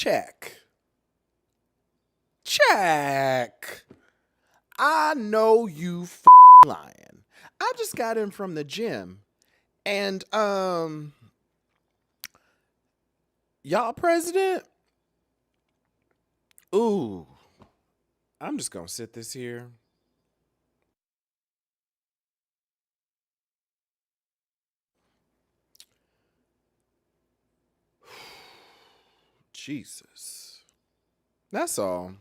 Check. Check. I know you lying. I just got in from the gym. And y'all president? Ooh. I'm just gonna sit this here. Jesus. That's all.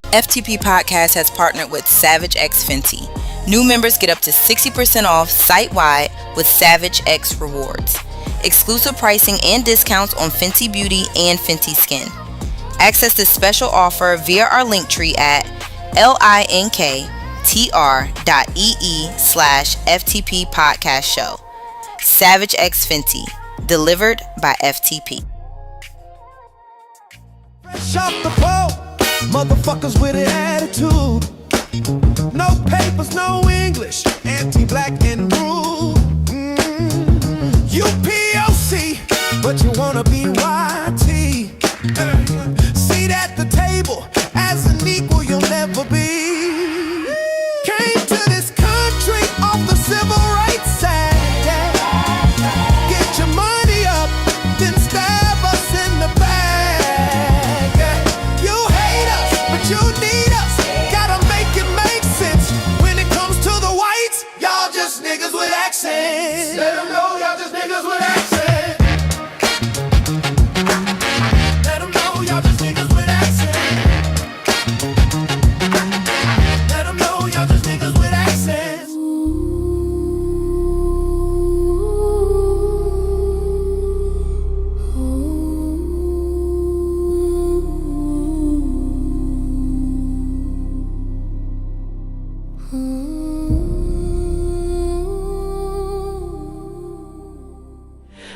FTP Podcast has partnered with Savage X Fenty. New members get up to 60% off site-wide with Savage X Rewards. Exclusive pricing and discounts on Fenty Beauty and Fenty Skin. Access this special offer via our link tree at linktr.ee/FTP Podcast Show. Savage X Fenty, delivered by FTP. Fresh off the boat, motherfuckers with an attitude. No papers, no English, anti-black and rude. You POC, but you wanna be YT. Seat at the table, as an equal you'll never be. Came to this country off the civil rights side. Get your money up, then stab us in the back. You hate us, but you need us. Gotta make it make sense. When it comes to the whites, y'all just niggas with accents. Let them know y'all just niggas with accents. Let them know y'all just niggas with accents. Let them know y'all just niggas with accents.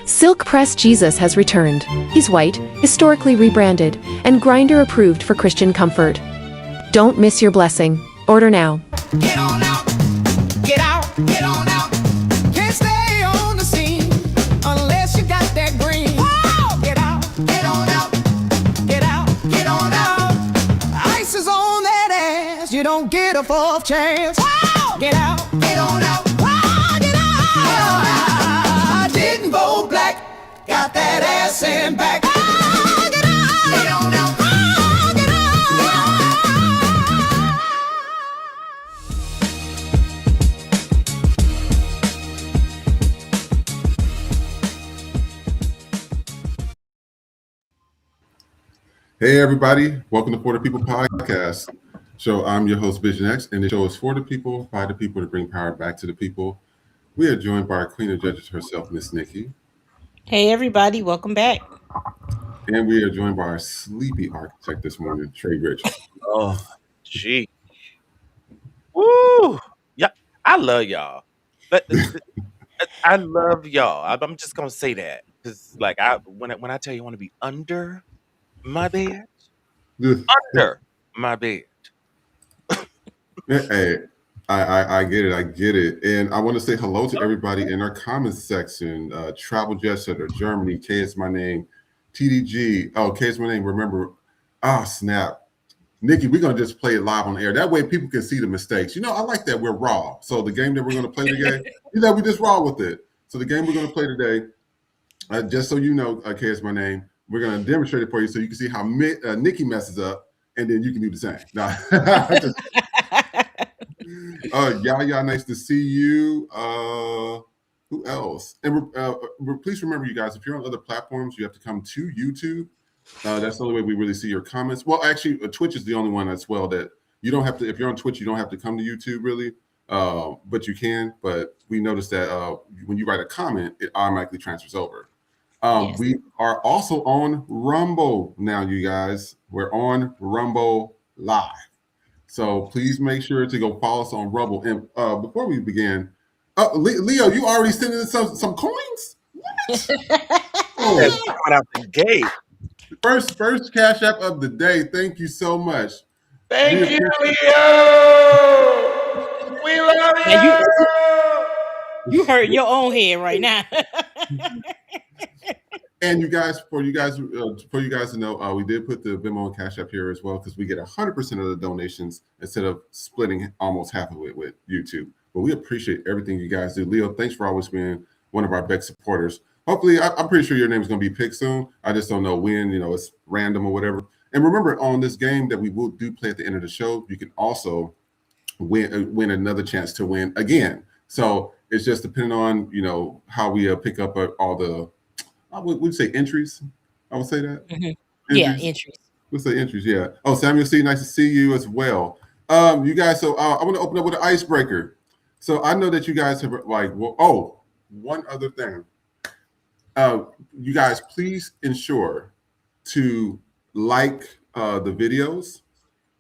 Silk Press Jesus has returned. He's white, historically rebranded, and grinder approved for Christian comfort. Don't miss your blessing. Order now. Get on out, get out, get on out. Can't stay on the scene unless you got that green. Whoa! Get out, get on out, get out, get on out. Ice is on that ass, you don't get a fourth chance. Whoa! Get out, get on out, whoa, get out. I didn't vote black, got that ass in back. Oh, get out, get on out, oh, get out. Hey everybody, welcome to For the People Podcast. So I'm your host Vision X, and the show is for the people, by the people, to bring power back to the people. We are joined by our Queen of Judges herself, Miss Nikki, Hey everybody, welcome back. and we are joined by our sleepy architect this morning, Trey Rich. Oh, gee. Woo! Yeah, I love y'all. But I love y'all. I'm just gonna say that because, like, when I tell you I want to be under my bed, under my bed. Hey, I get it. And I want to say hello to everybody in our comments section. Travel Jet Setter, Germany, K is my name. TDG, oh, K is my name. Remember, snap. Nikki, we're going to just play it live on air. That way people can see the mistakes. You know, I like that we're raw. So the game that we're going to play today, we just raw with it. So the game we're going to play today, just so you know, K is my name, we're going to demonstrate it for you so you can see how Nikki messes up, and then you can do the same. Yaya, nice to see you. Who else? And please remember, you guys, if you're on other platforms, you have to come to YouTube. That's the only way we really see your comments. Well, actually, Twitch is the only one as well that you don't have to. If you're on Twitch, you don't have to come to YouTube really, but you can. But we noticed that when you write a comment, it automatically transfers over. Yes. We are also on Rumble now, you guys. We're on Rumble Live. So please make sure to go follow us on Rumble. And before we begin, Leo, you already sent in some coins? What? Coming out the gate. First Cash App of the day. Thank you so much. Thank you, Leo. We love you. You hurt your own head right now. And for you guys to know, we did put the Venmo and Cash App here as well because we get 100% of the donations instead of splitting almost half of it with YouTube. But we appreciate everything you guys do. Leo, thanks for always being one of our big supporters. Hopefully, I'm pretty sure your name is going to be picked soon. I just don't know when. It's random or whatever. And remember, on this game that we will do play at the end of the show, you can also win another chance to win again. So it's just depending on how we pick up all the we'd say entries. I would say that. Mhm. Yeah, Entries. entries. Let's say entries. Yeah. Oh, Samuel C. Nice to see you as well. You guys. So I want to open up with an icebreaker. So I know that you guys have one other thing. You guys, please ensure to like the videos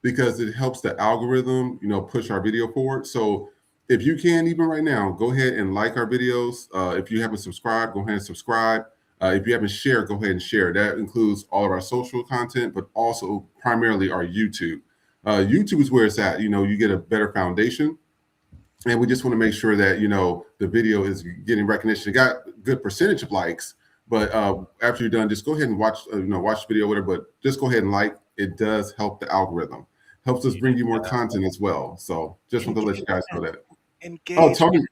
because it helps the algorithm, push our video forward. So if you can, even right now, go ahead and like our videos. If you haven't subscribed, go ahead and subscribe. If you haven't shared, go ahead and share. That includes all of our social content, but also primarily our YouTube. YouTube is where it's at. You get a better foundation. And we just want to make sure that, the video is getting recognition. It got good percentage of likes, but after you're done, just go ahead and watch the video, whatever, but just go ahead and like. It does help the algorithm. Helps us bring you more content as well. So just want to let you guys know that. Oh, Engage. Tony,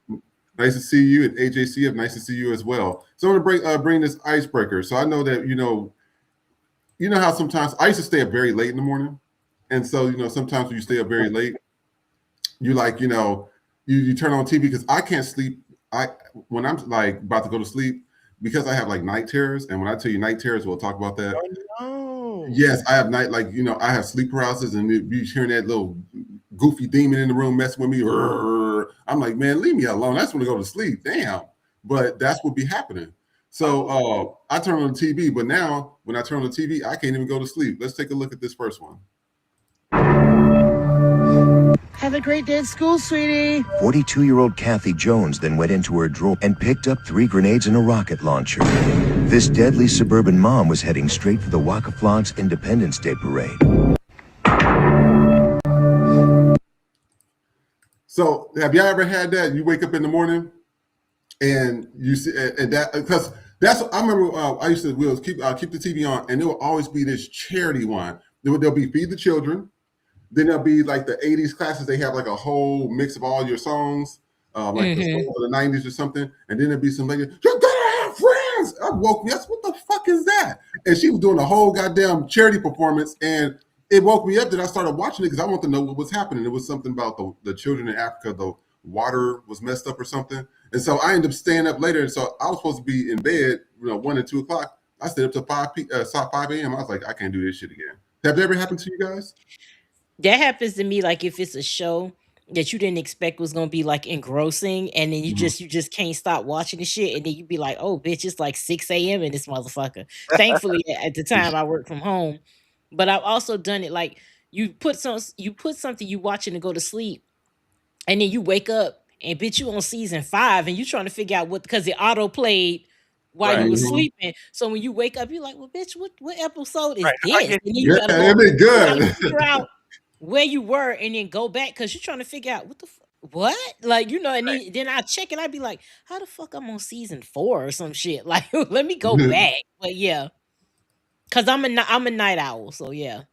nice to see you. And AJCF, nice to see you as well. So I'm going to bring this icebreaker. So I know that, you know how sometimes I used to stay up very late in the morning. And so, sometimes when you stay up very late, you like, you turn on TV because I can't sleep. When I'm like about to go to sleep, because I have like night terrors. And when I tell you night terrors, we'll talk about that. Oh, no. Yes, I have I have sleep paralysis and you hearing that little goofy demon in the room messing with me. I'm like, man, leave me alone. I just want to go to sleep. Damn. But that's what be happening. So I turn on the TV, but now when I turn on the TV, I can't even go to sleep. Let's take a look at this first one. Have a great day at school, sweetie. 42-year-old Kathy Jones then went into her drawer and picked up 3 grenades and a rocket launcher. This deadly suburban mom was heading straight for the Waka Flocks Independence Day Parade. So have y'all ever had that? You wake up in the morning and you see, and that, because I remember I used to keep the TV on, and there will always be this charity one. There'll be Feed the Children. Then there'll be like the 80s classes. They have like a whole mix of all your songs, like the songs of the 90s or something. And then there'll be some lady, you're gonna have friends. I woke me up. What the fuck is that? And she was doing a whole goddamn charity performance. And it woke me up that I started watching it because I wanted to know what was happening. It was something about the children in Africa, the water was messed up or something. And so I ended up staying up later. And so I was supposed to be in bed, 1 and 2 o'clock. I stayed up till 5 a.m. I was like, I can't do this shit again. Have that ever happened to you guys? That happens to me, like, if it's a show that you didn't expect was gonna be, like, engrossing, and then you just can't stop watching the shit, and then you be like, "Oh, bitch, it's like 6 a.m. in this motherfucker." Thankfully, at the time, I work from home, but I've also done it, like, you put something you watching to go to sleep, and then you wake up, and bitch, you on season 5, and you trying to figure out what because it auto played while you Right. was Mhm. sleeping, so when you wake up, you're like, "Well, bitch, what episode is Right. this?" I And get then Yeah, it'd be you gotta good. figure out where you were and then go back because you're trying to figure out what? Like, and right. then I check and I'd be like, how the fuck I'm on season 4 or some shit? Like, let me go back. But yeah, because I'm a night owl, so yeah.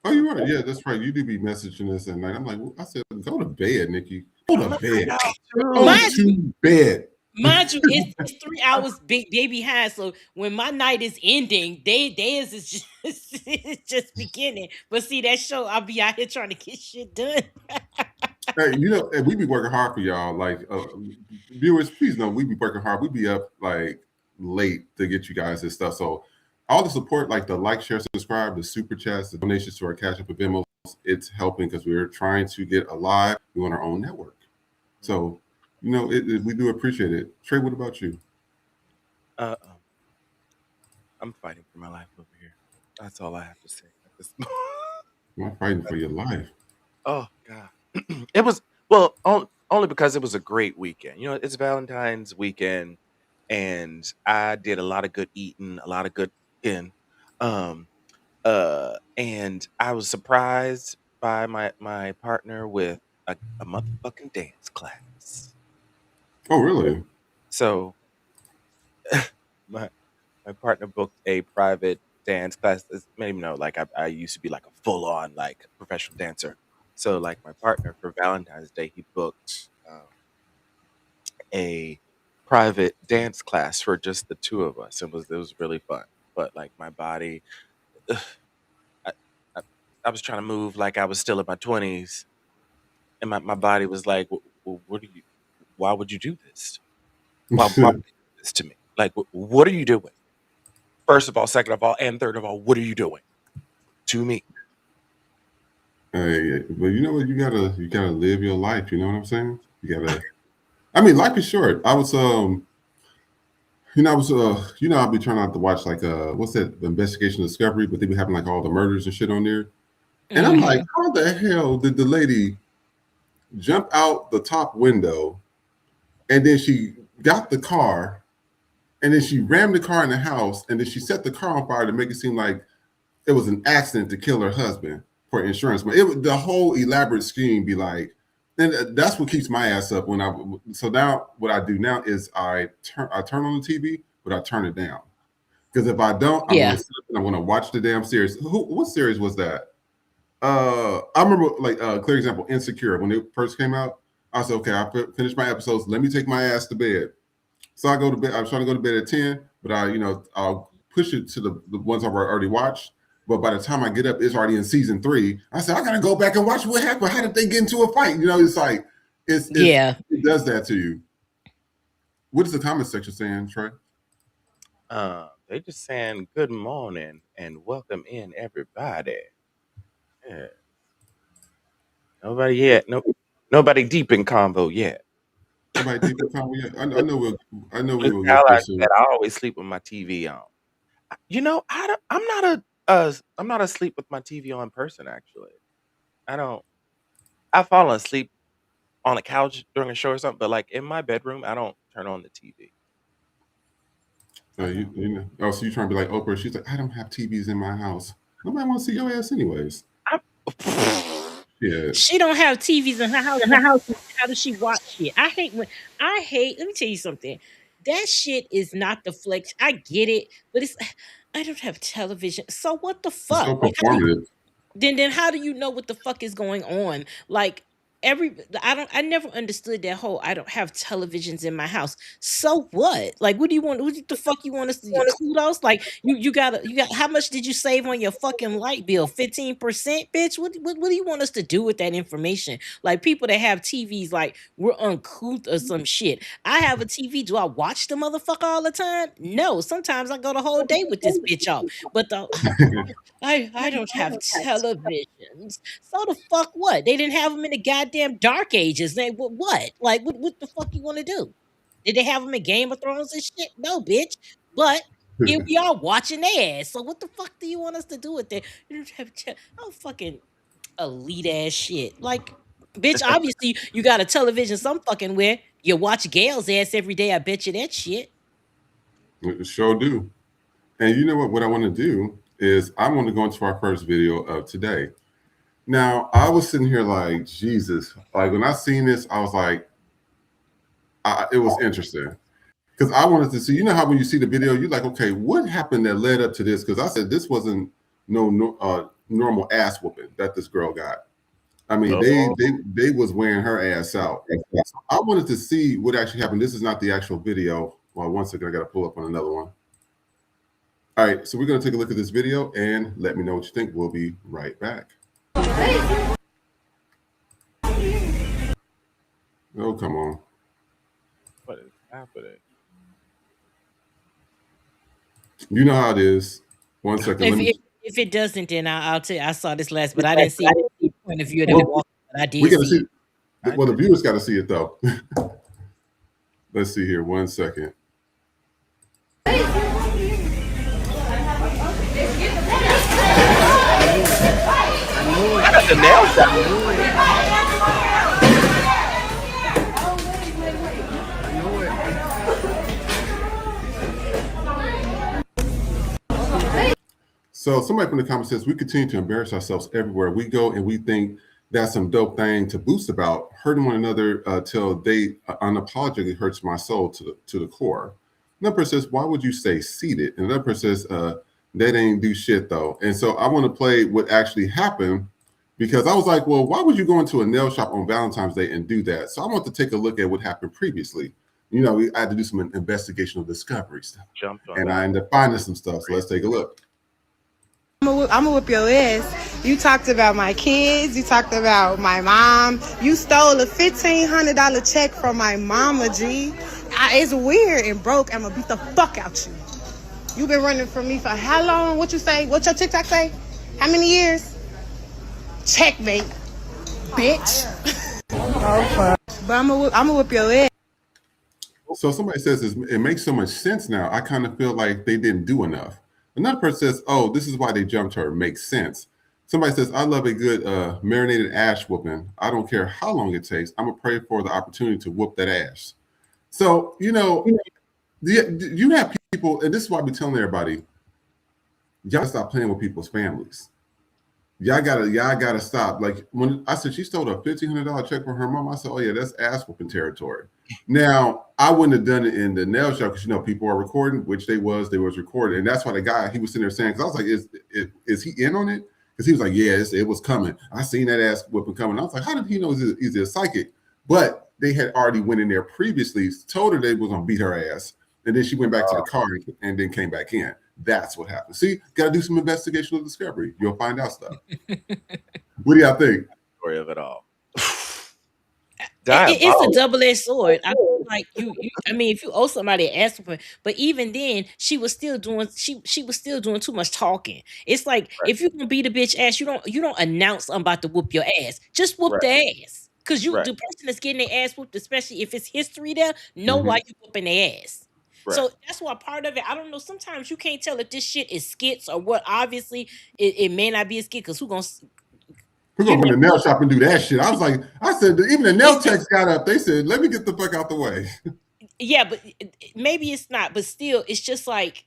Oh, you are. Yeah, that's right. You do be messaging us at night. I'm like, I said, go to bed, Nikki. Go I'm to a bed. night owl Go too. Mind you, to bed. mind you, it's 3 hours big day behind. So when my night is ending, theirs is just it's just beginning. But see that show, I'll be out here trying to get shit done. Hey, and we be working hard for y'all. Like, viewers, please know we be working hard. We be up like late to get you guys this stuff. So all the support, like the like, share, subscribe, the super chats, the donations to our Cash App and Venmo, it's helping because we're trying to get alive. We want our own network. So, we do appreciate it. Trey, what about you? Uh, um, I'm fighting for my life over here. That's all I have to say at this moment. I'm fighting for your life. Oh God, it was only because it was a great weekend. It's Valentine's weekend, and I did a lot of good eating, a lot of good in. Um, and I was surprised by my partner with a motherfucking dance class. Oh, really? So my my partner booked a private dance class. Many of you know, like I used to be like a full on like professional dancer. So like my partner for Valentine's Day, he booked a private dance class for just the two of us. It was really fun. But like my body, I, I, I was trying to move like I was still in my 20s, and my body was like, What are you? Why would you do this? Why would you do this to me? Like, what are you doing? First of all, second of all, and third of all, what are you doing to me? Hey, but you know what? You gotta live your life. You know what I'm saying? You gotta. I mean, life is short. I'll be trying not to watch like what's that investigation discovery, but they be having like all the murders and shit on there. And I'm like, Hmm. how the hell did the lady jump out the top window and then she got the car and then she rammed the car in the house and then she set the car on fire to make it seem like it was an accident to kill her husband for insurance. But the whole elaborate scheme be like, and that's what keeps my ass up when I. So now what I do now is I turn on the TV, but I turn it down because if I don't, I'm gonna Yeah. sit up and I'm gonna watch the damn series. What series was that? I remember like clear example, Insecure when it first came out. I said, okay, finished my episodes. Let me take my ass to bed. So I go to bed. I was trying to go to bed at 10, but I'll push it to the ones I've already watched. But by the time I get up, it's already in season 3. I said, I gotta go back and watch what happened. How did they get into a fight? It's like Yeah. it does that to you. What is the comment section saying, Trey? They just saying good morning and welcome in everybody. Yeah. Nobody yet. No, nobody deep in convo yet. Nobody deep in comment yet. I know we Look will how get there I soon. said I always sleep with my TV on. I don't, I'm not asleep with my TV on person. Actually, I don't. I fall asleep on a couch during a show or something, but like in my bedroom, I don't turn on the TV. I don't. So you trying to be like Oprah? She's like, I don't have TVs in my house. Nobody want to see your ass anyways. I, Yeah. She don't have TVs in her house, but how does she watch shit? I hate. Let me tell you something. That shit is not the flex. I get it, but it's. I don't have television. So what the It's fuck? so Like, how do performative. then how do you know what the fuck is going on? Like every I never understood that whole I don't have televisions in my house. So what? Like what do you want? What the fuck you want us to get kudos? Like you got how much did you save on your fucking light bill? 15%, bitch. What do you want us to do with that information? Like people that have TVs like we're uncouth or some shit. I have a TV. Do I watch the motherfucker all the time? No. Sometimes I go the whole day with this bitch off. But the I don't have televisions. So the fuck what? They didn't have them in the goddamn dark ages. They what? Like what the fuck you want to do? Did they have them in Game of Thrones and shit? No, bitch. But here we are watching their ass. So what the fuck do you want us to do with it? You don't have oh fucking elite ass shit. Like, bitch, obviously you got a television some fucking where. You watch Gail's ass every day. I bet you that shit. Sure do. And you know what? What I want to do is I want to go into our first video of today. Now, I was sitting here like, Jesus. Like, when I seen this, I was like, it was interesting. Because I wanted to see, you know how when you see the video, you're like, okay, what happened that led up to this? Because I said this wasn't normal ass whooping that this girl got. I mean, oh, they was wearing her ass out. So I wanted to see what actually happened. This is not the actual video. Well, one second, I got to pull up on another one. All right, so we're going to take a look at this video and let me know what you think. We'll be right back. Oh, come on. what is happening? You know how it is. One second. If Let me. if it doesn't, then I'll tell you. I saw this last, but I didn't see the point of view of them Well, walking. But I we did got to see see. it. I Well, the did. viewers got to see it though. Let's see here. One second. I got the nails down. So somebody from the comments says we continue to embarrass ourselves everywhere we go, and we think that's some dope thing to boost about. Hurting one another till they unapologetically hurts my soul to the core. Another person says, why would you stay seated? And another person says, that ain't do shit though. And so I want to play what actually happened because I was like, well, why would you go into a nail shop on Valentine's Day and do that? So I want to take a look at what happened previously. I had to do some investigational discovery stuff. And I ended up finding some stuff. So let's take a look. I'm gonna whip your ass. You talked about my kids. You talked about my mom. You stole a $1,500 check from my mama, G. It's weird and broke. I'm gonna beat the fuck out you. You been running from me for how long? What you say? What your TikTok say? How many years? Checkmate, bitch. Oh fuck. But I'm gonna whip your ass. So somebody says it makes so much sense now. I kind of feel like they didn't do enough. Another person says, oh, this is why they jumped her. It makes sense. Somebody says, I love a good marinated ass whooping. I don't care how long it takes. I'm going to pray for the opportunity to whoop that ass. So, you have people, and this is why we telling everybody, y'all stop playing with people's families. Y'all gotta stop. Like when I said she stole a $1,500 check from her mom, I said, oh yeah, that's ass whooping territory. Now, I wouldn't have done it in the nail shop because people are recording, which they was recording. And that's why the guy, he was sitting there saying, because I was like, is he in on it? Because he was like, yeah, it was coming. I seen that ass whooping coming. I was like, how did he know he's a psychic? But they had already went in there previously, told her they was gonna beat her ass. And then she went back to the car and then came back in. That's what happened. See, got to do some investigational discovery. You'll find out stuff. What do y'all think? Story of it all. It's a double-edged sword. I feel like you. I mean, if you owe somebody an ass whooping, but even then, she was still doing. She was still doing too much talking. It's like if you can beat a bitch ass, you don't announce I'm about to whoop your ass. Just whoop the ass, because the person that's getting their ass whooped, especially if it's history there, know why you whooping their ass. So that's why part of it, I don't know. Sometimes you can't tell if this shit is skits or what. Obviously, it may not be a skit because who gonna go in the nail shop and do that shit? I said, even the nail techs got up. They said, let me get the fuck out the way. Yeah, but maybe it's not. But still, it's just like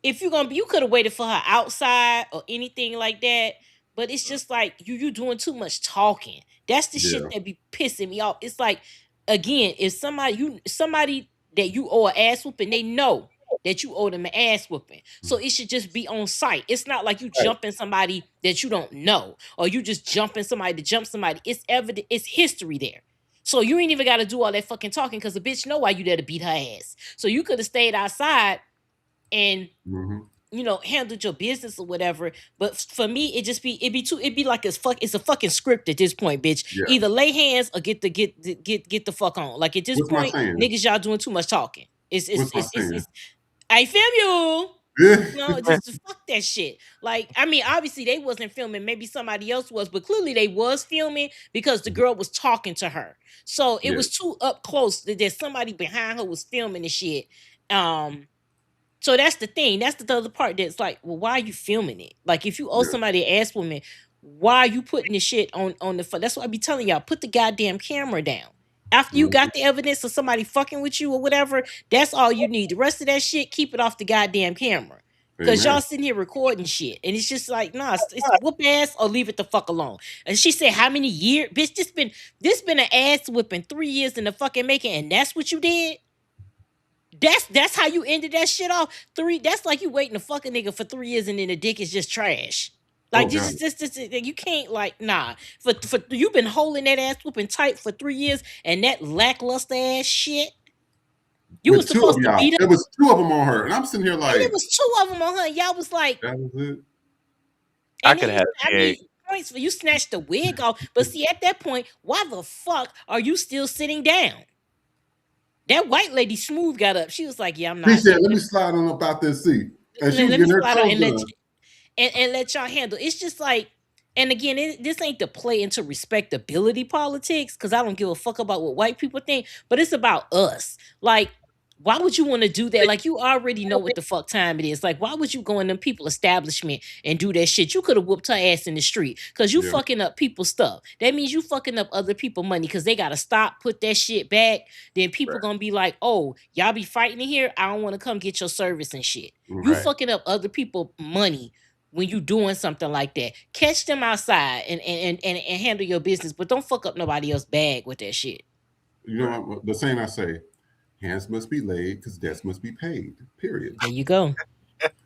if you could have waited for her outside or anything like that. But it's just like you doing too much talking. That's the shit that be pissing me off. It's like, again, if somebody that you owe an ass whooping, they know that you owe them an ass whooping. So it should just be on site. It's not like you jumping somebody that you don't know, or you just jumping somebody to jump somebody. It's evident, it's history there. So you ain't even got to do all that fucking talking because the bitch know why you there to beat her ass. So you could have stayed outside and handled your business or whatever. But for me, it'd be like it's a fucking script at this point, bitch. Yeah. Either lay hands or get the fuck on. Like at this point, niggas, y'all doing too much talking. It's I feel you. Just fuck that shit. Like, I mean, obviously they wasn't filming. Maybe somebody else was, but clearly they was filming because the girl was talking to her. So it was too up close that somebody behind her was filming the shit. So that's the thing. That's the other part that's like, well, why are you filming it? Like, if you owe somebody an ass woman, why are you putting this shit on the phone? That's what I be telling y'all. Put the goddamn camera down. After you got the evidence of somebody fucking with you or whatever, that's all you need. The rest of that shit, keep it off the goddamn camera. Because y'all sitting here recording shit. And it's just like, nah, it's whoop ass or leave it the fuck alone. And she said, how many years? Bitch, this been an ass whipping 3 years in the fucking making, and that's what you did? That's how you ended that shit off. That's like you waiting to fuck a nigga for 3 years and then the dick is just trash. Like this, you can't, like, nah. For you've been holding that ass whooping tight for 3 years and that lackluster ass shit. You was supposed to beat her. It was 2 of them on her, and I'm sitting here like, and it was 2 of them on her. Y'all was like, that was it. I could have. Points for you snatched the wig off, but see, at that point, why the fuck are you still sitting down? That white lady smooth got up. She was like, yeah, I'm not. She said, let me slide on up out this seat. And she was getting her clothes and let y'all handle. It's just like, and again, this ain't to play into respectability politics, because I don't give a fuck about what white people think, but it's about us. Like, why would you want to do that? Like, you already know what the fuck time it is. Like, why would you go in them people establishment and do that shit? You could have whooped her ass in the street because you fucking up people's stuff. That means you fucking up other people money because they got to stop, put that shit back. Then people going to be like, oh, y'all be fighting in here? I don't want to come get your service and shit. You fucking up other people money when you doing something like that. Catch them outside and handle your business, but don't fuck up nobody else's bag with that shit. You know the saying I say, hands must be laid because debts must be paid. Period. There you go.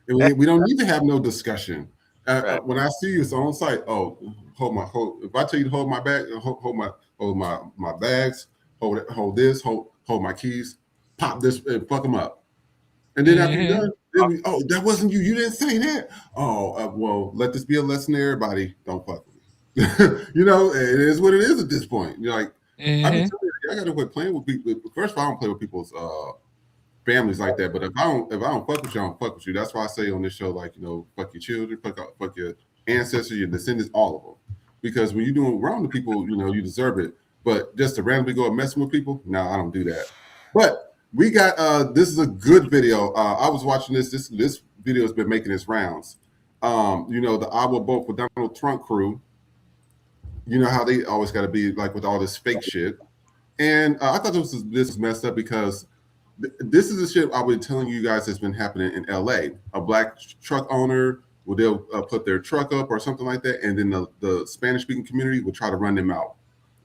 We don't need to have no discussion. Right. When I see you, it's on site. Oh, if I tell you to hold my bag, hold my bags, hold this, hold my keys, pop this, and fuck them up. And then after you're done, oh, that wasn't you. You didn't say that. Oh, well, let this be a lesson to everybody. Don't fuck with me. You know, it is what it is at this point. You're like, I got to quit playing with people. First of all, I don't play with people's families like that. But if I don't fuck with you, I don't fuck with you. That's why I say on this show, like, you know, fuck your children, fuck your ancestors, your descendants, all of them. Because when you're doing wrong to people, you know, you deserve it. But just to randomly go and messing with people, no, I don't do that. But we got this is a good video. I was watching this video has been making its rounds. You know, the I Will Vote for Donald Trump crew. You know how they always got to be like with all this fake shit. And I thought this was messed up because this is the shit I've been telling you guys has been happening in LA. A black truck owner they'll put their truck up or something like that, and then the Spanish speaking community will try to run them out,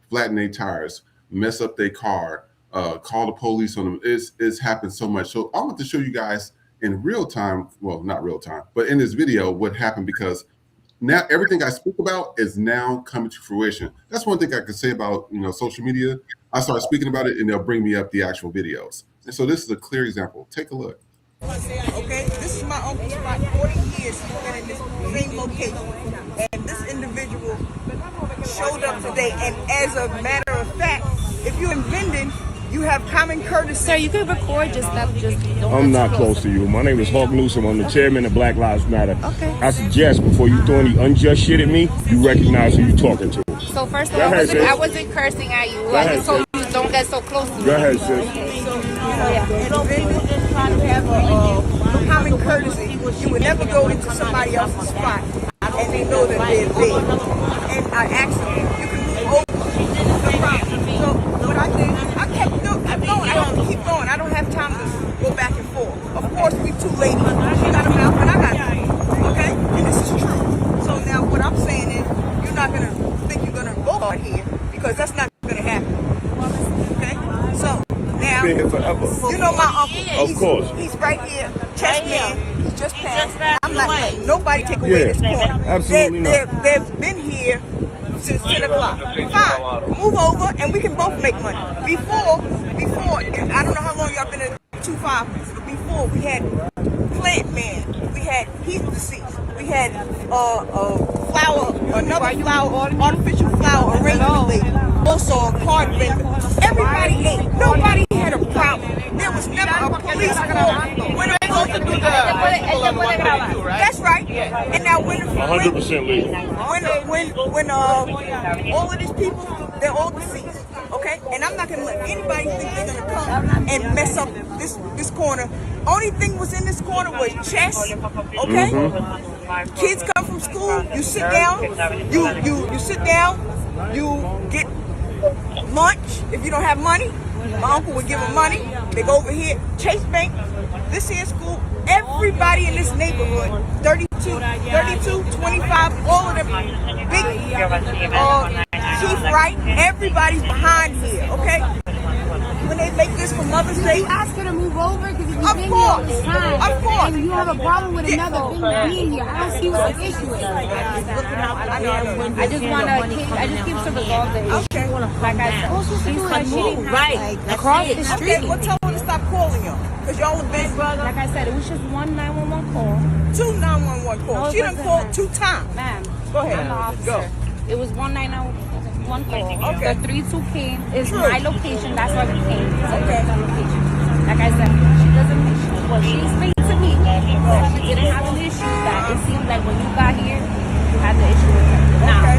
flatten their tires, mess up their car, call the police on them. It's happened so much. So I want to show you guys in real time, well, not real time, but in this video what happened, because now everything I speak about is now coming to fruition. That's one thing I can say about, you know, social media. I start speaking about it and they'll bring me up the actual videos. And so this is a clear example. Take a look. Okay, this is my uncle's spot. 40 years he's been in this same location. And this individual showed up today. And as a matter of fact, if you're in vending, you have common courtesy. Sir, you can record just stuff. I'm not close to you. My name is Hawk Newsom. I'm the chairman of Black Lives Matter. Okay. I suggest before you throw any unjust shit at me, you recognize who you're talking to. So first of all, I wasn't cursing at you. I just told you don't get so close to me. Go ahead, sis. And vending just trying to have a common courtesy. You would never go into somebody else's spot and they know that they're there. And I asked them, you can move over. No problem. So what I did, I kept going. I don't keep going. I don't have time to go back and forth. Of course, we two ladies. She got a mouth and I got a. Okay? And this is true. So now what I'm saying is, you're not going to think you're going to go out here because that's not going to happen. Okay? So now, Been here forever. You know my uncle. Of course. He's right here. Chest man. He's just passed. I'm not letting nobody take away this corner. Absolutely not. They've been here since 10 o'clock. Fine. Move over and we can both make money. Before, I don't know how long y'all been in 2-5, but before we had Plant Man, we had Heat Deceased, we had artificial flower arrangement lady, also a card vendor. Everybody ate. Nobody had a problem. There was never a police call when it goes to do That's right. And now when 100% legal. When all of these people, they're all deceased. Okay? And I'm not gonna let anybody think they're gonna come and mess up this corner. Only thing was in this corner was chess. Okay? Kids come from school, you sit down, you sit down, you get lunch. If you don't have money, my uncle would give them money. They go over here, Chase Bank, this here school, everybody in this neighborhood, 32, 25, all of them, big, Chief Wright, everybody's behind here, okay? When they make this for Mother's Day, you ask her to move over because you've of been course, here all this time. of course. And you have a problem with another thing being here. I don't see what the issue is. I just keep to resolve the issue. Okay. Like I said, right across the street. Okay, well tell her to stop calling y'all, because y'all have been. Like I said, it was just one 911 call. 2 911 calls. No, She done called 2 times. Ma'am, Go ahead. I'm the officer. Go. It was one 911 call. Okay. The 32 came. Is True. my location. That's why we came. Okay. Location. Like I said, she doesn't. Well, she explained to me that she didn't have an issue. That it seemed like when you got here, you had the issue with her. Now, Okay.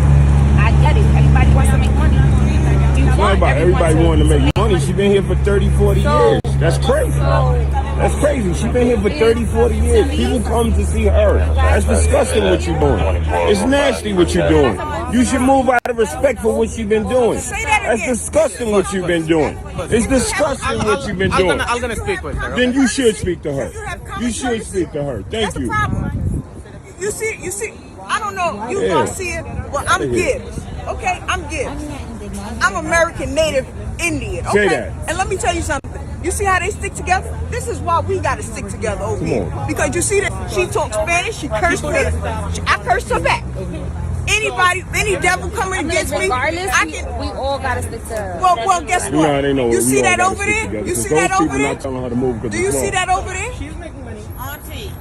I get it. Everybody wants to make money. It's not about everybody wanting to make money. She's been here for 30, 40 years. That's crazy. That's crazy. She's been here for 30, 40 years. People come to see her. That's disgusting what you're doing. It's nasty what you're doing. You should move out of respect for what you've been doing. That's disgusting what you've been doing. It's disgusting what you've been doing. I'm gonna speak with her. Then you should speak to her. You should speak to her. Thank That's the you. problem. You You see. I don't know. You all see it, but I'm Gibbs. Okay, I'm Gibbs. I'm American Native Indian. Okay, say that. And let me tell you something. You see how they stick together? This is why we gotta stick together over here. Because you see that she talks Spanish, she cursed me, I cursed her back. Anybody, any devil coming against me, we all gotta stick to. Well, guess what? No, they know. You see that over there? You see that over there? Not telling her to move. Do you see that over there? She's making money. Auntie.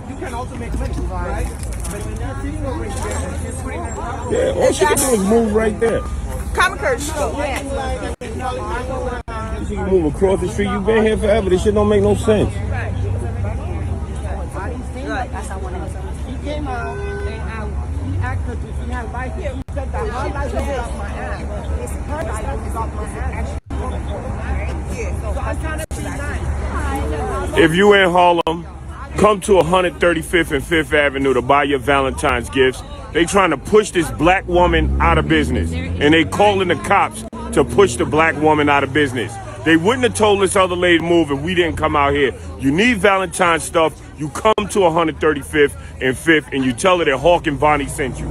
You can also make money, right? But when you're sitting over here and she's putting her top. Yeah, all she can do is move right there. Common courtesy. She can move across the street. You've been here forever. This shit don't make no sense. He came out and he asked her if she had life. He said that her life is off my ass. Her life is off my ass. So I'm trying to be nice. If you in Harlem, come to 135th and 5th Avenue to buy your Valentine's gifts. They trying to push this black woman out of business, and they calling the cops to push the black woman out of business. They wouldn't have told this other lady to move if we didn't come out here. You need Valentine's stuff. You come to 135th and 5th, and you tell her that Hawk and Bonnie sent you.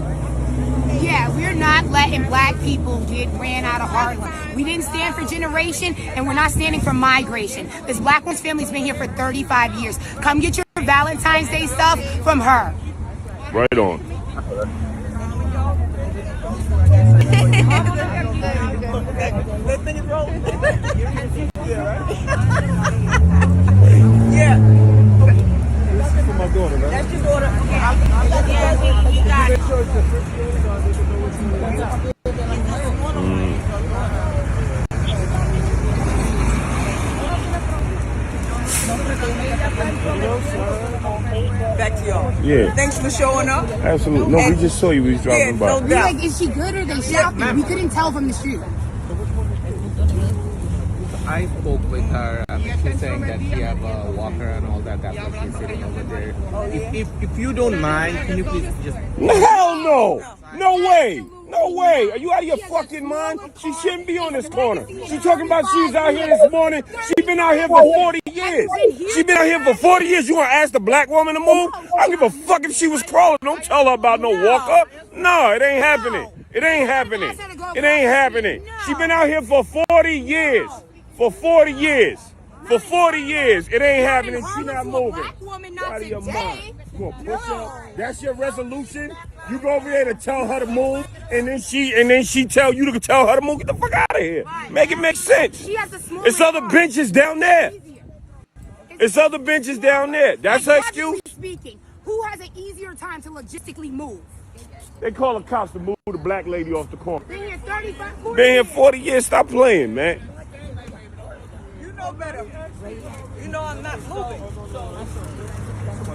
Yeah, we're not letting black people get ran out of Harlem. We didn't stand for generation, and we're not standing for migration. This black woman's family's been here for 35 years. Come get your Valentine's Day stuff from her. Right on. Yeah. This is for my daughter, right? That's your daughter. Back to y'all. Yeah. Thanks for showing up. Absolutely. No, we just saw you. We was driving by. No We doubt. like, is she good or they shopping? We couldn't tell from the street. I spoke with her. She's saying that she have a walker and all that. That's why she's sitting over there. If you don't mind, can you please just? Hell no! No way! No way! Are you out of your fucking mind? She shouldn't be on this corner. She talking about she was out here this morning. She been out here for 40 years. She been out here for 40 years. You want to ask the black woman to move? I don't give a fuck if she was crawling. Don't tell her about no walk up. No, it ain't happening. It ain't happening. It ain't happening. She been out here for 40 years. For 40 years. For 40 years. It ain't happening. She not moving. Out of your mind. You gonna push her? That's your resolution? You go over there to tell her to move, and then she tell you to tell her to move. Get the fuck out of here. Make it make sense. It's other benches down there. It's other benches down there. That's her excuse? Speaking, who has an easier time to logistically move? They call the cops to move the black lady off the corner. Been here 35, 40 Been here 40 years. Stop playing, man. You know better. You know I'm not moving.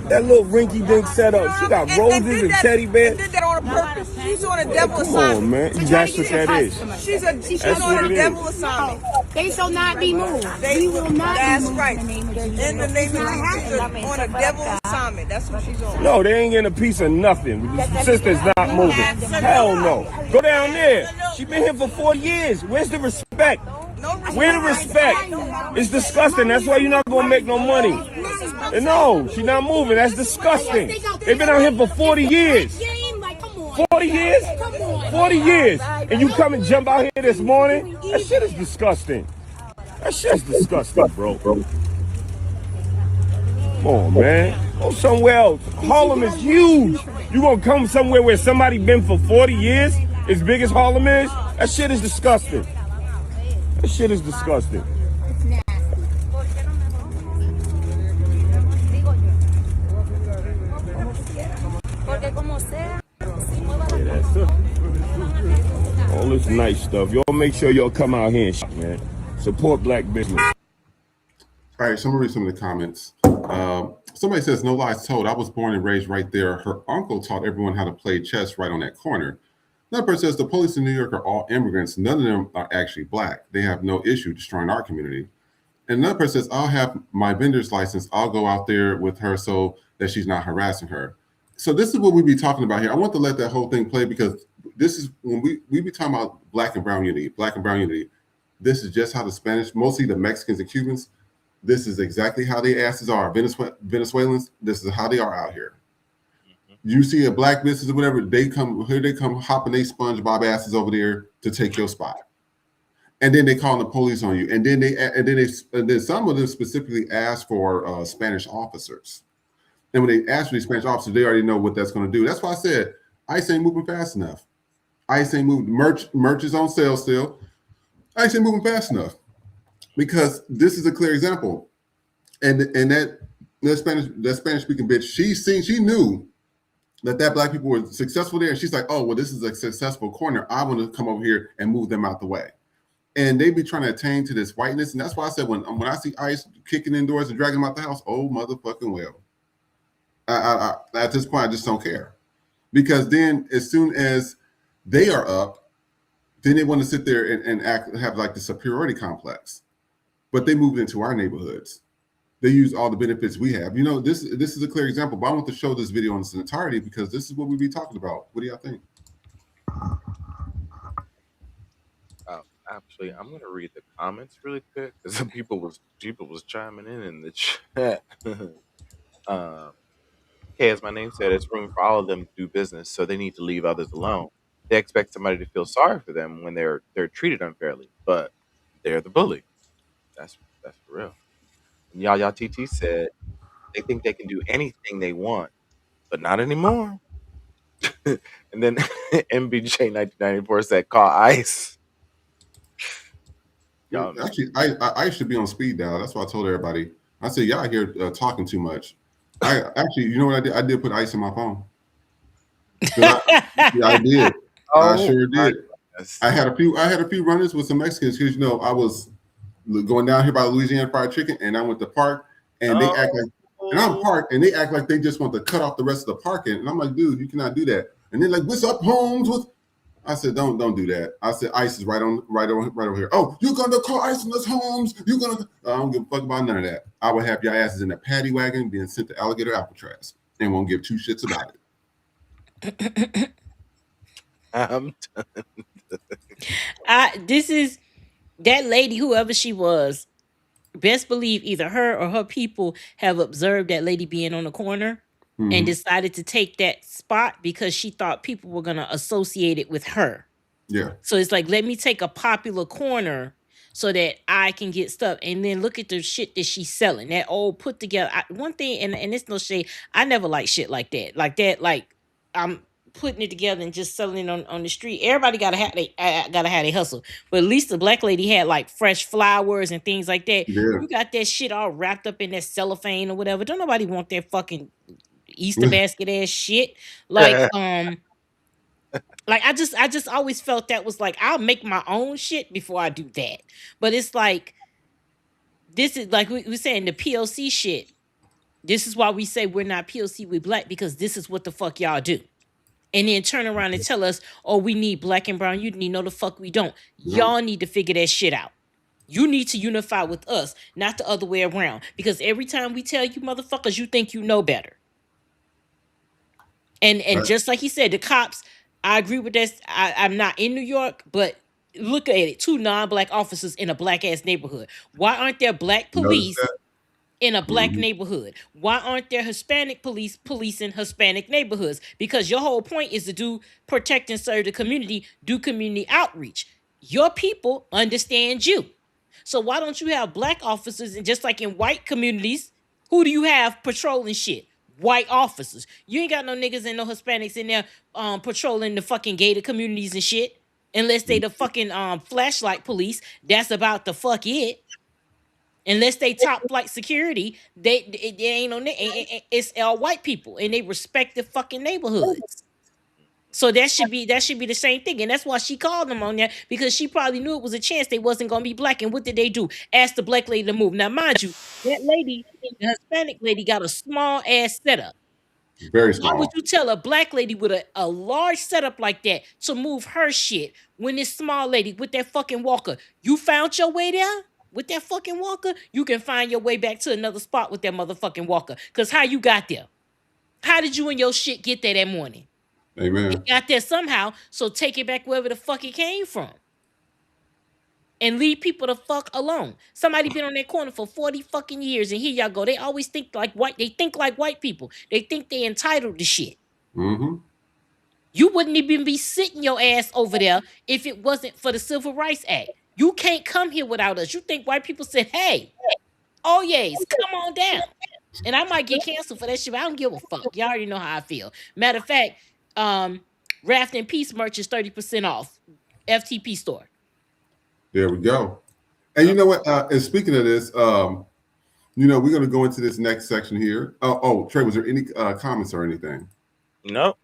That little rinky-dink setup. She got roses and teddy bears. And did that on purpose. She's on a devil Come assignment. on, man. That's what that is. She's That's on what a it devil is. assignment. They shall not be moved. We will not That's be moved right. in the name of Jesus. In the name of Jesus, she's on a devil assignment. That's what she's on. No, they ain't getting a piece of nothing. The sister's not moving. Hell no. Go down there. She been here for 40 years. Where's the respect? Where the respect? It's disgusting. That's why you're not gonna make no money. And no, she's not moving. That's disgusting. They've been out here for 40 years. 40 years? 40 years. And you come and jump out here this morning? That shit is disgusting. That shit's disgusting, bro. Come on, man. Go somewhere else. Harlem is huge. You gonna come somewhere where somebody been for 40 years? As big as Harlem is? That shit is disgusting. That shit is disgusting. All this nice stuff. Y'all make sure y'all come out here and shit, man. Support black business. All right, so I'm gonna read some of the comments. Somebody says, no lies told. I was born and raised right there. Her uncle taught everyone how to play chess right on that corner. Another person says, the police in New York are all immigrants. None of them are actually black. They have no issue destroying our community. And another person says, I'll have my vendor's license. I'll go out there with her so that she's not harassing her. So this is what we be talking about here. I want to let that whole thing play because this is when we be talking about black and brown unity. This is just how the Spanish, mostly the Mexicans and Cubans, this is exactly how their asses are. Venezuelans, this is how they are out here. You see a black business or whatever, they come hopping they SpongeBob asses over there to take your spot. And then they call the police on you. And then some of them specifically ask for Spanish officers. And when they ask for these Spanish officers, they already know what that's going to do. That's why I said ICE ain't moving fast enough. ICE ain't moving. Merch is on sale still. ICE ain't moving fast enough because this is a clear example. And that Spanish speaking bitch, she knew that black people were successful there, and she's like, oh well, this is a successful corner. I want to come over here and move them out the way. And they be trying to attain to this whiteness, and that's why I said when I see ICE kicking in doors and dragging them out the house, oh motherfucking well. At this point, I just don't care, because then as soon as they are up, then they want to sit there and have like the superiority complex. But they moved into our neighborhoods. They use all the benefits we have. This is a clear example. But I want to show this video in its entirety because this is what we be talking about. What do y'all think? Actually, I'm gonna read the comments really quick because some people was chiming in the chat. Okay, as my name said, it's room for all of them to do business, so they need to leave others alone. They expect somebody to feel sorry for them when they're treated unfairly, but they're the bully. That's for real. And Yaya TT said they think they can do anything they want, but not anymore. And then MBJ 1994 said, "Call ICE." Actually, I should be on speed dial. That's why I told everybody. I said, y'all here talking too much. I actually, you know what I did? I did put ice in my phone. I did. I sure did. I had a few runners with some Mexicans because I was going down here by Louisiana Fried Chicken, and I went to park, and they act like, and I'm parked, and they act like they just want to cut off the rest of the parking, and I'm like, dude, you cannot do that. And they're like, what's up, Holmes? I said, don't do that. I said, ICE is right over here. Oh, you're gonna call ICE on us, Holmes? You're gonna? I don't give a fuck about none of that. I would have your asses in a paddy wagon being sent to alligator Alcatraz, and won't give two shits about it. I'm done. This is that lady, whoever she was. Best believe either her or her people have observed that lady being on the corner and decided to take that spot because she thought people were going to associate it with her. Yeah. So it's like, let me take a popular corner so that I can get stuff. And then look at the shit that she's selling. That old put together. One thing, and it's no shade, I never like shit like that. Like I'm putting it together and just selling it on the street. Everybody gotta have they hustle. But at least the black lady had like fresh flowers and things like that. Yeah. You got that shit all wrapped up in that cellophane or whatever. Don't nobody want that fucking Easter basket ass shit. Like like I just always felt that was like, I'll make my own shit before I do that. But it's like, this is like we saying the POC shit. This is why we say we're not POC with black, because this is what the fuck y'all do. And then turn around and tell us, oh, we need black and brown unity. No, the fuck we don't. Y'all need to figure that shit out. You need to unify with us, not the other way around. Because every time we tell you motherfuckers, you think you know better. And just like he said, the cops, I agree with this. I'm not in New York, but look at it. 2 non-black officers in a black-ass neighborhood. Why aren't there black police in a black neighborhood? Why aren't there Hispanic police policing Hispanic neighborhoods? Because your whole point is to do protect and serve the community, do community outreach. Your people understand you. So why don't you have black officers? And just like in white communities, who do you have patrolling shit? White officers. You ain't got no niggas and no Hispanics in there patrolling the fucking gated communities and shit. Unless they the fucking flashlight police. That's about the fuck it. Unless they top flight security, they ain't no. It's all white people, and they respect the fucking neighborhoods. So that should be the same thing, and that's why she called them on there, because she probably knew it was a chance they wasn't gonna be black. And what did they do? Ask the black lady to move. Now, mind you, that lady, the Hispanic lady, got a small ass setup. Very small. Why would you tell a black lady with a large setup like that to move her shit when this small lady with that fucking walker? You found your way there? With that fucking walker, you can find your way back to another spot with that motherfucking walker. Because how you got there? How did you and your shit get there that morning? Amen. It got there somehow, so take it back wherever the fuck it came from. And leave people the fuck alone. Somebody been on that corner for 40 fucking years, and here y'all go. They always think like white. They think like white people. They think they entitled to shit. Mm-hmm. You wouldn't even be sitting your ass over there if it wasn't for the Civil Rights Act. You can't come here without us. You think white people said, hey, oh yes, come on down. And I might get canceled for that shit, but I don't give a fuck. Y'all already know how I feel. Matter of fact, Raft and Peace merch is 30% off. FTP store. There we go. And you know what? And speaking of this, we're going to go into this next section here. Trey, was there any comments or anything? Nope.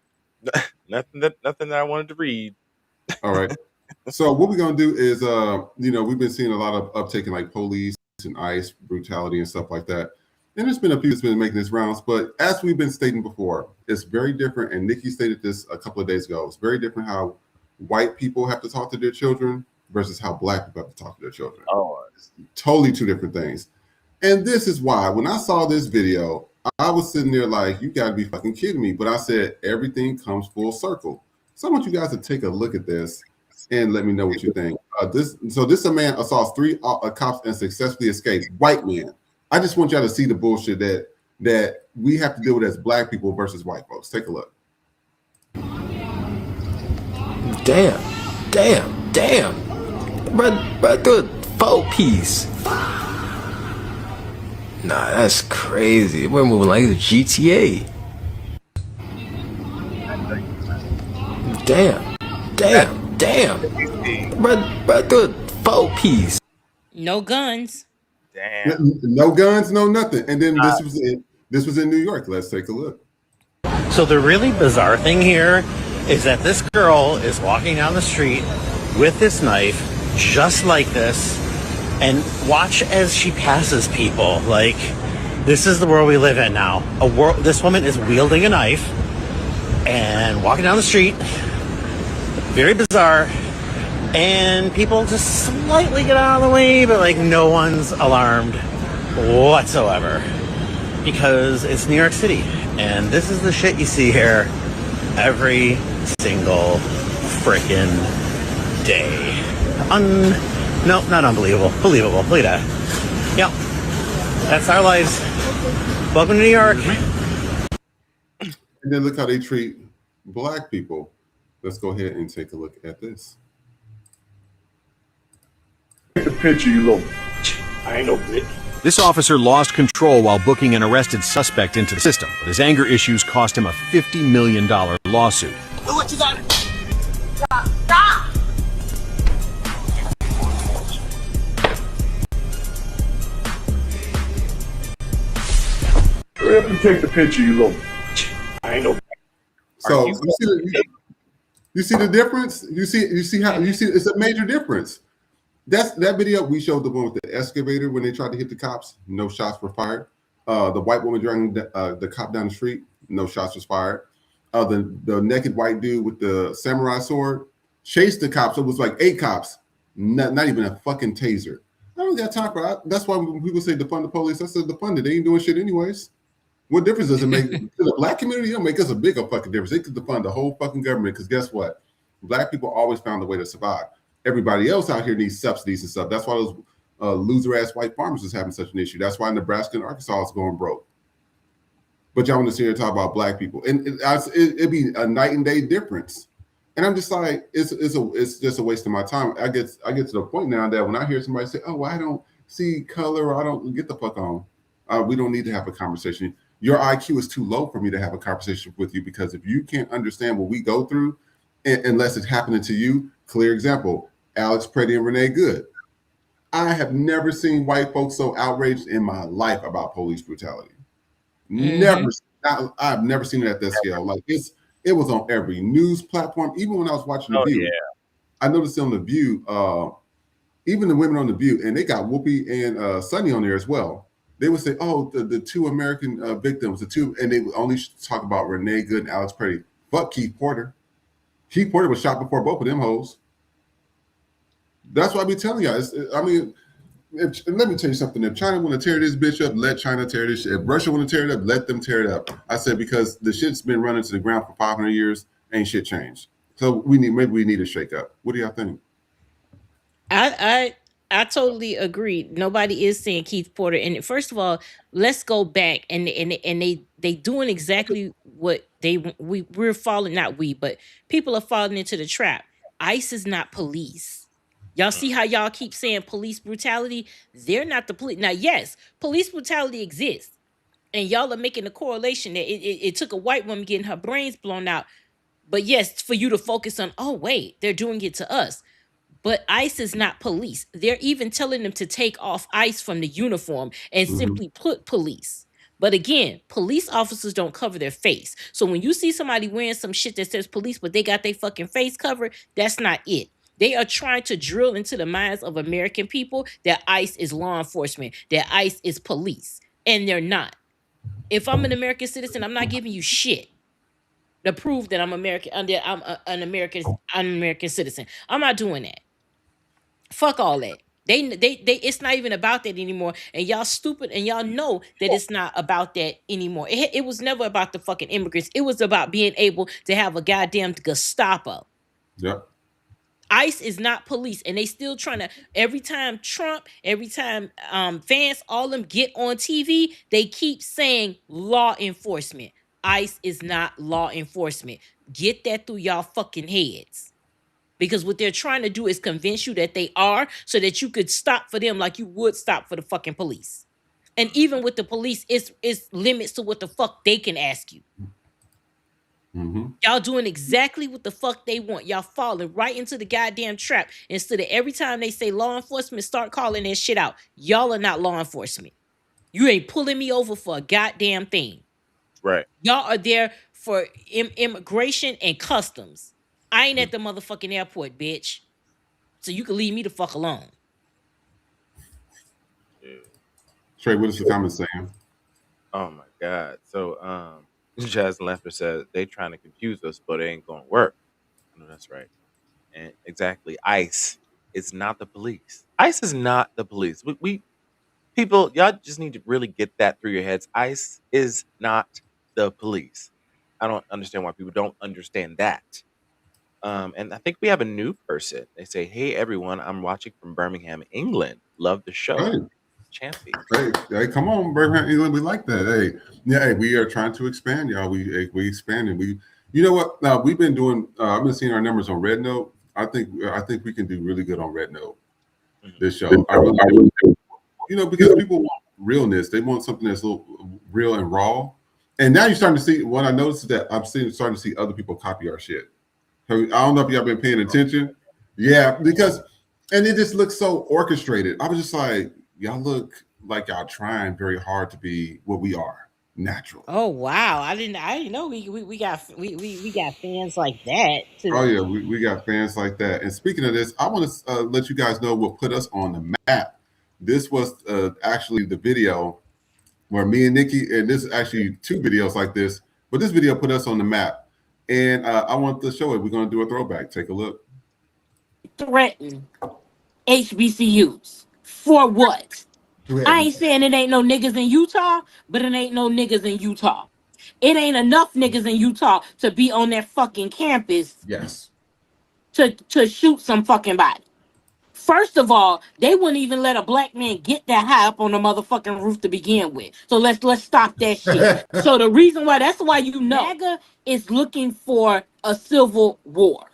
nothing that I wanted to read. All right. So what we're going to do is, we've been seeing a lot of uptake in like police and ICE brutality and stuff like that. And there's been a few that's been making this rounds, but as we've been stating before, it's very different. And Nikki stated this a couple of days ago. It's very different how white people have to talk to their children versus how black people have to talk to their children. Oh, it's totally two different things. And this is why when I saw this video, I was sitting there like, you got to be fucking kidding me. But I said, everything comes full circle. So I want you guys to take a look at this and let me know what you think. This a man assaults 3 cops and successfully escapes. White man. I just want y'all to see the bullshit that we have to deal with as black people versus white folks. Take a look. Damn. But do 4-piece. Nah, that's crazy. We're moving like the GTA. Damn. But do 4-piece. No guns. Damn. No guns, no nothing. And then this was in New York. Let's take a look. So the really bizarre thing here is that this girl is walking down the street with this knife, just like this, and watch as she passes people. Like, this is the world we live in now. This woman is wielding a knife and walking down the street. Very bizarre. And people just slightly get out of the way, but like no one's alarmed whatsoever. Because it's New York City. And this is the shit you see here every single frickin' day. No, not unbelievable. Believable. Believe that. Yep. That's our lives. Welcome to New York. And then look how they treat black people. Let's go ahead and take a look at this. Take the picture, you little. I ain't no bitch. This officer lost control while booking an arrested suspect into the system, but his anger issues cost him a $50 million lawsuit. What you got? Stop! Hurry up and take the picture, you little. I ain't no. So you see the difference? You see it's a major difference. That video we showed, the one with the excavator when they tried to hit the cops, no shots were fired. The white woman dragging the cop down the street, no shots was fired. The naked white dude with the samurai sword chased the cops. It was like 8 cops, not even a fucking taser. I don't got time for that. That's why when people say defund the police, I said defund it. They ain't doing shit anyways. What difference does it make to the black community? It'll make us a bigger fucking difference. They could defund the whole fucking government because guess what? Black people always found a way to survive. Everybody else out here needs subsidies and stuff. That's why those loser-ass white farmers is having such an issue. That's why Nebraska and Arkansas is going broke. But y'all want to sit here and talk about black people. And it'd be a night and day difference. And I'm just like, it's just a waste of my time. I get to the point now that when I hear somebody say, oh, I don't see color, or I don't get the fuck on. We don't need to have a conversation. Your IQ is too low for me to have a conversation with you, because if you can't understand what we go through, unless it's happening to you, clear example, Alex Preddy and Renee Good. I have never seen white folks so outraged in my life about police brutality. Never. I've never seen it at that scale. Like it was on every news platform. Even when I was watching The View, I noticed on The View, even the women on The View, and they got Whoopi and Sunny on there as well. They would say, "Oh, the 2 American victims, and they would only talk about Renee Good and Alex Preddy. Fuck Keith Porter. Keith Porter was shot before both of them hoes. That's what I be telling y'all. Let me tell you something. If China want to tear this bitch up, let China tear this shit. If Russia want to tear it up, let them tear it up. I said, because the shit's been running to the ground for 500 years, ain't shit changed. So maybe we need a shake up. What do y'all think? I totally agree. Nobody is saying Keith Porter. And first of all, let's go back and they doing exactly what We're falling, not we, but people are falling into the trap. ICE is not police. Y'all see how y'all keep saying police brutality? They're not the police. Now, yes, police brutality exists. And y'all are making the correlation that it took a white woman getting her brains blown out. But yes, for you to focus on, oh, wait, they're doing it to us. But ICE is not police. They're even telling them to take off ICE from the uniform and simply put police. But again, police officers don't cover their face. So when you see somebody wearing some shit that says police, but they got their fucking face covered, that's not it. They are trying to drill into the minds of American people that ICE is law enforcement, that ICE is police. And they're not. If I'm an American citizen, I'm not giving you shit to prove that I'm American. An American citizen. I'm not doing that. Fuck all that. They it's not even about that anymore. And y'all stupid, and y'all know that it's not about that anymore. It was never about the fucking immigrants. It was about being able to have a goddamn Gestapo. Yep. ICE is not police, and they still trying to. Every time Trump, every time Vance, all them get on TV, they keep saying law enforcement. ICE is not law enforcement. Get that through y'all fucking heads. Because what they're trying to do is convince you that they are, so that you could stop for them like you would stop for the fucking police. And even with the police, it's limits to what the fuck they can ask you. Y'all doing exactly what the fuck they want. Y'all falling right into the goddamn trap. Instead of every time they say law enforcement, start calling that shit out. Y'all are not law enforcement. You ain't pulling me over for a goddamn thing. Right. Y'all are there for immigration and customs. I ain't at the motherfucking airport, bitch. So you can leave me the fuck alone. Trey, what is the comment saying? Oh my God. So Jazz Lamper said they trying to confuse us, but it ain't gonna work. No, that's right. And exactly. ICE is not the police. ICE is not the police. We people, y'all just need to really get that through your heads. ICE is not the police. I don't understand why people don't understand that. And I think we have a new person. They say, "Hey everyone, I'm watching from Birmingham, England. Love the show." Hey, Champy. hey, come on, Birmingham, England. We like that. Hey, yeah, hey, we are trying to expand, y'all. We expanding. You know what? Now we've been doing. I've been seeing our numbers on Red Note. I think we can do really good on Red Note. This show, I really do. You know, because people want realness. They want something that's a little real and raw. And now you're starting to see. What I noticed is that starting to see other people copy our shit. I don't know if y'all been paying attention. Yeah, because and it just looks so orchestrated. I was just like, y'all look like y'all trying very hard to be what we are, natural. Oh wow. I didn't know we got fans like that Oh too. yeah, we got fans like that. And speaking of this, I want to let you guys know what put us on the map. This was actually the video where me and Nikki, and this is actually two videos like this, but this video put us on the map. And I want to show it. We're going to do a throwback. Take a look. Threaten HBCUs for what? I ain't saying it ain't no niggas in Utah, but it ain't no niggas in Utah. It ain't enough niggas in Utah to be on that fucking campus. Yes. To shoot some fucking body. First of all, they wouldn't even let a black man get that high up on the motherfucking roof to begin with. So let's stop that shit. So the reason why, that's why you know MAGA is looking for a civil war.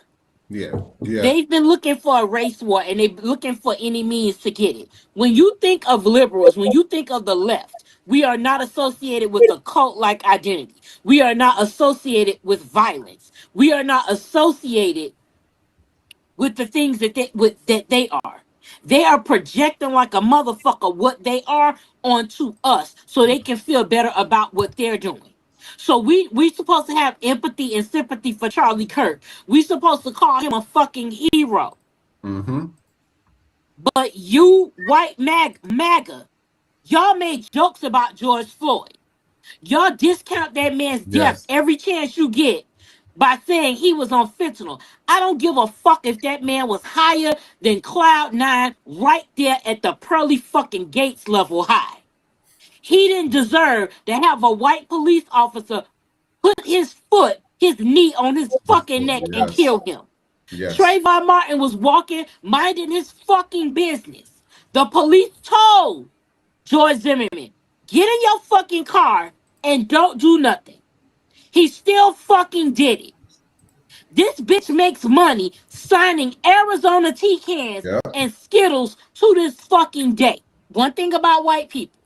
Yeah. They've been looking for a race war, and they're looking for any means to get it. When you think of liberals, when you think of the left, we are not associated with a cult-like identity. We are not associated with violence. We are not associated with the things that they are. They are projecting like a motherfucker what they are onto us so they can feel better about what they're doing. So we supposed to have empathy and sympathy for Charlie Kirk. We supposed to call him a fucking hero. Mm-hmm. But you white MAGA, y'all made jokes about George Floyd. Y'all discount that man's death every chance you get by saying he was on fentanyl. I don't give a fuck if that man was higher than Cloud Nine right there at the pearly fucking gates level high. He didn't deserve to have a white police officer put his knee on his fucking neck and kill him. Trayvon Martin was walking, minding his fucking business. The police told George Zimmerman, get in your fucking car and don't do nothing. He still fucking did it. This bitch makes money signing Arizona tea cans and Skittles to this fucking day. One thing about white people,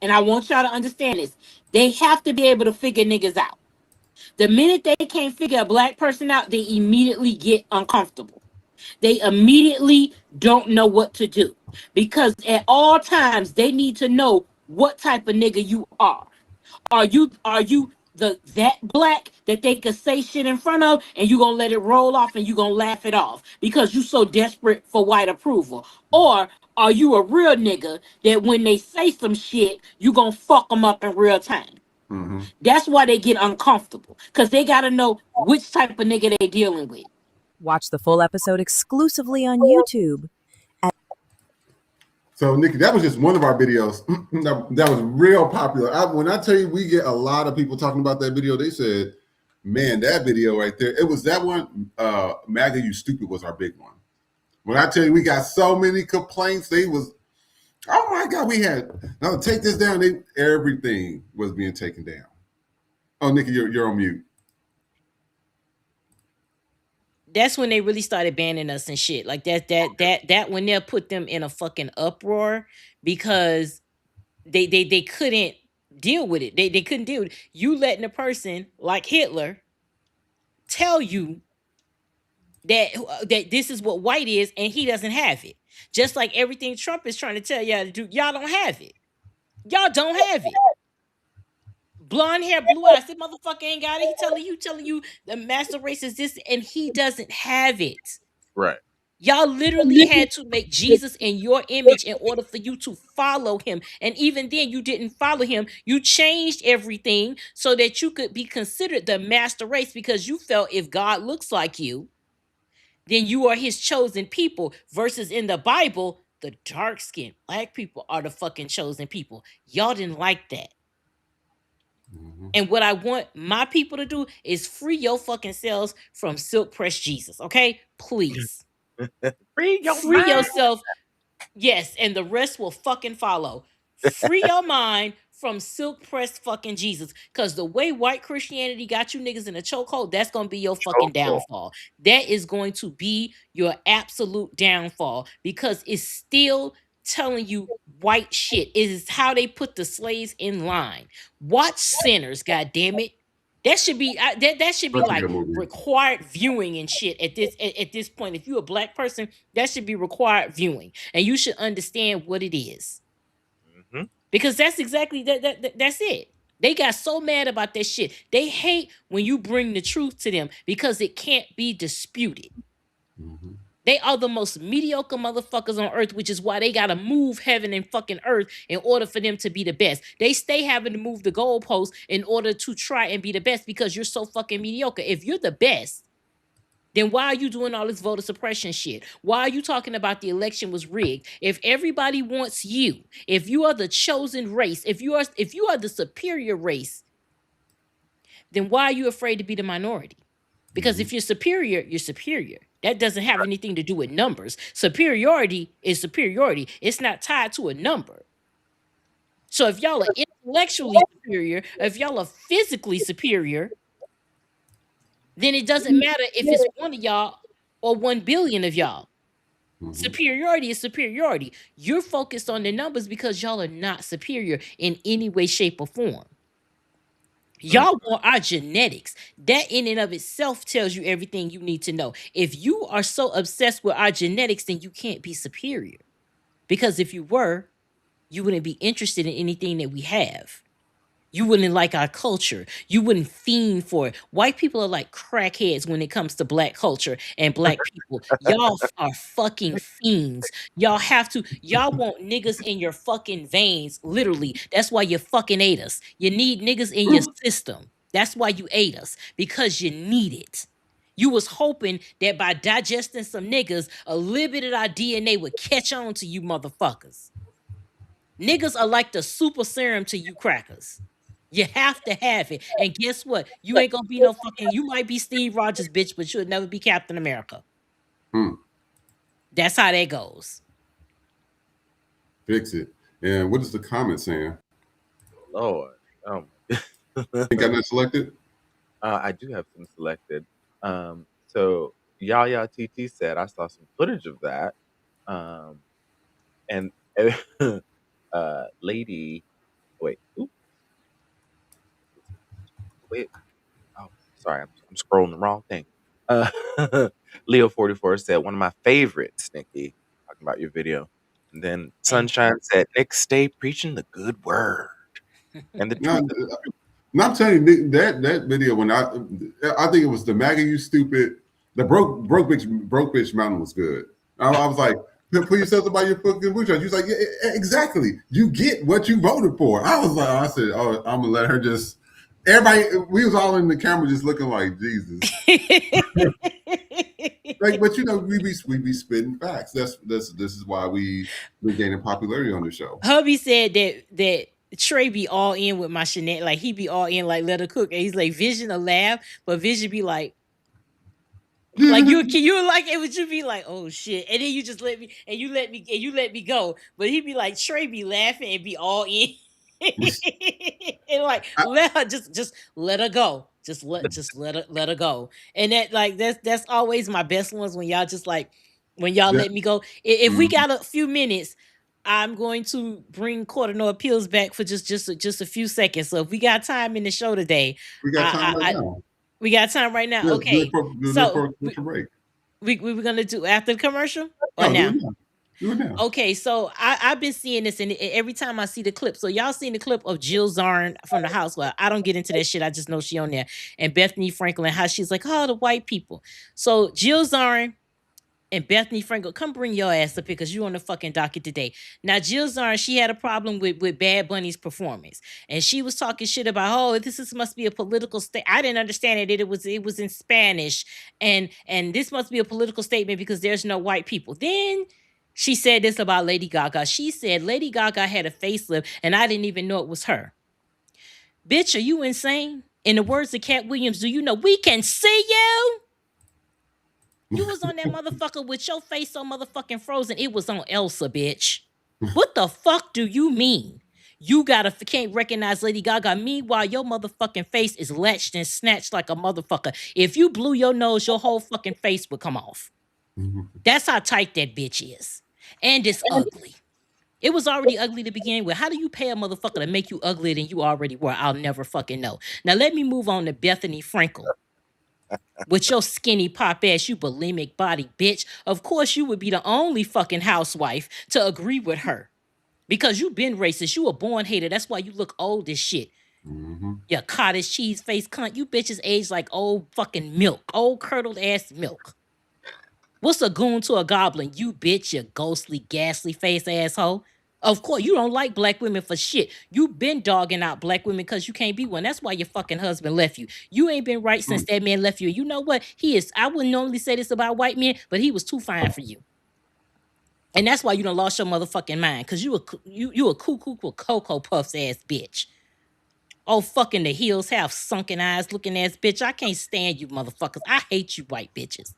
and I want y'all to understand this, they have to be able to figure niggas out. The minute they can't figure a black person out, they immediately get uncomfortable. They immediately don't know what to do because at all times they need to know what type of nigga you are. Are you that black that they could say shit in front of and you gonna let it roll off and you gonna laugh it off because you so desperate for white approval? Or are you a real nigga that when they say some shit, you gonna fuck them up in real time? That's why they get uncomfortable because they gotta know which type of nigga they dealing with. Watch the full episode exclusively on YouTube. So, Nikki, that was just one of our videos that was real popular. When I tell you we get a lot of people talking about that video, they said, man, that video right there, it was that one, MAGA, you stupid was our big one. When I tell you we got so many complaints, they was, oh my God, we had, now take this down, everything was being taken down. Oh, Nikki, you're on mute. That's when they really started banning us and shit. Like that when they'll put them in a fucking uproar because they couldn't deal with it. They couldn't deal with it. You letting a person like Hitler tell you that this is what white is and he doesn't have it. Just like everything Trump is trying to tell y'all to do, y'all don't have it. Y'all don't have it. Blonde hair, blue eyes. That motherfucker ain't got it. He telling you the master race is this, and he doesn't have it. Right. Y'all literally had to make Jesus in your image in order for you to follow him. And even then, you didn't follow him. You changed everything so that you could be considered the master race because you felt if God looks like you, then you are his chosen people. Versus in the Bible, the dark skinned black people are the fucking chosen people. Y'all didn't like that. And what I want my people to do is free your fucking selves from silk press Jesus, okay? Please. Free yourself. Yes, and the rest will fucking follow. Free your mind from silk press fucking Jesus. Because the way white Christianity got you niggas in a chokehold, that's going to be your fucking downfall. That is going to be your absolute downfall because it's still telling you white shit. It is how they put the slaves in line. Watch Sinners, goddammit. That should be that should be like required viewing and shit at this point. If you're a black person, that should be required viewing, and you should understand what it is. Because that's exactly that's it. They got so mad about that shit. They hate when you bring the truth to them because it can't be disputed. They are the most mediocre motherfuckers on earth, which is why they gotta move heaven and fucking earth in order for them to be the best. They stay having to move the goalposts in order to try and be the best because you're so fucking mediocre. If you're the best, then why are you doing all this voter suppression shit? Why are you talking about the election was rigged? If everybody wants you, if you are the chosen race, if you are the superior race, then why are you afraid to be the minority? Because if you're superior, you're superior. That doesn't have anything to do with numbers. Superiority is superiority. It's not tied to a number. So if y'all are intellectually superior, if y'all are physically superior, then it doesn't matter if it's one of y'all or 1 billion of y'all. Superiority is superiority. You're focused on the numbers because y'all are not superior in any way, shape, or form. Y'all want our genetics. That in and of itself tells you everything you need to know. If you are so obsessed with our genetics, then you can't be superior. Because if you were, you wouldn't be interested in anything that we have. You wouldn't like our culture. You wouldn't fiend for it. White people are like crackheads when it comes to black culture and black people. Y'all are fucking fiends. Y'all want niggas in your fucking veins, literally. That's why you fucking ate us. You need niggas in your system. That's why you ate us, because you need it. You was hoping that by digesting some niggas, a little bit of our DNA would catch on to you motherfuckers. Niggas are like the super serum to you crackers. You have to have it. And guess what? You ain't gonna be no fucking, you might be Steve Rogers, bitch, but you'll never be Captain America. That's how that goes. Fix it. And what is the comment saying? Lord. Ain't got that selected? I do have some selected. So Yaya TT said I saw some footage of that. Um, and lady, wait, ooh, wait, oh, sorry, I'm scrolling the wrong thing. Uh, Leo 44 said one of my favorites, Nikki, talking about your video. And then Thank Sunshine said, Nick, stay preaching the good word and the No, truth. no, I'm telling you that video when I think it was the MAGA you stupid, the broke bitch mountain was good. I was like, please tell somebody your fucking bush. She was like, yeah, exactly. You get what you voted for. I said, oh, I'm gonna let her just. Everybody, we was all in the camera just looking like Jesus. Like, but we be spitting facts. This is why we gaining popularity on the show. Hubby said that Trey be all in with my shenanigans. Like he be all in, like let her cook. And he's like, Vision a laugh, but Vision be like you like it would you be like, oh shit. And then you just let me go. But he be like, Trey be laughing and be all in. And like let her just let her go. Just let her go. And that's always my best ones when y'all just like when y'all That- let me go. If we Mhm. got a few minutes, I'm going to bring Court Appeals back for just a few seconds. So if we got time in the show today, We got time right now. we got time right now. Okay. Do it So for commercial break. we were gonna do after the commercial or No, do now? it now. Do it now. Okay, so I've been seeing this, and every time I see the clip, so y'all seen the clip of Jill Zarn from the house. Well, I don't get into that shit. I just know she on there, and Bethany Franklin, how she's like, oh, the white people. So Jill Zarn and Bethany Frankel, come bring your ass up here because you on the fucking docket today. Now, Jill Zarn, she had a problem with Bad Bunny's performance, and she was talking shit about, oh, must be a political state. I didn't understand it. It was in Spanish, and this must be a political statement because there's no white people. Then she said this about Lady Gaga. She said Lady Gaga had a facelift, and I didn't even know it was her. Bitch, are you insane? In the words of Cat Williams, do you know we can see you? You was on that motherfucker with your face so motherfucking frozen. It was on Elsa, bitch. What the fuck do you mean? You can't recognize Lady Gaga. Meanwhile, your motherfucking face is latched and snatched like a motherfucker. If you blew your nose, your whole fucking face would come off. That's how tight that bitch is. And it's ugly. It was already ugly to begin with. How do you pay a motherfucker to make you uglier than you already were? I'll never fucking know. Now let me move on to Bethany Frankel. With your skinny pop ass, you bulimic body bitch. Of course, you would be the only fucking housewife to agree with her. Because you been racist. You a born hater. That's why you look old as shit. You cottage cheese face cunt. You bitches age like old fucking milk. Old curdled ass milk. What's a goon to a goblin? You bitch, you ghostly, ghastly face asshole. Of course, you don't like black women for shit. You been dogging out black women because you can't be one. That's why your fucking husband left you. You ain't been right since that man left you. You know what? I wouldn't normally say this about white men, but he was too fine for you. And that's why you done lost your motherfucking mind. Cause you a cuckoo with Cocoa Puffs ass bitch. Oh, fucking the heels have sunken eyes looking ass bitch. I can't stand you motherfuckers. I hate you white bitches.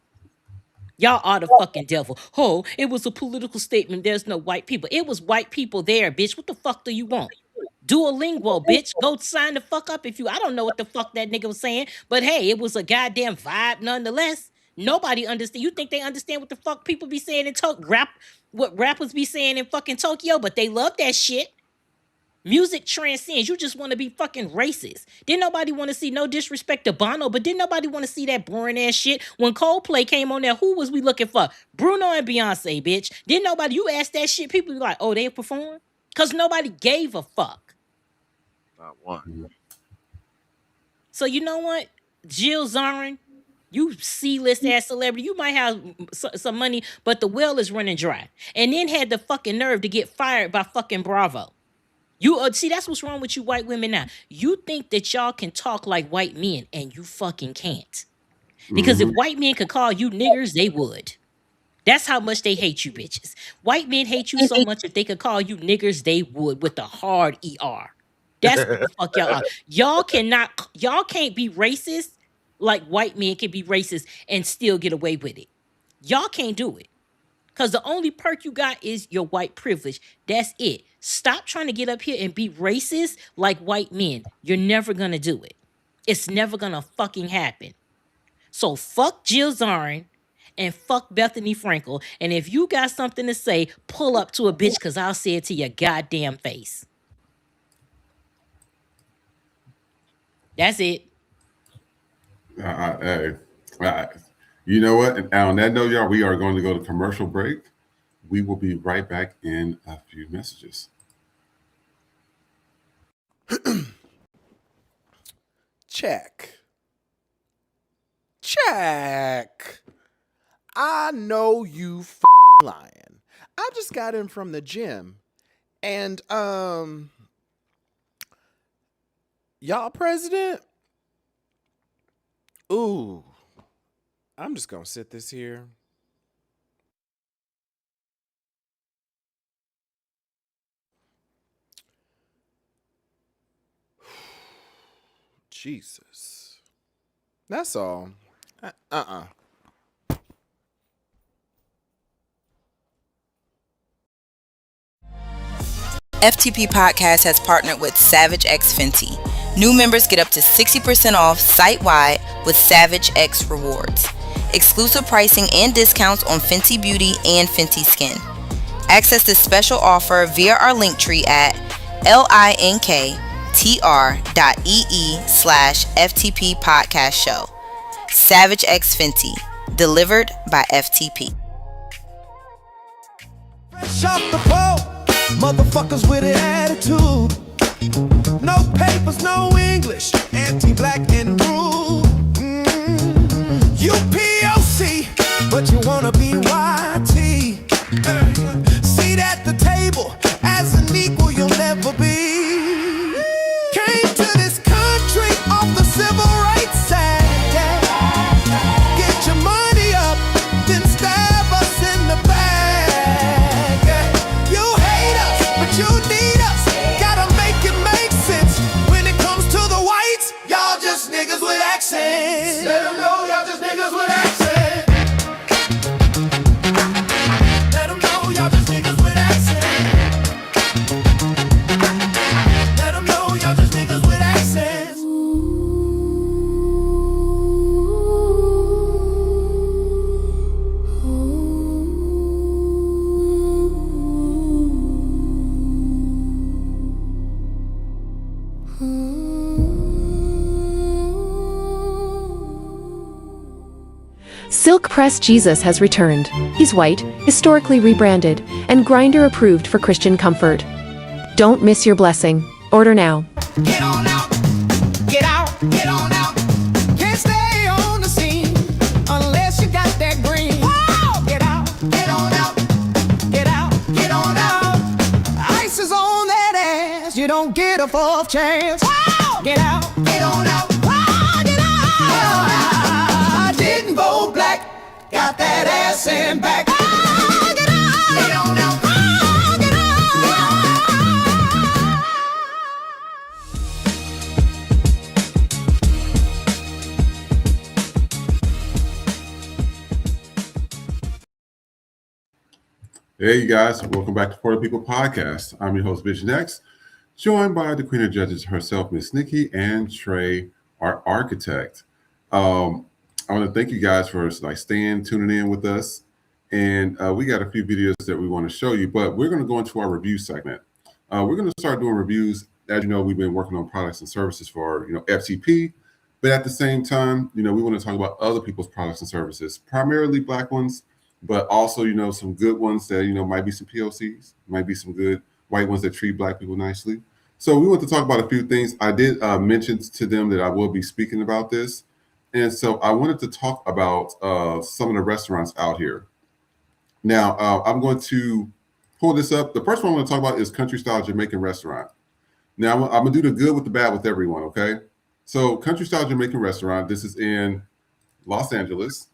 Y'all are the fucking devil. Oh, it was a political statement. There's no white people. It was white people there, bitch. What the fuck do you want? Duolingo, bitch. Go sign the fuck up if you. I don't know what the fuck that nigga was saying, but hey, it was a goddamn vibe nonetheless. Nobody understand. You think they understand what the fuck people be saying in what rappers be saying in fucking Tokyo, but they love that shit. Music transcends. You just want to be fucking racist. Didn't nobody want to see, no disrespect to Bono, but didn't nobody want to see that boring ass shit? When Coldplay came on there, who was we looking for? Bruno and Beyonce, bitch. Didn't nobody, you asked that shit, people be like, oh, they perform? Because nobody gave a fuck. Not one. So you know what? Jill Zarin, you C-list ass celebrity, you might have some money, but the well is running dry. And then had the fucking nerve to get fired by fucking Bravo. You see, that's what's wrong with you white women now. You think that y'all can talk like white men, and you fucking can't. Because if white men could call you niggers, they would. That's how much they hate you bitches. White men hate you so much if they could call you niggers, they would with the hard ER. That's what the fuck y'all are. Y'all can't be racist like white men can be racist and still get away with it. Y'all can't do it. Because the only perk you got is your white privilege. That's it. Stop trying to get up here and be racist like white men. You're never going to do it. It's never gonna fucking happen. So fuck Jill Zarin and fuck Bethany Frankel. And if you got something to say, pull up to a bitch because I'll say it to your goddamn face. That's it. Hey, you know what? And on that note, y'all, we are going to go to commercial break. We will be right back in a few messages. Check. I know you lying. I just got in from the gym. And, y'all president? Ooh. I'm just gonna sit this here. Jesus. That's all. FTP Podcast has partnered with Savage X Fenty. New members get up to 60% off site-wide with Savage X Rewards. Exclusive pricing and discounts on Fenty Beauty and Fenty Skin. Access this special offer via our link tree at linktr.ee/FTP Podcast Show. Savage X Fenty, delivered by FTP. Fresh off the boat, motherfuckers with an attitude. No papers, no English, anti-black and rude. You POC, but you wanna be YT. Seat at the table, as an equal you'll never be. Came to this country off the civil rights act. Get your money up, then stab us in the back. You hate us, but you need us. Gotta make it make sense. When it comes to the whites, y'all just niggas with accents. Let them know y'all just niggas with accents. Let them know y'all just niggas with accents. Let them know y'all just niggas with accents. Silk Press Jesus has returned. He's white, historically rebranded, and grinder approved for Christian comfort. Don't miss your blessing. Order now. Get on out, get out, get on out. Can't stay on the scene unless you got that green. Whoa! Get out, get on out, get out, get on out. Ice is on that ass, you don't get a fourth chance. Whoa! Get out, get on out, whoa, get out. I didn't vote black, got that ass in back. Oh, get out, get on out, oh, get out. Hey, you guys. Welcome back to For the People Podcast. I'm your host, Vision X, joined by the Queen of Judges herself, Miss Nikki, and Trey, our architect. I want to thank you guys for staying, tuning in with us. And we got a few videos that we want to show you, but we're going to go into our review segment. We're going to start doing reviews. As you know, we've been working on products and services for, FTP, but at the same time, we want to talk about other people's products and services, primarily Black ones, but also, some good ones that, might be some POCs, might be some good white ones that treat Black people nicely. So we want to talk about a few things. I did mention to them that I will be speaking about this. And so I wanted to talk about some of the restaurants out here. Now, I'm going to pull this up. The first one I'm going to talk about is Country Style Jamaican Restaurant. Now, I'm going to do the good with the bad with everyone, okay? So Country Style Jamaican Restaurant, this is in Los Angeles.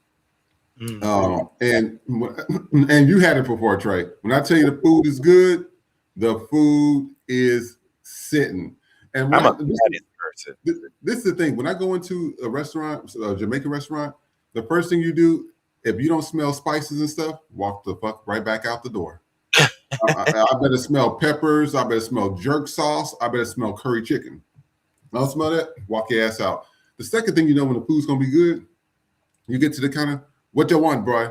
And you had it before, Trey. When I tell you the food is good, the food is sitting. And this is the thing. When I go into a restaurant, a Jamaican restaurant, the first thing you do, if you don't smell spices and stuff, walk the fuck right back out the door. I better smell peppers. I better smell jerk sauce. I better smell curry chicken. Don't smell that? Walk your ass out. The second thing you know when the food's gonna be good, you get to the counter. What you want, boy?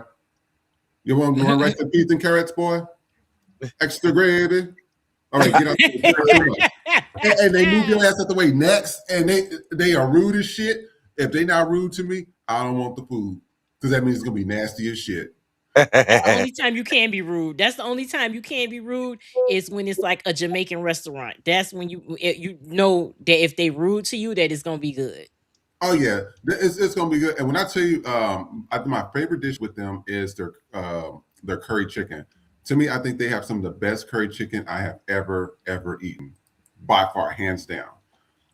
You want rice and peas and carrots, boy? Extra gravy. All right, get out so much. And they move your ass out the way next, and they are rude as shit. If they not rude to me, I don't want the food because that means it's gonna be nasty as shit. That's the only time you can be rude. That's the only time you can be rude is when it's like a Jamaican restaurant. That's when you know that if they rude to you, that it's gonna be good. Oh yeah, it's gonna be good. And when I tell you, I think my favorite dish with them is their curry chicken. To me, I think they have some of the best curry chicken I have ever eaten, by far, hands down.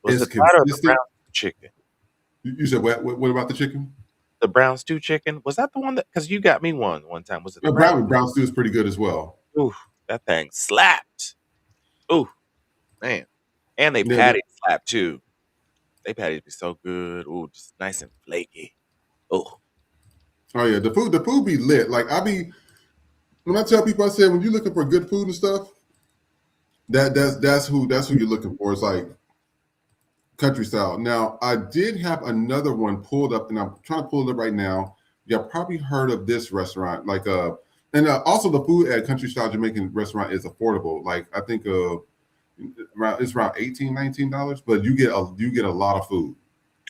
Was It's it that or the consistent. brown chicken? You said what about the chicken? The brown stew chicken? Was that the one that? Because you got me one time. Was it the The brown? brown stew is pretty good as well. Ooh, that thing slapped. Ooh, man. And they Yeah. patties slap too. They patties be so good. Ooh, just nice and flaky. Oh, Oh yeah, the food be lit. Like when I tell people, I said when you're looking for good food and stuff, that's who you're looking for. It's like country style. Now I did have another one pulled up, and I'm trying to pull it up right now. Y'all probably heard of this restaurant, and also the food at country style Jamaican restaurant is affordable. Like I think it's around $18-19, but you get a lot of food.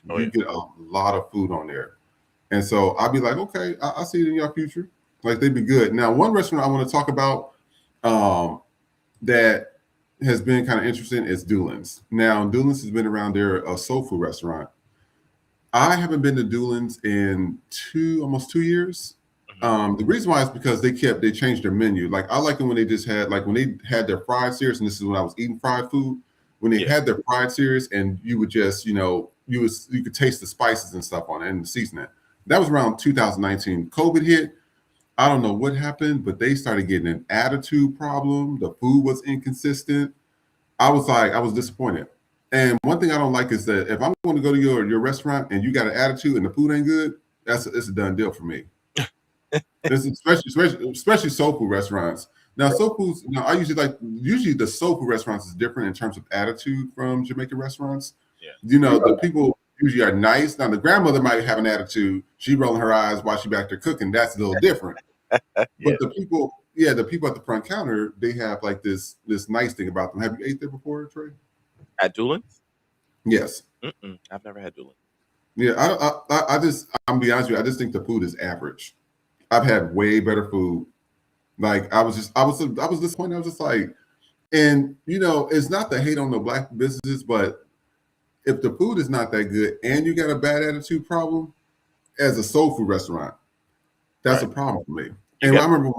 Oh, You get a lot of food on there. And so I'll be like, okay, I see it in your future. Like they'd be good. Now, one restaurant I want to talk about that has been kind of interesting is Doolin's. Now, Doolin's has been around there, a soul food restaurant. I haven't been to Doolin's in almost 2 years. The reason why is because they changed their menu. Like I like it when they just had when they had their fried series, and this is when I was eating fried food. When they had their fried series, and you would just you could taste the spices and stuff on it and the seasoning. That was around 2019. COVID hit. I don't know what happened, but they started getting an attitude problem. The food was inconsistent. I was disappointed. And one thing I don't like is that if I'm going to go to your restaurant and you got an attitude and the food ain't good, it's a done deal for me. especially soul food restaurants. Now, soul foods. Now, I usually the soul food restaurants is different in terms of attitude from Jamaican restaurants. Yeah. The people usually are nice. Now, the grandmother might have an attitude. She rolling her eyes while she back there cooking. That's a little different. But the people at the front counter, they have like this nice thing about them. Have you ate there before, Trey? At Doolin's? Yes. I've never had Doolin's. Yeah, I'm gonna be honest with you. I just think the food is average. I've had way better food. Like I was disappointed. I was just like, and it's not to hate on the black businesses, but if the food is not that good and you got a bad attitude problem as a soul food restaurant, that's a problem for me. And I remember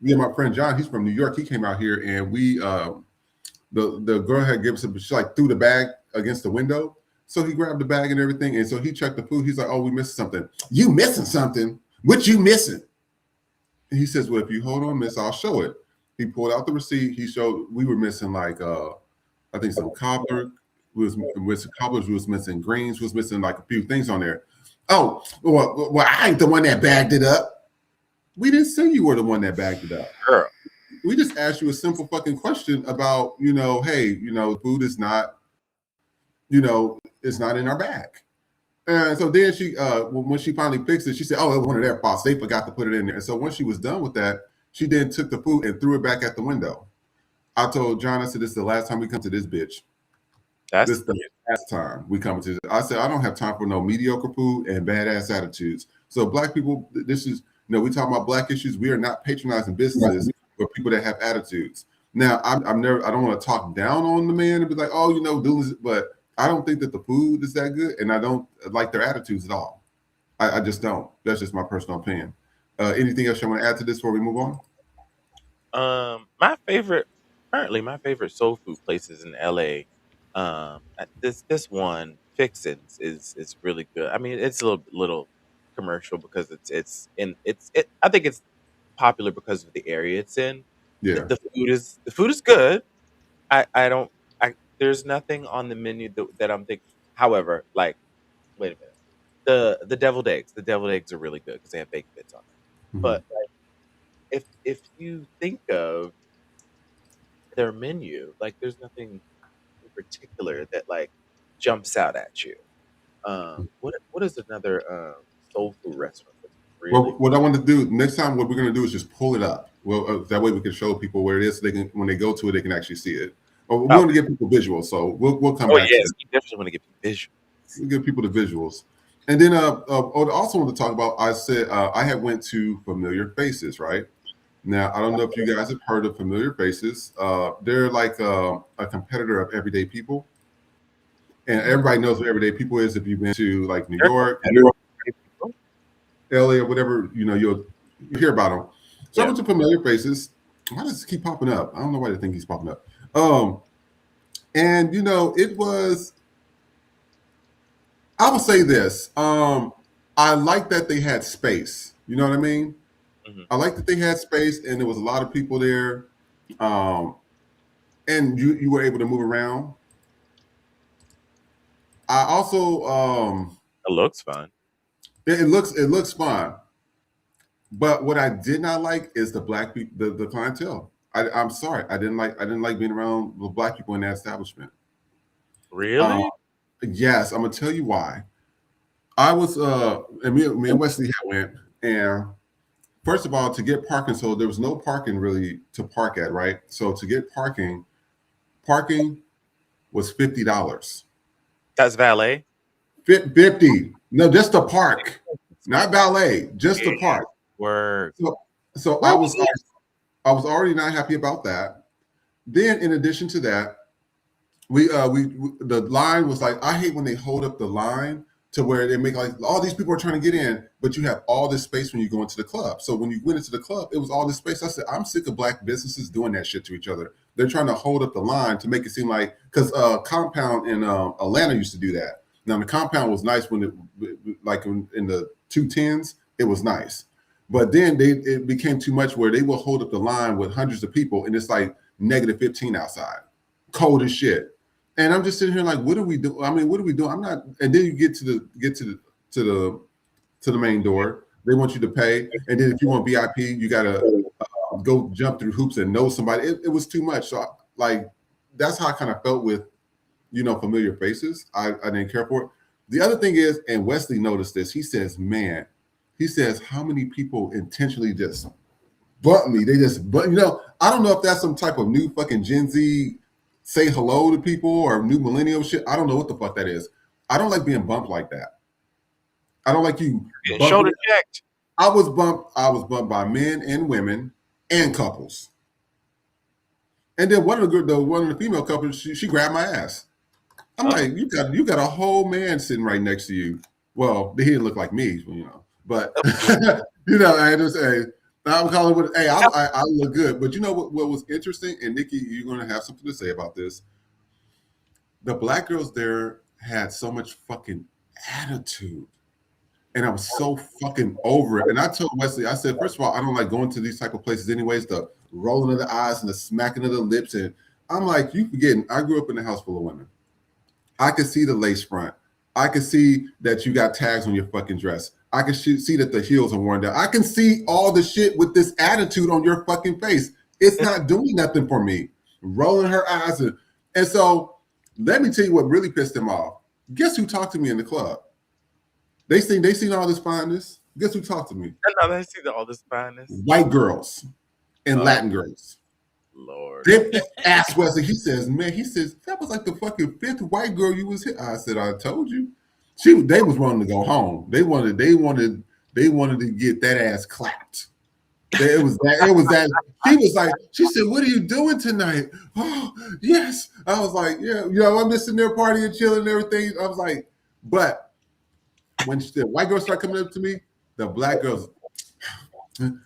my friend John, he's from New York. He came out here and we the girl had given some, she threw the bag against the window. So he grabbed the bag and everything. And so he checked the food. He's like, oh, we missed something. You missing something? What you missing? And he says, well, if you hold on, miss, I'll show it. He pulled out the receipt. He showed we were missing I think some cobbler. We was missing greens. We was missing like a few things on there. Oh, well, I ain't the one that bagged it up. We didn't say you were the one that bagged it up. Girl. We just asked you a simple fucking question about, hey, food is not, it's not in our bag. And so then she, when she finally fixed it, she said, oh, it was one of their faults. They forgot to put it in there. And so once she was done with that, she then took the food and threw it back at the window. I told John, I said, this is the last time we come to this bitch. This is the last time we come to this. I said, I don't have time for no mediocre food and badass attitudes. So black people, this is, we talk about black issues. We are not patronizing businesses for people that have attitudes. Now, I don't want to talk down on the man and be like, oh, do this, but I don't think that the food is that good, and I don't like their attitudes at all. I just don't. That's just my personal opinion. Anything else you want to add to this before we move on? My favorite soul food places in LA. This one, Fixins, is really good. I mean, it's a little commercial because I think it's popular because of the area it's in. Yeah. The food is good. There's nothing on the menu that I'm thinking. However, wait a minute. The deviled eggs. The deviled eggs are really good because they have baked bits on them. But if you think of their menu, there's nothing in particular that jumps out at you. What is another soul food restaurant that's Well, really what I want to do next time, what we're going to do is just pull it up. Well, that way we can show people where it is. So they can, when they go to it, they can actually see it. Or we want to give people visuals, so we'll come Oh back to yes, that. we definitely want to give you visual. We give people the visuals, and then I also want to talk about. I said I had went to Familiar Faces, right? Now I don't know if you guys have heard of Familiar Faces. They're like a competitor of Everyday People, and everybody knows what Everyday People is. If you've been to like New York, LA, or whatever, you'll hear about them. So I went to Familiar Faces. Why does this keep popping up? I don't know why they think he's popping up. And it was. I will say this. I like that they had space. You know what I mean? Mm-hmm. I like that they had space, and there was a lot of people there. And you were able to move around. I also it looks fun. It looks fun. But what I did not like is the black people, the clientele. I'm sorry, I didn't like being around the black people in that establishment. Really? Yes, I'm gonna tell you why. I was and me and Wesley had went, and first of all, to get parking, so there was no parking really to park at, right? So to get parking was $50. That's valet? 50. No, just the park, not valet, just the park. Word. So I was already not happy about that. Then in addition to that, we the line was like, I hate when they hold up the line to where they make like all these people are trying to get in, but you have all this space when you go into the club. So when you went into the club, it was all this space. I said, I'm sick of black businesses doing that shit to each other. They're trying to hold up the line to make it seem like, because Compound in Atlanta used to do that. Now the Compound was nice when it like in the 210s, it was nice. But then it became too much where they will hold up the line with hundreds of people and it's like -15 outside, cold as shit. And I'm just sitting here like, what are we doing? I mean, what are we doing? I'm not. And then you get to the main door. They want you to pay, and then if you want VIP, you gotta go jump through hoops and know somebody. It was too much. So like, that's how I kind of felt with, Familiar Faces. I didn't care for it. The other thing is, and Wesley noticed this. He says, "Man," he says, "how many people intentionally just bump me? They just, but I don't know if that's some type of new fucking Gen Z." Say hello to people or new millennial shit. I don't know what the fuck that is. I don't like being bumped like that. I don't like you. Shoulder checked. I was bumped by men and women and couples. And then one of the female couples, she grabbed my ass. I'm like, you got a whole man sitting right next to you. Well, he didn't look like me, but I just say. I'm calling with, hey, I look good. But you know what was interesting? And Nikki, you're going to have something to say about this. The black girls there had so much fucking attitude. And I was so fucking over it. And I told Wesley, I said, first of all, I don't like going to these type of places anyways, the rolling of the eyes and the smacking of the lips. And I'm like, you forgetting, I grew up in a house full of women. I could see the lace front. I could see that you got tags on your fucking dress. I can see that the heels are worn down. I can see all the shit with this attitude on your fucking face. It's not doing nothing for me. Rolling her eyes. And so let me tell you what really pissed them off. Guess who talked to me in the club? They seen all this fineness. Guess who talked to me? No, they see all this fineness. White girls and Latin girls. Lord. They asked Wesley, he says, that was like the fucking 5th white girl you was hit. I said, I told you. They was wanting to go home. They wanted to get that ass clapped. It was that. She said, what are you doing tonight? Oh, yes. I was like, yeah, I'm just sitting there partying, chilling and everything. I was like, but when the white girls start coming up to me, the black girls, ain't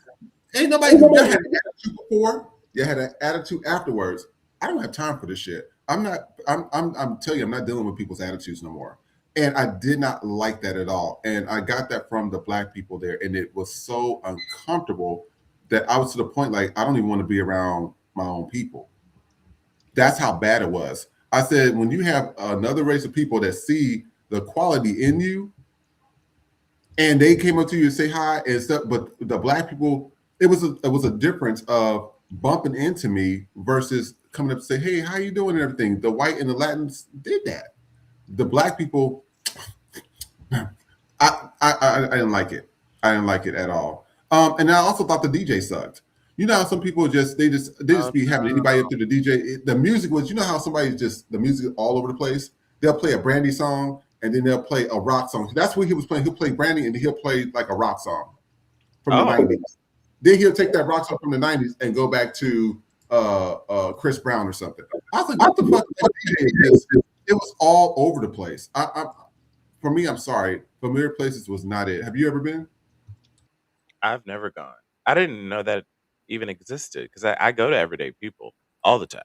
nobody you had an attitude before. You had an attitude afterwards. I don't have time for this shit. I'm telling you, I'm not dealing with people's attitudes no more. And I did not like that at all. And I got that from the black people there. And it was so uncomfortable that I was to the point, like, I don't even want to be around my own people. That's how bad it was. I said, when you have another race of people that see the quality in you, and they came up to you and say hi and stuff, but the black people, it was a difference of bumping into me versus coming up and say, hey, how you doing and everything. The white and the Latins did that. The black people, I didn't like it. I didn't like it at all. And I also thought the DJ sucked. You know how some people just be having anybody up to the DJ. The music was, you know how somebody's just the music all over the place. They'll play a Brandy song and then they'll play a rock song. That's what he was playing. He'll play Brandy and then he'll play like a rock song from the 90s. Then he'll take that rock song from the 90s and go back to Chris Brown or something. I was like, what the fuck is that DJ? It was all over the place. For me, I'm sorry. Familiar Places was not it. Have you ever been? I've never gone. I didn't know that even existed because I go to Everyday People all the time.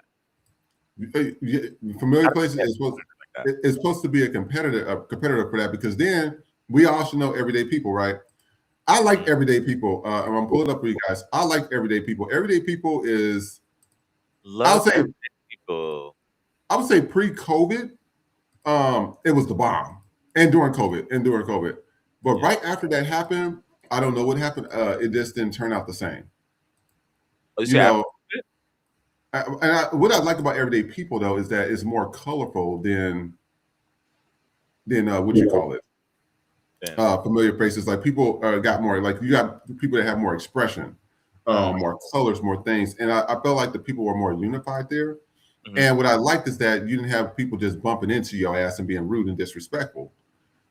Familiar Places is supposed to be a competitor for that, because then we all should know Everyday People, right? I like Everyday People. And I'm pulling up for you guys. I like Everyday People. Everyday People is, I would say pre-COVID, it was the bomb. And during COVID. But right after that happened, I don't know what happened. It just didn't turn out the same. You know, what I like about Everyday People though is that it's more colorful than what you call it. Familiar Faces. Like people got more, like you got people that have more expression, more colors, more things. And I felt like the people were more unified there. Mm-hmm. And what I liked is that you didn't have people just bumping into your ass and being rude and disrespectful.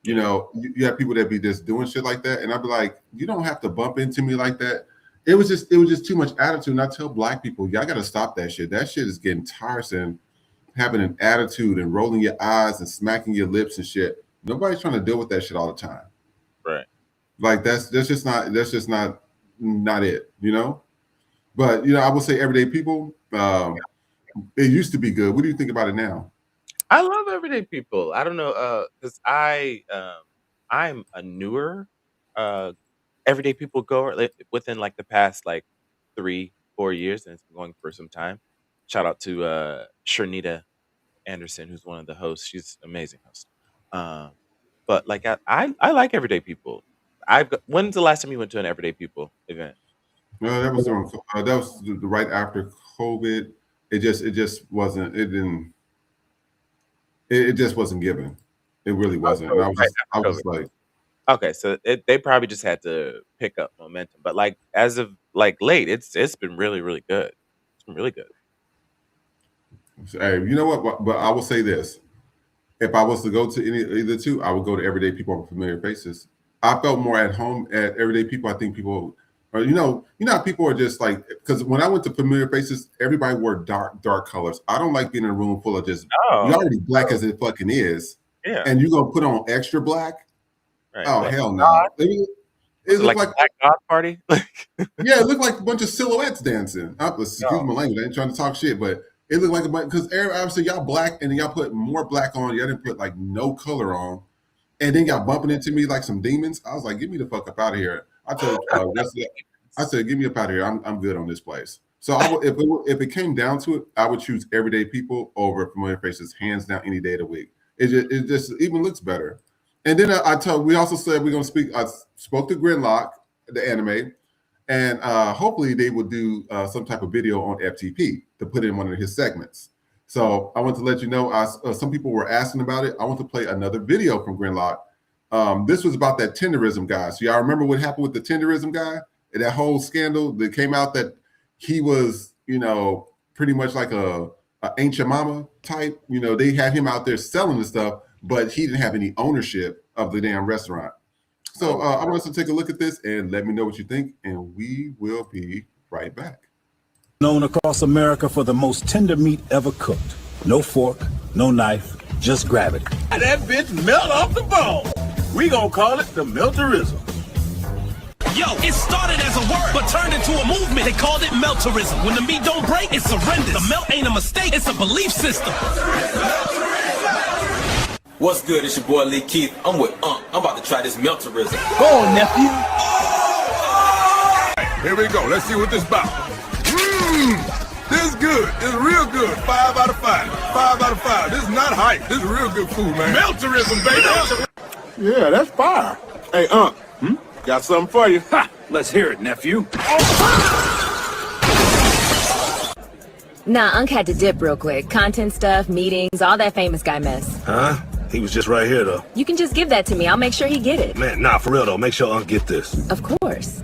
You know, you have people that be just doing shit like that. And I'd be like, you don't have to bump into me like that. It was just too much attitude. And I tell black people, y'all got to stop that shit. That shit is getting tiresome. Having an attitude and rolling your eyes and smacking your lips and shit. Nobody's trying to deal with that shit all the time. Right. Like that's just not it, you know? But you know, I would say Everyday People, it used to be good. What do you think about it now? I love Everyday People. I don't know, because I'm a newer Everyday People goer within like the past like 3-4 years, and it's been going for some time. Shout out to Shernita Anderson, who's one of the hosts. She's an amazing host. But like I like Everyday People. When's the last time you went to an Everyday People event? No, that was right after COVID. It just wasn't. It just wasn't given. It really wasn't. And I was like, okay, so they probably just had to pick up momentum. But like as of like late, it's been really, really good. It's been really good. Hey, you know what? But I will say this: if I was to go to either two, I would go to Everyday People and Familiar Faces. I felt more at home at Everyday People. I think people, you know how people are just like, because when I went to Familiar Faces, everybody wore dark colors. I don't like being in a room full of just you're already black as it fucking is, and you're gonna put on extra black. Right. Oh like, hell no! It looked like a black God party. Yeah, it looked like a bunch of silhouettes dancing. Excuse my language. I ain't trying to talk shit, but it looked like a bunch, because obviously y'all black and then y'all put more black on. Y'all didn't put like no color on, and then y'all bumping into me like some demons. I was like, get me the fuck up out of here. I told I said, get me up out of here. I'm good on this place. So if it came down to it, I would choose Everyday People over Familiar Faces, hands down, any day of the week. It just even looks better. And then we also said we're going to speak. I spoke to Gridlock, the anime, and hopefully they will do some type of video on FTP to put in one of his segments. So I want to let you know, some people were asking about it. I want to play another video from Gridlock. This was about that tenderism guy. So y'all remember what happened with the tenderism guy? And that whole scandal that came out that he was, pretty much like a ancient mama type. They had him out there selling the stuff, but he didn't have any ownership of the damn restaurant. So I want us to take a look at this and let me know what you think, and we will be right back. Known across America for the most tender meat ever cooked. No fork, no knife, just gravity. That bitch melt off the bone. We gonna call it the melterism. Yo, it started as a word, but turned into a movement. They called it melterism. When the meat don't break, it's surrender. The melt ain't a mistake, it's a belief system. What's good? It's your boy Lee Keith. I'm with I'm about to try this melterism. Go on, nephew. Here we go. Let's see what this about. This is good. It's real good. 5 out of 5. 5 out of 5. This is not hype. This is real good food, man. Melterism, baby. Yeah, that's fire. Hey, got something for you. Ha! Let's hear it, nephew. Nah, Unc had to dip real quick. Content stuff, meetings, all that famous guy mess. Huh? He was just right here, though. You can just give that to me. I'll make sure he get it. Man, nah, for real, though. Make sure Unc get this. Of course.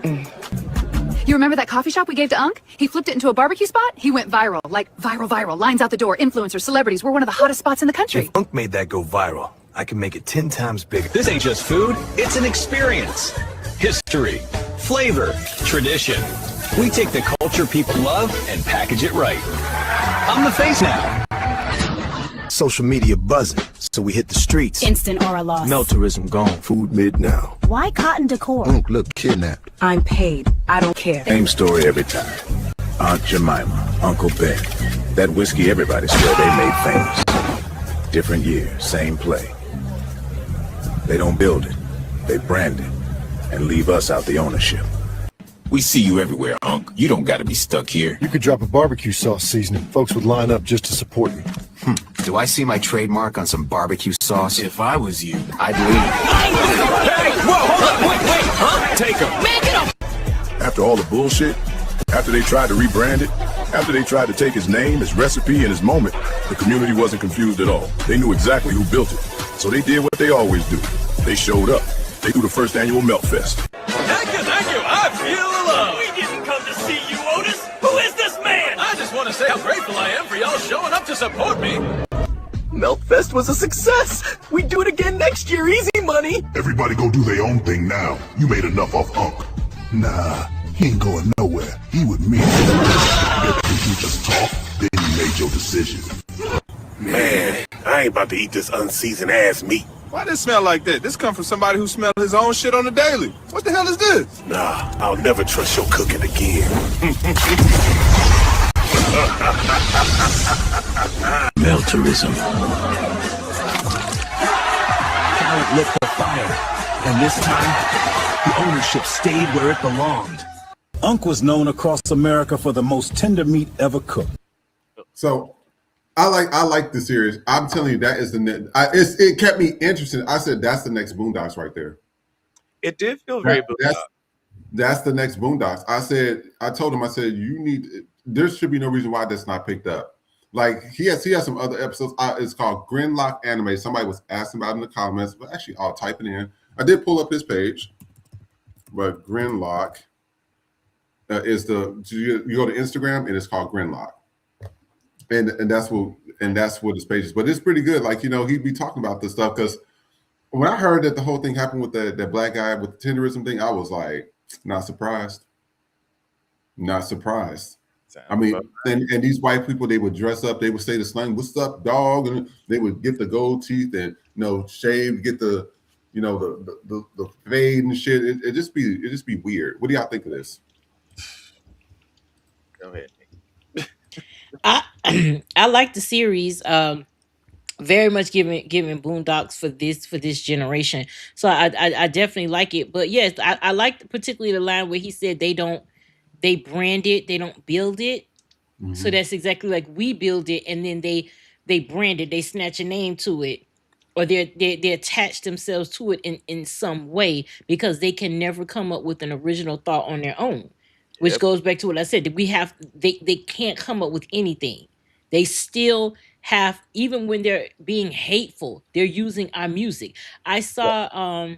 You remember that coffee shop we gave to Unc? He flipped it into a barbecue spot. He went viral. Like, viral. Lines out the door. Influencers, celebrities. We're one of the hottest spots in the country. If Unc made that go viral, I can make it 10 times bigger. This ain't just food, it's an experience. History, flavor, tradition. We take the culture people love and package it right. I'm the face now. Social media buzzing, so we hit the streets. Instant aura loss. Melterism gone. Food mid now. Why cotton decor? Unc look kidnapped. I'm paid. I don't care. Same story every time. Aunt Jemima, Uncle Ben. That whiskey everybody swear they made famous. Different year, same play. They don't build it, they brand it, and leave us out the ownership. We see you everywhere, Unc. You don't gotta be stuck here. You could drop a barbecue sauce seasoning. Folks would line up just to support you. Do I see my trademark on some barbecue sauce? If I was you, I'd leave. Hey, whoa, hold up, wait, huh? Take him. Man, get off! After all the bullshit, after they tried to rebrand it, after they tried to take his name, his recipe, and his moment, the community wasn't confused at all. They knew exactly who built it. So they did what they always do. They showed up. They threw the first annual Melt Fest. Thank you. I feel love. We didn't come to see you, Otis. Who is this man? I just want to say how grateful I am for y'all showing up to support me. Meltfest was a success. We do it again next year. Easy money. Everybody go do their own thing now. You made enough off Unc. Nah, he ain't going nowhere. He with me. If you just talk, then you made your decision. Man, I ain't about to eat this unseasoned ass meat. Why does it smell like that? This comes from somebody who smells his own shit on the daily. What the hell is this? Nah, I'll never trust your cooking again. Melterism. Talent lit the fire, and this time, the ownership stayed where it belonged. Unc was known across America for the most tender meat ever cooked. So I like the series. I'm telling you, that is the next. It kept me interested. I said that's the next Boondocks right there. It did feel very Boondocks. That's the next Boondocks. I told him, I said, there should be no reason why that's not picked up. Like he has some other episodes. It's called Grinlock Anime. Somebody was asking about it in the comments, but actually I'll type it in. I did pull up his page, but Grinlock is you go to Instagram and it's called Grinlock. And that's what his page is. But it's pretty good. Like, he'd be talking about this stuff because when I heard that the whole thing happened with that black guy with the tenderism thing, I was like, not surprised. Not surprised. I mean, and these white people, they would dress up, they would say the slang, "What's up, dog?" And they would get the gold teeth and shave, get the the fade and shit. It just be weird. What do y'all think of this? Go ahead. I like the series. Very much giving Boondocks for this generation. So I definitely like it. But yes, I like particularly the line where he said they brand it, they don't build it. Mm-hmm. So that's exactly like we build it and then they brand it, they snatch a name to it, or they attach themselves to it in some way because they can never come up with an original thought on their own. Which goes back to what I said. They can't come up with anything. They still have, even when they're being hateful, they're using our music. I saw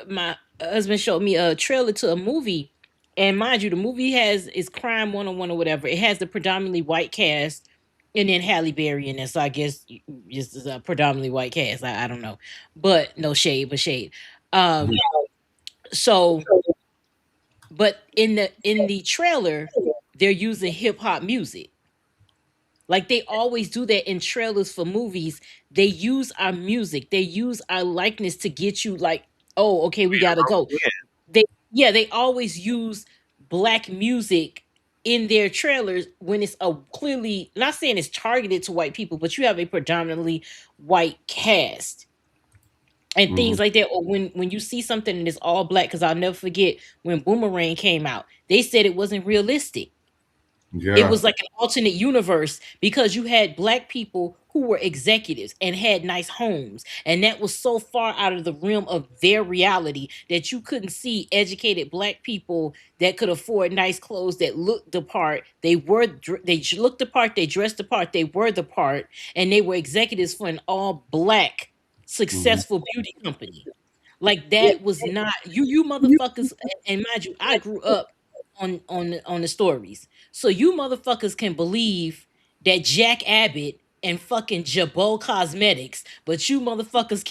my husband showed me a trailer to a movie, and mind you, the movie is Crime 101 or whatever. It has the predominantly white cast, and then Halle Berry in it. So I guess just is a predominantly white cast. I don't know, but no shade, but shade. So. But in the trailer, they're using hip hop music. Like they always do that in trailers for movies. They use our music. They use our likeness to get you like, oh, okay, we gotta go. They always use black music in their trailers when it's clearly, not saying it's targeted to white people, but you have a predominantly white cast. And things like that, or when you see something and it's all black, because I'll never forget when Boomerang came out, they said it wasn't realistic. It Yeah. was like an alternate universe because you had black people who were executives and had nice homes. And that was so far out of the realm of their reality that you couldn't see educated black people that could afford nice clothes, that looked the part. They looked the part, they dressed the part, they were the part, and they were executives for an all black Mhm. successful beauty company. Like that was not you motherfuckers, and mind you, I grew up on the stories. So you motherfuckers can believe that Jack Abbott and fucking Jabot Cosmetics, but you motherfuckers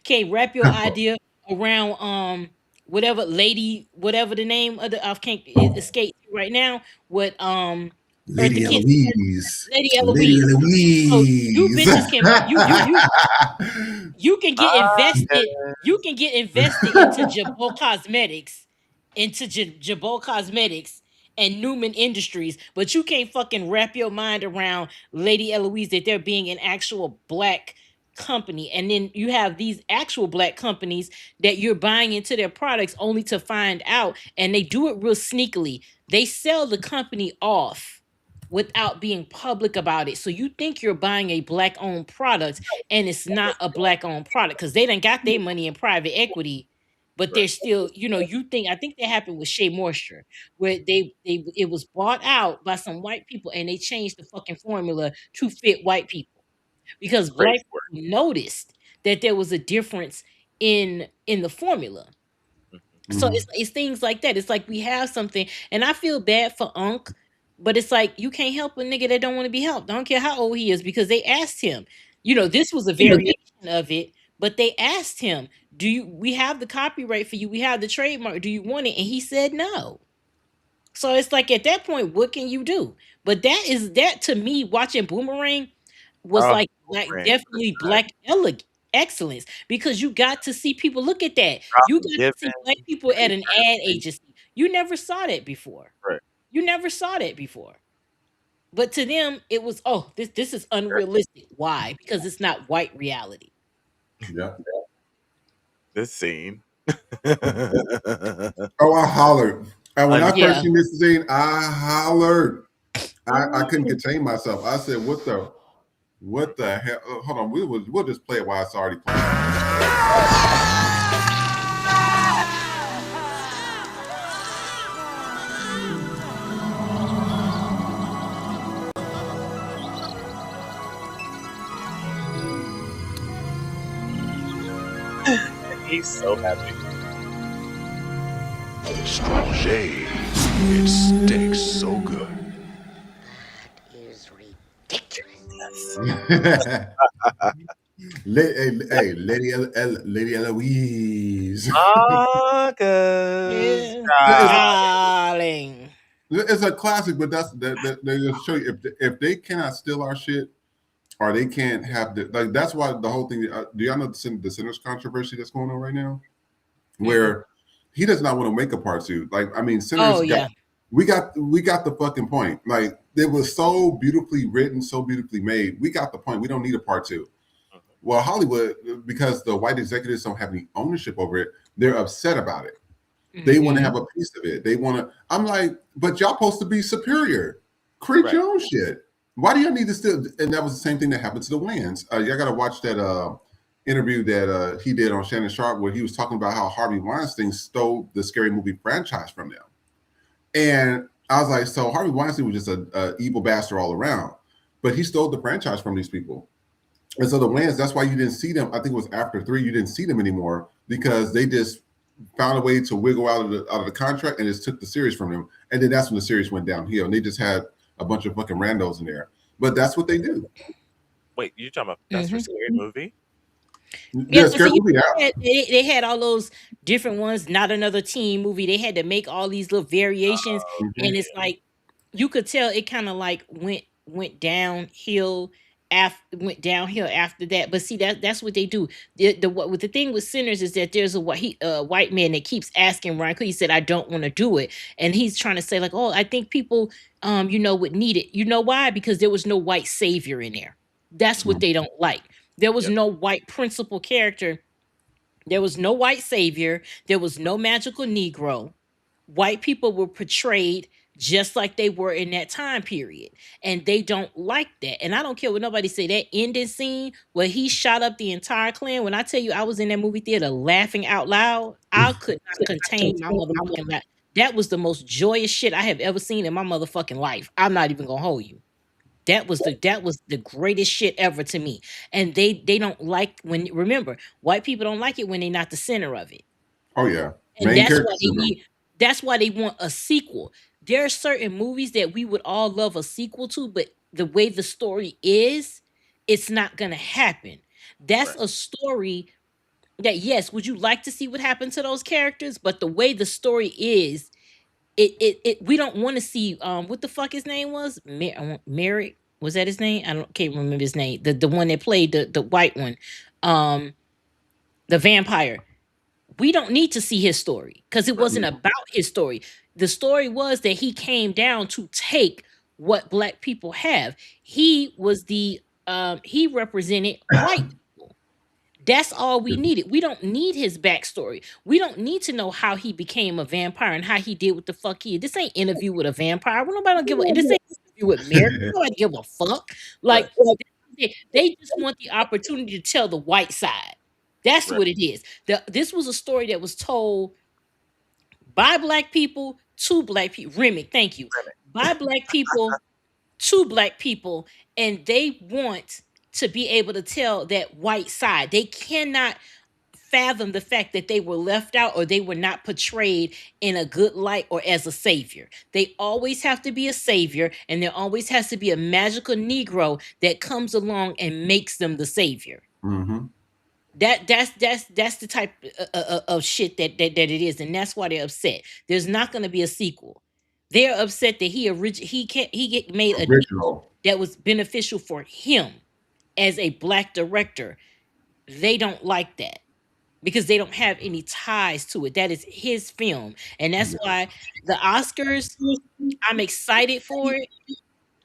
can't wrap your idea around whatever lady, whatever the name of the I can't escape right now. What Eartha Lady Kitt, Eloise. Lady Lady Eloise. So you Eloise. bitches can you can get invested. You can get invested into Jabot Cosmetics, Jabot Cosmetics and Newman Industries, but you can't fucking wrap your mind around Lady Eloise that there being an actual black company. And then you have these actual black companies that you're buying into their products only to find out, and they do it real sneakily. They sell the company off without being public about it. So you think you're buying a black owned product and it's not a black owned product because they done got their money in private equity, but they're still, you think I think that happened with Shea Moisture, where they it was bought out by some white people and they changed the fucking formula to fit white people because black Crazy work. people noticed that there was a difference in the formula. So Mhm. it's things like that. It's like we have something, and I feel bad for Unc, but it's like you can't help a nigga that don't want to be helped. I don't care how old he is because they asked him. This was a variation of it, but they asked him, "Do you? We have the copyright for you. We have the trademark. Do you want it?" And he said no. So it's like at that point, what can you do? But that to me, watching Boomerang was Oh, like Boomerang was definitely not black excellence because you got to see people look at that. You Robin got to see black Givens, people at Eddie an ad Murphy. agency. You never saw that before. Right. You never saw that before. But to them, it was this is Right. unrealistic. Why? Because it's not white reality. Yeah. This scene. Oh, I hollered. And when I first Yeah. seen this scene, I hollered. I couldn't contain myself. I said, what the hell? Hold on, we'll just play it while it's already playing. He's so happy. Strange. It stinks so good. Lady Eloise. August. Yeah. it's, Darling. it's a classic, but they just show you if they cannot steal our shit or they can't have that's why the whole thing. Do y'all know the Sinners controversy that's going on right now? Where he does not want to make a part two. Like, I mean, Sinners Oh yeah. we got the fucking point. Like, it was so beautifully written, so beautifully made. We got the point. We don't need a part two. Well, Hollywood, because the white executives don't have any ownership over it, they're upset about it. They want to have a piece of it. They want to. I'm like, but y'all supposed to be superior. Create your own shit. Why do y'all need to still? And that was the same thing that happened to the Wayans. Y'all got to watch that interview that he did on Shannon Sharp, where he was talking about how Harvey Weinstein stole the Scary Movie franchise from them. And I was like, so Harvey Weinstein was just a evil bastard all around, but he stole the franchise from these people. And so the Wayans, that's why you didn't see them. I think it was after 3, you didn't see them anymore because they just found a way to wiggle out of the contract and just took the series from them. And then that's when the series went downhill. And they just had a bunch of fucking randos in there. But that's what they do. Wait, you talking about that's for Scary Movie? Yeah, Yeah, Scary Movie out. they had all those different ones. Not Another Teen Movie. They had to make all these little variations, and it's like you could tell it kind of like went downhill went downhill after that. But see that's what they do. The thing with Sinners is that there's a white man that keeps asking Ryan. He said I don't want to do it, and he's trying to say like, oh, I think people would need it. You know why? Because there was no white savior in there. That's what they don't like. There was no white principal character. There was no white savior. There was no magical Negro. White people were portrayed just like they were in that time period. And they don't like that. And I don't care what nobody say, that ending scene where he shot up the entire clan. When I tell you I was in that movie theater laughing out loud, I could not contain my motherfucking laugh. That was the most joyous shit I have ever seen in my motherfucking life. I'm not even gonna hold you. That was the greatest shit ever to me. And they don't like when, remember, white people don't like it when they're not the center of it. Oh yeah. And Main character syndrome. that's why they want a sequel. There are certain movies that we would all love a sequel to, but the way the story is, it's not gonna happen. That's a story that, yes, would you like to see what happened to those characters? But the way the story is, it we don't want to see what the fuck his name was. Merrick, was that his name? Can't remember his name. The one that played the white one, the vampire. We don't need to see his story because it wasn't about his story. The story was that he came down to take what black people have. He was he represented white people. That's all we needed. We don't need his backstory. We don't need to know how he became a vampire and how he did what the fuck he did. This ain't Interview with a Vampire. Nobody don't give a, this ain't Interview with Mary. Nobody give a fuck. Like, they just want the opportunity to tell the white side. That's what it is. This was a story that was told by black people to black people. Remick, thank you. By black people to black people, and they want to be able to tell that white side. They cannot fathom the fact that they were left out or they were not portrayed in a good light or as a savior. They always have to be a savior, and there always has to be a magical Negro that comes along and makes them the savior. Mm-hmm. That's the type of shit that it is, and that's why they're upset. There's not going to be a sequel. They're upset that he made a deal that was beneficial for him as a black director. They don't like that because they don't have any ties to it. That is his film, and that's why the Oscars, I'm excited for it,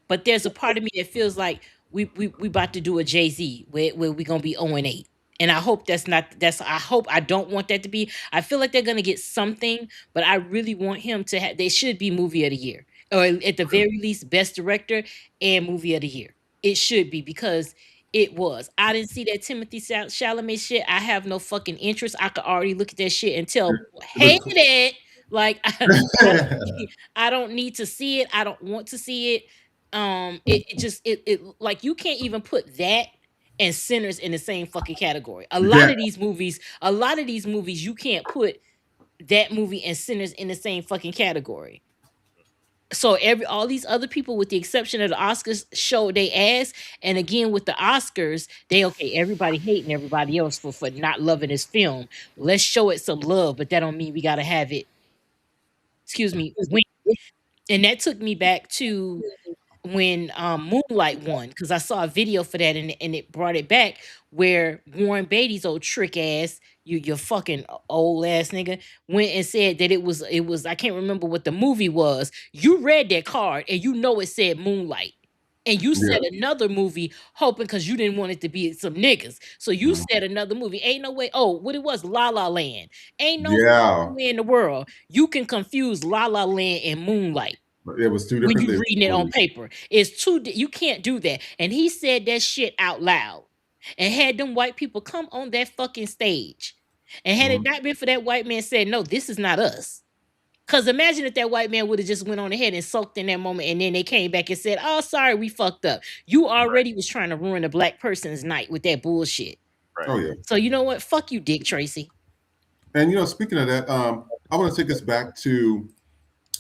but there's a part of me that feels like we about to do a Jay-Z where we gonna be 0-8. And I hope I don't want that to be. I feel like they're gonna get something, but I really want him to have, they should be movie of the year. Or at the very least, best director and movie of the year. It should be, because it was. I didn't see that Timothy Chalamet shit. I have no fucking interest. I could already look at that shit and tell, hate it. Like, I don't need to see it. I don't want to see it. It like, you can't even put that and Sinners in the same fucking category. A lot of these movies, you can't put that movie and Sinners in the same fucking category. So all these other people, with the exception of the Oscars, show they ass. And again, with the Oscars, everybody hating everybody else for not loving this film. Let's show it some love, but that don't mean we gotta have it, win. And that took me back to when Moonlight won, because I saw a video for that, and it brought it back, where Warren Beatty's old trick ass, you fucking old ass nigga, went and said that it was I can't remember what the movie was. You read that card and you know it said Moonlight. And you said another movie, hoping because you didn't want it to be some niggas. So you said another movie. Ain't no way. Oh, what it was, La La Land. Ain't no way in the world you can confuse La La Land and Moonlight. It was two different when you reading it on paper. It's two. You can't do that. And he said that shit out loud, and had them white people come on that fucking stage. And had it not been for that white man said, no, this is not us. Because imagine if that white man would have just went on ahead and sulked in that moment, and then they came back and said, oh, sorry, we fucked up. You already was trying to ruin a black person's night with that bullshit. Right. Oh yeah. So you know what? Fuck you, Dick Tracy. And speaking of that, I want to take us back to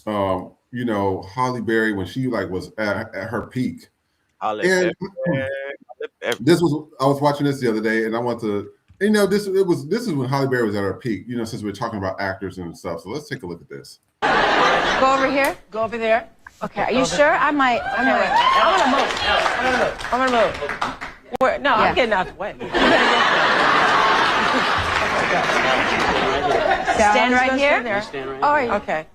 Halle Berry when she was at her peak. And this was, I was watching this the other day, and I want to, this is when Halle Berry was at her peak. Since we're talking about actors and stuff, so let's take a look at this. Go over here. Go over there. Okay. Are you sure? I'm gonna move. I'm gonna move. No, I'm getting out the way. Stand right here. Stand right here. Oh, okay.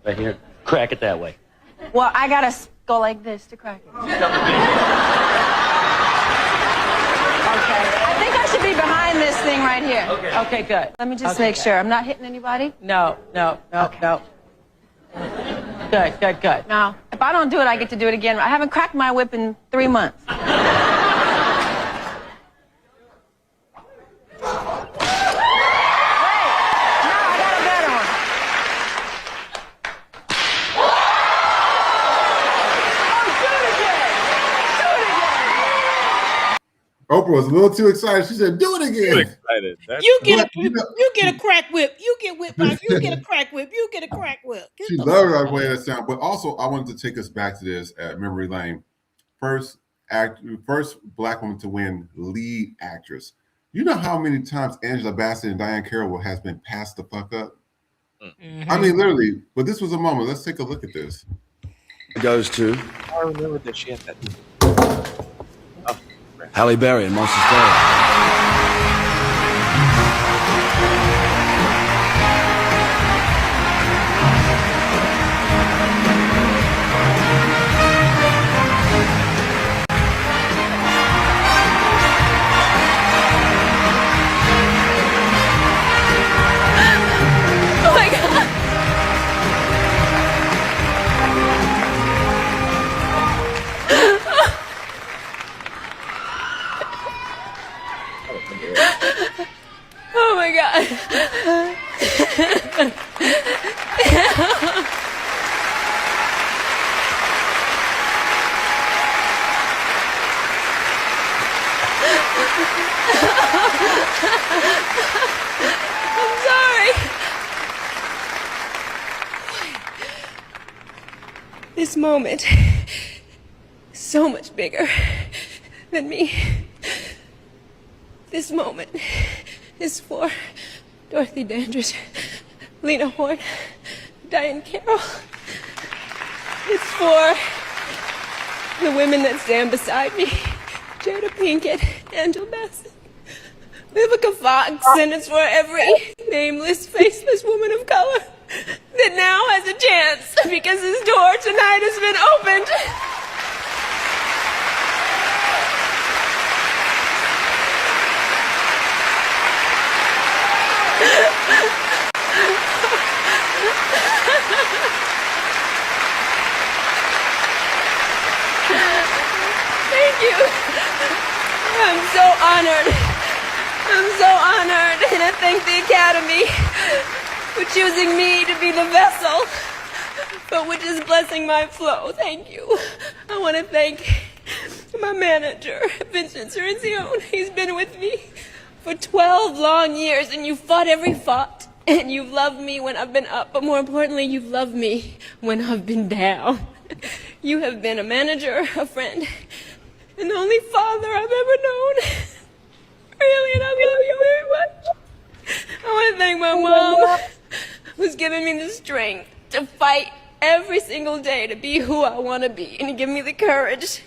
Right here. Crack it that way. Well, I gotta go like this to crack it. Okay. I think I should be behind this thing right here. Okay, good. Let me just make sure. I'm not hitting anybody? No. Okay. Good, good, good. Now, if I don't do it, I get to do it again. I haven't cracked my whip in 3 months. Oprah was a little too excited. She said, "Do it again." Too excited. You get a crack whip. You get whipped by. You get a crack whip. You get a crack whip. She loved the way that sound. But also, I wanted to take us back to this at memory lane. First Black woman to win lead actress. You know how many times Angela Bassett and Diane Carroll has been passed the fuck up? I mean, literally. But this was a moment. Let's take a look at this. It goes to I remember that she had that. Halle Berry in Monsters Ball. Oh my God. Oh my God. I'm sorry. This moment is so much bigger than me. This moment is for Dorothy Dandridge, Lena Horne, Diane Carroll. It's for the women that stand beside me, Jada Pinkett, Angela Bassett, Vivica Fox, and it's for every nameless, faceless woman of color that now has a chance because this door tonight has been opened. Thank you. I'm so honored. I'm so honored, and I thank the Academy for choosing me to be the vessel for which is blessing my flow. Thank you. I want to thank my manager, Vincent Cirenzione. He's been with me for 12 long years, and you've fought every fight, and you've loved me when I've been up, but more importantly, you've loved me when I've been down. You have been a manager, a friend, and the only father I've ever known. Really, and I love you very much. I want to thank my mom, who's given me the strength to fight every single day to be who I want to be, and to give me the courage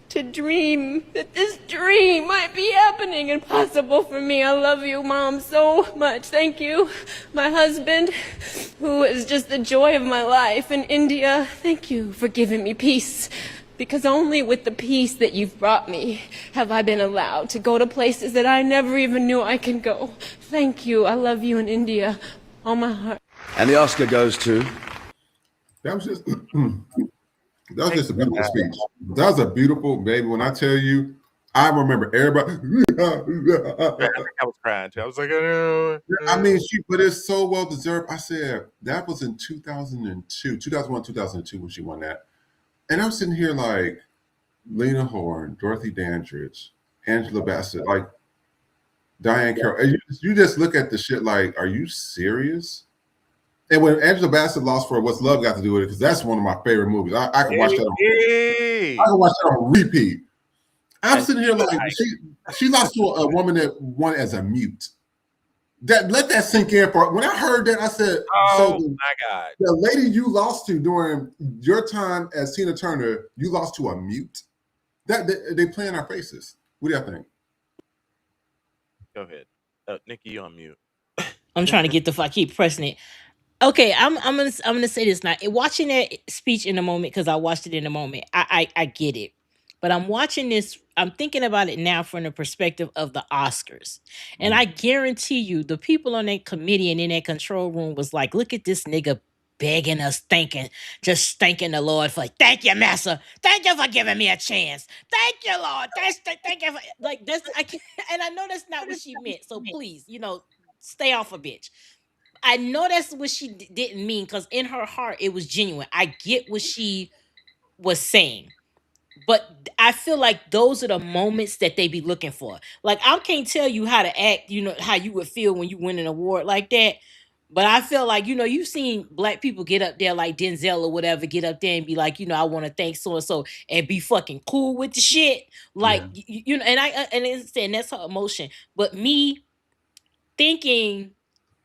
to dream that this dream might be happening and possible for me. I love you, Mom, so much. Thank you. My husband, who is just the joy of my life in India, thank you for giving me peace. Because only with the peace that you've brought me have I been allowed to go to places that I never even knew I could go. Thank you. I love you in India. All my heart. And the Oscar goes to... That was just a beautiful speech. That was a beautiful, baby. When I tell you, I remember everybody. I was crying too. I was like, oh, I mean, but it's so well deserved. I said that was in 2001, 2002 when she won that. And I'm sitting here like Lena Horne, Dorothy Dandridge, Angela Bassett, like Diane Carroll. And you just look at the shit like, are you serious? And when Angela Bassett lost for What's Love Got to Do with It, because that's one of my favorite movies. I can watch that on repeat. I'm sitting here like she lost to a woman that won as a mute. Let that sink in. When I heard that, I said, "Oh my God!" The lady you lost to during your time as Tina Turner, you lost to a mute. That they play in our faces. What do y'all think? Go ahead, Nikki. You on mute? I'm trying to get the fuck. Keep pressing it. Okay, I'm gonna say this now. Watching that speech in a moment, because I watched it in a moment. I get it. But I'm watching this, I'm thinking about it now from the perspective of the Oscars. And I guarantee you, the people on that committee and in that control room was like, look at this nigga begging us, just thanking the Lord for, thank you, Master. Thank you for giving me a chance. Thank you, Lord. Thank you for, like, that's, I can't, and I know that's not what she meant. So please, stay off a bitch. I know that's what she didn't mean, because in her heart, it was genuine. I get what she was saying. But I feel like those are the moments that they be looking for. Like, I can't tell you how to act, how you would feel when you win an award like that. But I feel like, you've seen black people get up there like Denzel or whatever, get up there and be like, I want to thank so and so, and be fucking cool with the shit. Like, and it's saying that's her emotion. But me thinking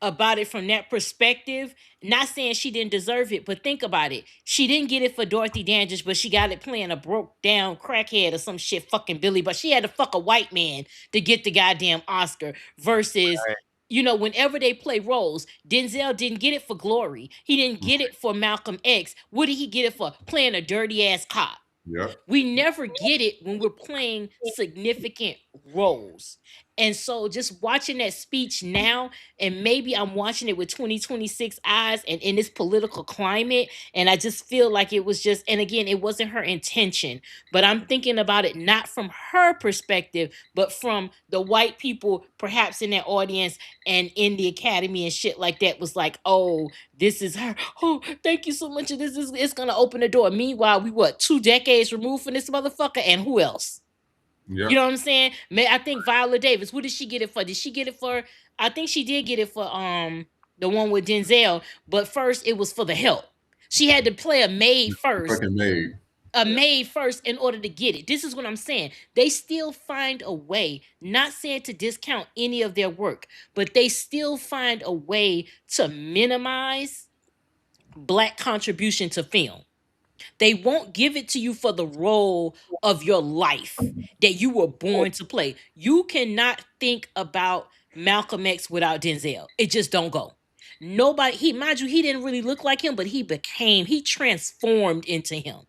about it from that perspective, not saying she didn't deserve it, but think about it. She didn't get it for Dorothy Dandridge, but she got it playing a broke down crackhead or some shit, fucking Billy. But she had to fuck a white man to get the goddamn Oscar. Versus, Right. whenever they play roles, Denzel didn't get it for Glory. He didn't get it for Malcolm X. What did he get it for? Playing a dirty ass cop. Yep. We never get it when we're playing significant roles. And so just watching that speech now, and maybe I'm watching it with 2026 eyes and in this political climate, and I just feel like it was just, and again, it wasn't her intention, but I'm thinking about it not from her perspective, but from the white people perhaps in that audience and in the academy and shit like that, was like, oh, this is her. Oh, thank you so much. And this is, it's gonna open the door. Meanwhile, we 2 decades removed from this motherfucker, and who else? Yep. You know what I'm saying? I think Viola Davis. What did she get it for? Did she get it for? I think she did get it for the one with Denzel. But first, it was for the help. She had to play a maid first. Fucking maid. A maid first in order to get it. This is what I'm saying. They still find a way, not saying to discount any of their work, but they still find a way to minimize black contribution to film. They won't give it to you for the role of your life that you were born to play. You cannot think about Malcolm X without Denzel. It just don't go. Nobody, mind you, he didn't really look like him, but he transformed into him.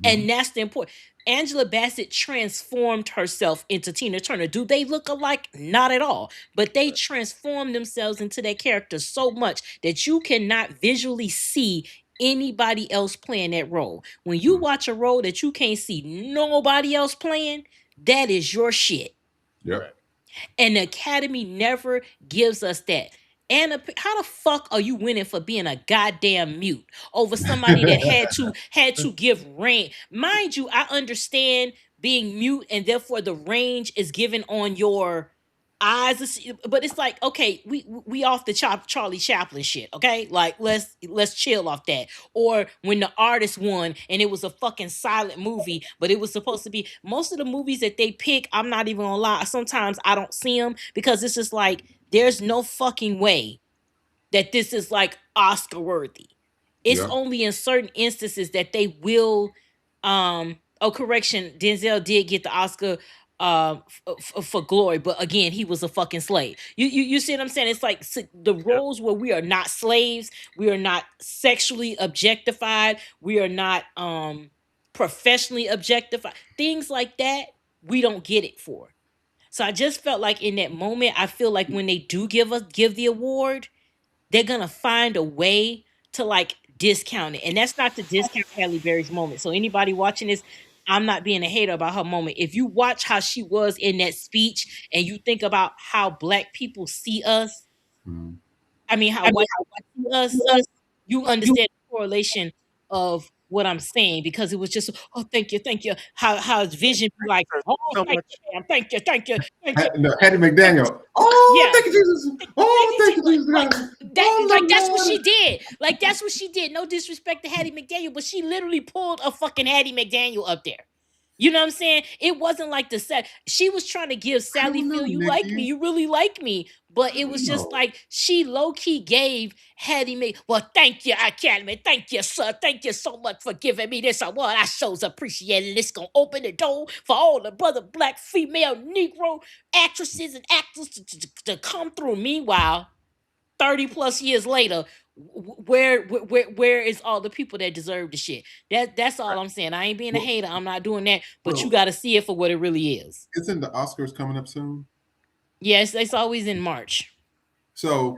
And that's the important. Angela Bassett transformed herself into Tina Turner. Do they look alike? Not at all. But they transformed themselves into their character so much that you cannot visually see anybody else playing that role. When you watch a role that you can't see nobody else playing, that is your shit. Yep. And the Academy never gives us that. And how the fuck are you winning for being a goddamn mute over somebody that had to give range? Mind you, I understand being mute and therefore the range is given on your eyes, but it's like, okay, we off the Charlie Chaplin shit, okay? Like, let's chill off that. Or when the artist won and it was a fucking silent movie, but it was supposed to be, most of the movies that they pick, I'm not even gonna lie, sometimes I don't see them because it's just like, there's no fucking way that this is like Oscar worthy. It's only in certain instances that they will correction, Denzel did get the Oscar for Glory, but again, he was a fucking slave. You see what I'm saying? It's like the roles where we are not slaves, we are not sexually objectified, we are not professionally objectified, things like that, we don't get it for. So I just felt like in that moment, I feel like when they do give the award, they're gonna find a way to like discount it. And that's not to discount Halle Berry's moment. So anybody watching this, I'm not being a hater about her moment. If you watch how she was in that speech and you think about how black people see us, I mean how white people see us, you understand the correlation of what I'm saying, because it was just, oh, thank you. How his vision be like, oh, So thank much. you, ma'am. Thank you. No, Hattie McDaniel. Oh, thank you, Jesus. Oh, thank you, Jesus. That's what she did. Like, that's what she did. No disrespect to Hattie McDaniel, but she literally pulled a fucking Hattie McDaniel up there. You know what I'm saying? It wasn't like the set. She was trying to give Sally feel, you like me, you really like me. But it was just like she low-key gave Hattie Mc. Well, thank you, Academy. Thank you, sir. Thank you so much for giving me this award. I shows appreciate it. It's gonna open the door for all the brother black, female, Negro actresses and actors to come through. Meanwhile, 30 plus years later, where is all the people that deserve the shit? That's all I'm saying. I ain't being a hater. I'm not doing that. But you got to see it for what it really is. Isn't the Oscars coming up soon? Yes, it's always in March. So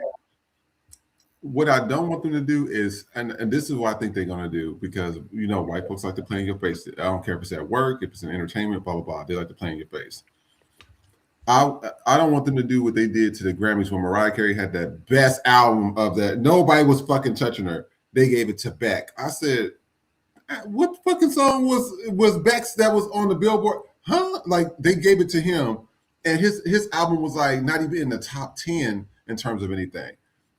what I don't want them to do is, and this is what I think they're gonna do, because white folks like to play in your face. I don't care if it's at work, if it's in entertainment, blah blah blah. They like to play in your face. I don't want them to do what they did to the Grammys when Mariah Carey had that best album of that. Nobody was fucking touching her. They gave it to Beck. I said, what fucking song was Beck's that was on the Billboard? Huh? Like they gave it to him, and his album was like not even in the top 10 in terms of anything.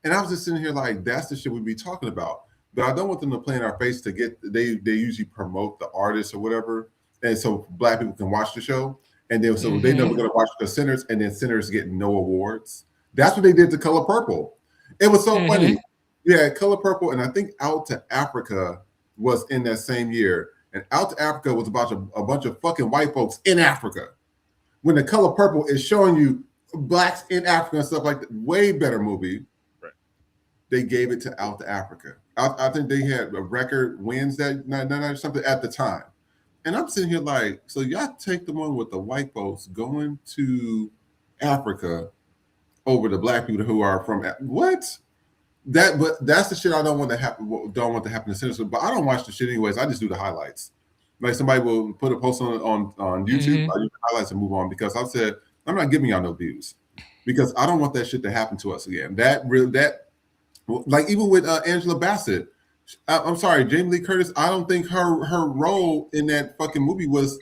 And I was just sitting here like, that's the shit we be talking about. But I don't want them to play in our face to get. They usually promote the artist or whatever, and so black people can watch the show. And then so they never going to watch the Sinners, and then Sinners get no awards. That's what they did to Color Purple. It was so funny. Yeah, Color Purple, and I think Out to Africa was in that same year. And Out to Africa was about a bunch of fucking white folks in Africa. When the Color Purple is showing you blacks in Africa and stuff like that, way better movie. Right. They gave it to Out to Africa. I think they had a record wins that night or something at the time. And I'm sitting here like, so y'all take the one with the white folks going to Africa over the black people who are from what? But that's the shit I don't want to happen. Don't want to happen to Sinners. But I don't watch the shit anyways. I just do the highlights. Like somebody will put a post on YouTube. I do the highlights and move on because I said I'm not giving y'all no views because I don't want that shit to happen to us again. Like even with Angela Bassett. I'm sorry, Jamie Lee Curtis. I don't think her role in that fucking movie was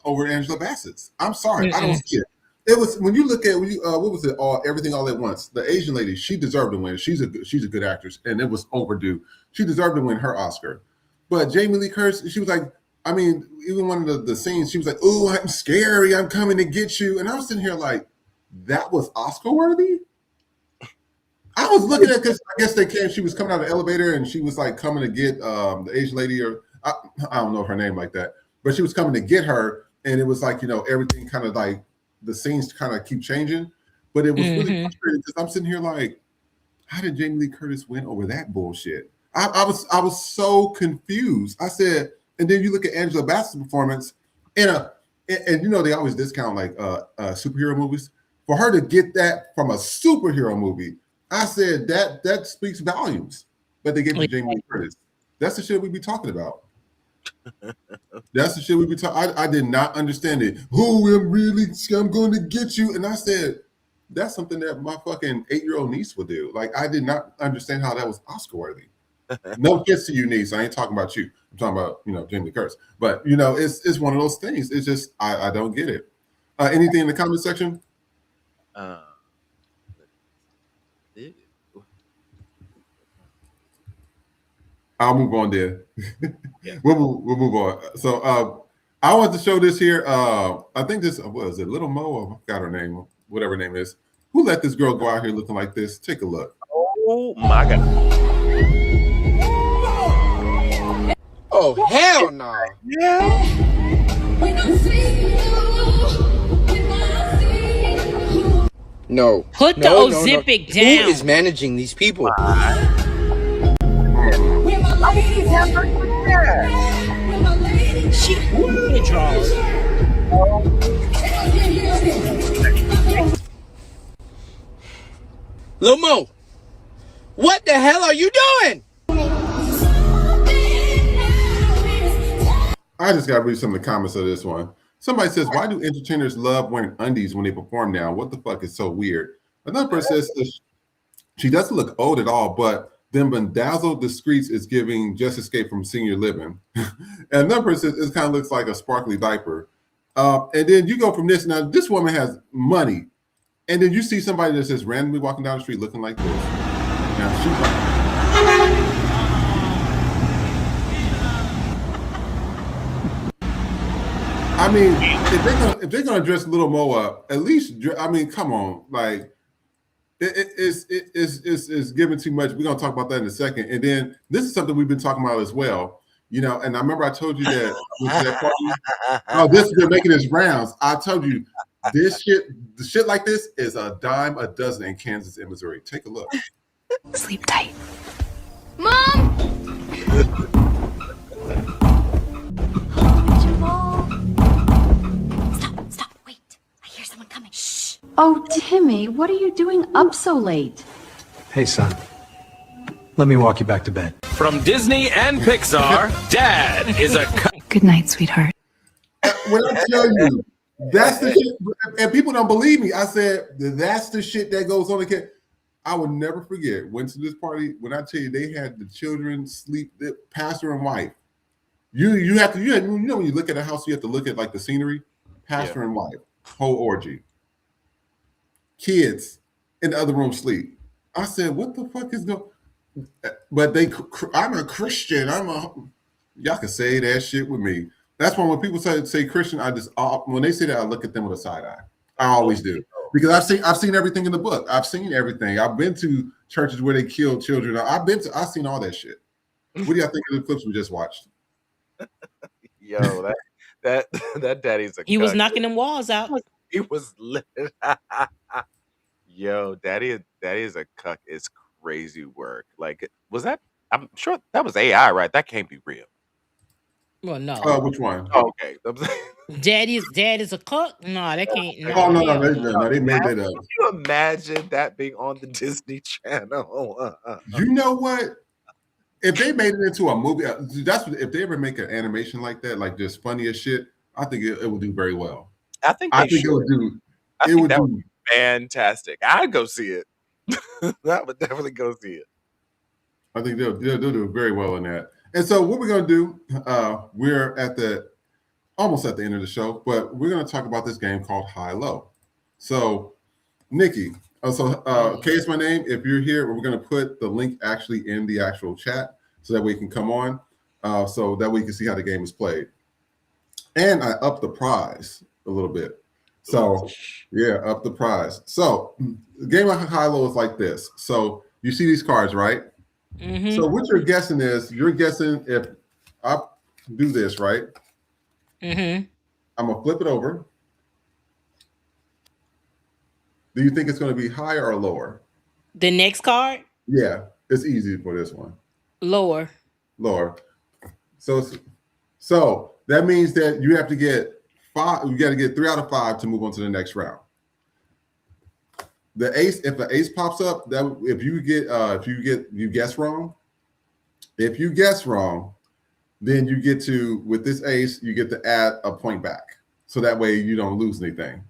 over Angela Bassett's. I'm sorry, I don't see it. It was when you look at what was it? Everything All at Once. The Asian lady, she deserved to win. She's a good actress, and it was overdue. She deserved to win her Oscar. But Jamie Lee Curtis, she was like, I mean, even one of the scenes, she was like, "Oh, I'm scary. I'm coming to get you." And I was sitting here like, that was Oscar worthy. I was looking at because I guess they came. She was coming out of the elevator and she was like coming to get the Asian lady, or I don't know her name like that, but she was coming to get her, and it was like everything kind of like the scenes kind of keep changing, but it was really frustrating because I'm sitting here like, how did Jamie Lee Curtis win over that bullshit? I was so confused. I said, and then you look at Angela Bassett's performance, and they always discount like superhero movies. For her to get that from a superhero movie. I said that speaks volumes, but they gave it to Jamie Lee Curtis. That's the shit we be talking about. That's the shit we be talking. I did not understand it. I'm going to get you. And I said, that's something that my fucking 8-year-old niece would do. Like, I did not understand how that was Oscar worthy. No kiss to you, niece. I ain't talking about you. I'm talking about, Jamie Lee Curtis. But, it's one of those things. It's just, I don't get it. Anything in the comment section? I'll move on there. Yeah. We'll move on. So I want to show this here. I think this was it, Little Mo. I forgot her name, whatever her name is. Who let this girl go out here looking like this? Take a look. Oh my God. Oh hell no. Yeah. No. Put the Ozempic down. Who is managing these people? She draws. Lil Mo, what the hell are you doing? I just got to read some of the comments of this one. Somebody says, why do entertainers love wearing undies when they perform now? What the fuck is so weird? Another person says, she doesn't look old at all, but then bedazzled discreets is giving Just Escape from Senior Living. And another person says, it kind of looks like a sparkly diaper. And then you go from this. Now, this woman has money. And then you see somebody that's just randomly walking down the street looking like this. Now, she's like, I mean, if they're gonna dress Little Mo up, at least come on, like it's giving too much. We're gonna talk about that in a second, and then this is something we've been talking about as well. And I remember I told you that this has been making its rounds. I told you the shit like this is a dime a dozen in Kansas and Missouri. Take a look. Sleep tight, Mom. Stop, wait. I hear someone coming. Shh. Oh, Timmy, what are you doing up so late? Hey, son. Let me walk you back to bed. From Disney and Pixar, Dad is a Good night, sweetheart. When I tell you, that's the shit, and people don't believe me. I said that's the shit that goes on. I would never forget. Went to this party. When I tell you, they had the children sleep, the pastor and wife. You have to, when you look at a house, you have to look at like the scenery. Pastor and wife, whole orgy. Kids in the other room sleep. I said, what the fuck is going? But I'm a Christian. Y'all can say that shit with me. That's why when people say Christian, when they say that, I look at them with a side eye. I always do, because I've seen everything in the book. I've seen everything. I've been to churches where they killed children. I've seen all that shit. What do y'all think of the clips we just watched? Yo, that daddy's a. He was knocking them walls out. He was lit. Yo, daddy is a cuck. It's crazy work. Like, was that? I'm sure that was AI, right? That can't be real. Well, no. Which one? Oh, okay. Dad is a cook? No, that can't. No, oh no, they made that up. Can you imagine that being on the Disney Channel? You know what? If they made it into a movie, if they ever make an animation like that, like just funny as shit, I think it will do very well. I think it would do. It would be fantastic. I'd go see it. I would definitely go see it. I think they'll do very well in that. And so what we're going to do, we're almost at the end of the show, but we're going to talk about this game called High Low. So, Nikki, Kay is my name. If you're here, we're going to put the link actually in the actual chat so that we can come on, so that we can see how the game is played. And I upped the prize a little bit. So, yeah, up the prize. So, the game of High Low is like this. So, you see these cards, right? Mm-hmm. So what you're guessing if I do this, right? Mm-hmm. I'm going to flip it over. Do you think it's going to be higher or lower? The next card? Yeah, it's easy for this one. Lower. So that means that you have to get 5. You got to get 3 out of 5 to move on to the next round. The ace, if the ace pops up, that if you guess wrong, then you get to, with this ace, you get to add a point back. So that way you don't lose anything.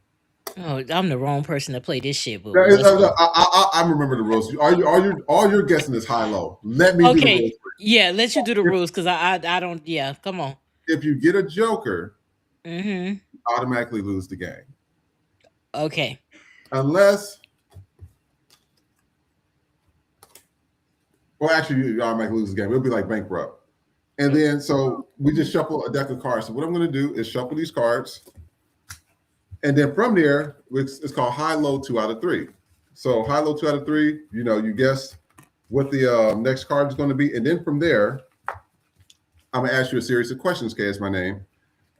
Oh, I'm the wrong person to play this shit. But I remember the rules. All you're guessing is high low. Let me do the rules. Yeah, let you do the rules, because I don't. Yeah, come on. If you get a joker, you automatically lose the game. Okay. Unless, well, actually, you automatically lose the game. It'll be like bankrupt. And then, so we just shuffle a deck of cards. So what I'm going to do is shuffle these cards. And then from there, it's called high-low 2 out of 3. So high-low 2 out of 3, you guess what the next card is going to be. And then from there, I'm going to ask you a series of questions, Kay is my name.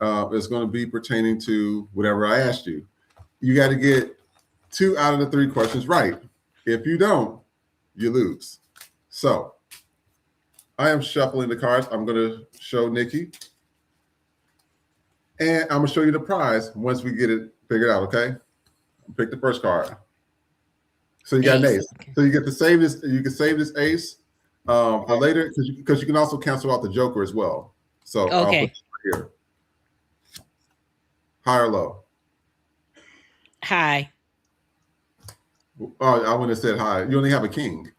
It's going to be pertaining to whatever I asked you. You got to get 2 out of the 3 questions right. If you don't, you lose. So I am shuffling the cards. I'm going to show Nikki. And I'm going to show you the prize once we get it figured out, okay? Pick the first card. So you got an ace. Okay. So you get to save this. You can save this ace for later, because you can also cancel out the joker as well. So okay. I'll put it here. High or low? High. Oh, I wouldn't have said high. You only have a king.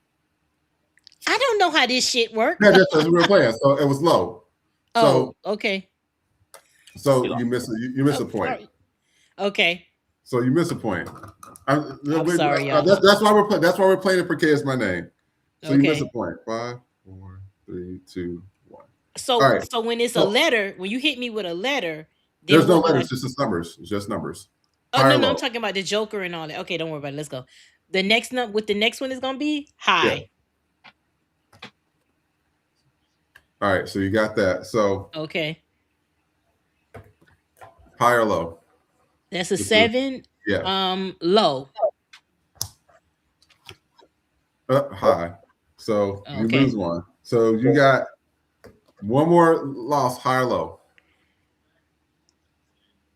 I don't know how this shit works. Yeah, that's what we were playing. So it was low. Oh, okay. So you miss a point. Okay. So you miss a point. I'm sorry, y'all. That's why we're playing. That's why we're playing it for K is my name. So you miss a point. 5, 4, 3, 2, 1. So right. So when it's a letter, when you hit me with a letter, there's no letters. Just numbers. It's just numbers. Oh no, I'm talking about the joker and all that. Okay, don't worry about it. Let's go. The next the next one is gonna be high. Yeah. All right, so you got that. So okay. High or low? That's a 7. Yeah. Low. High. So you lose one. So you got one more loss. High or low?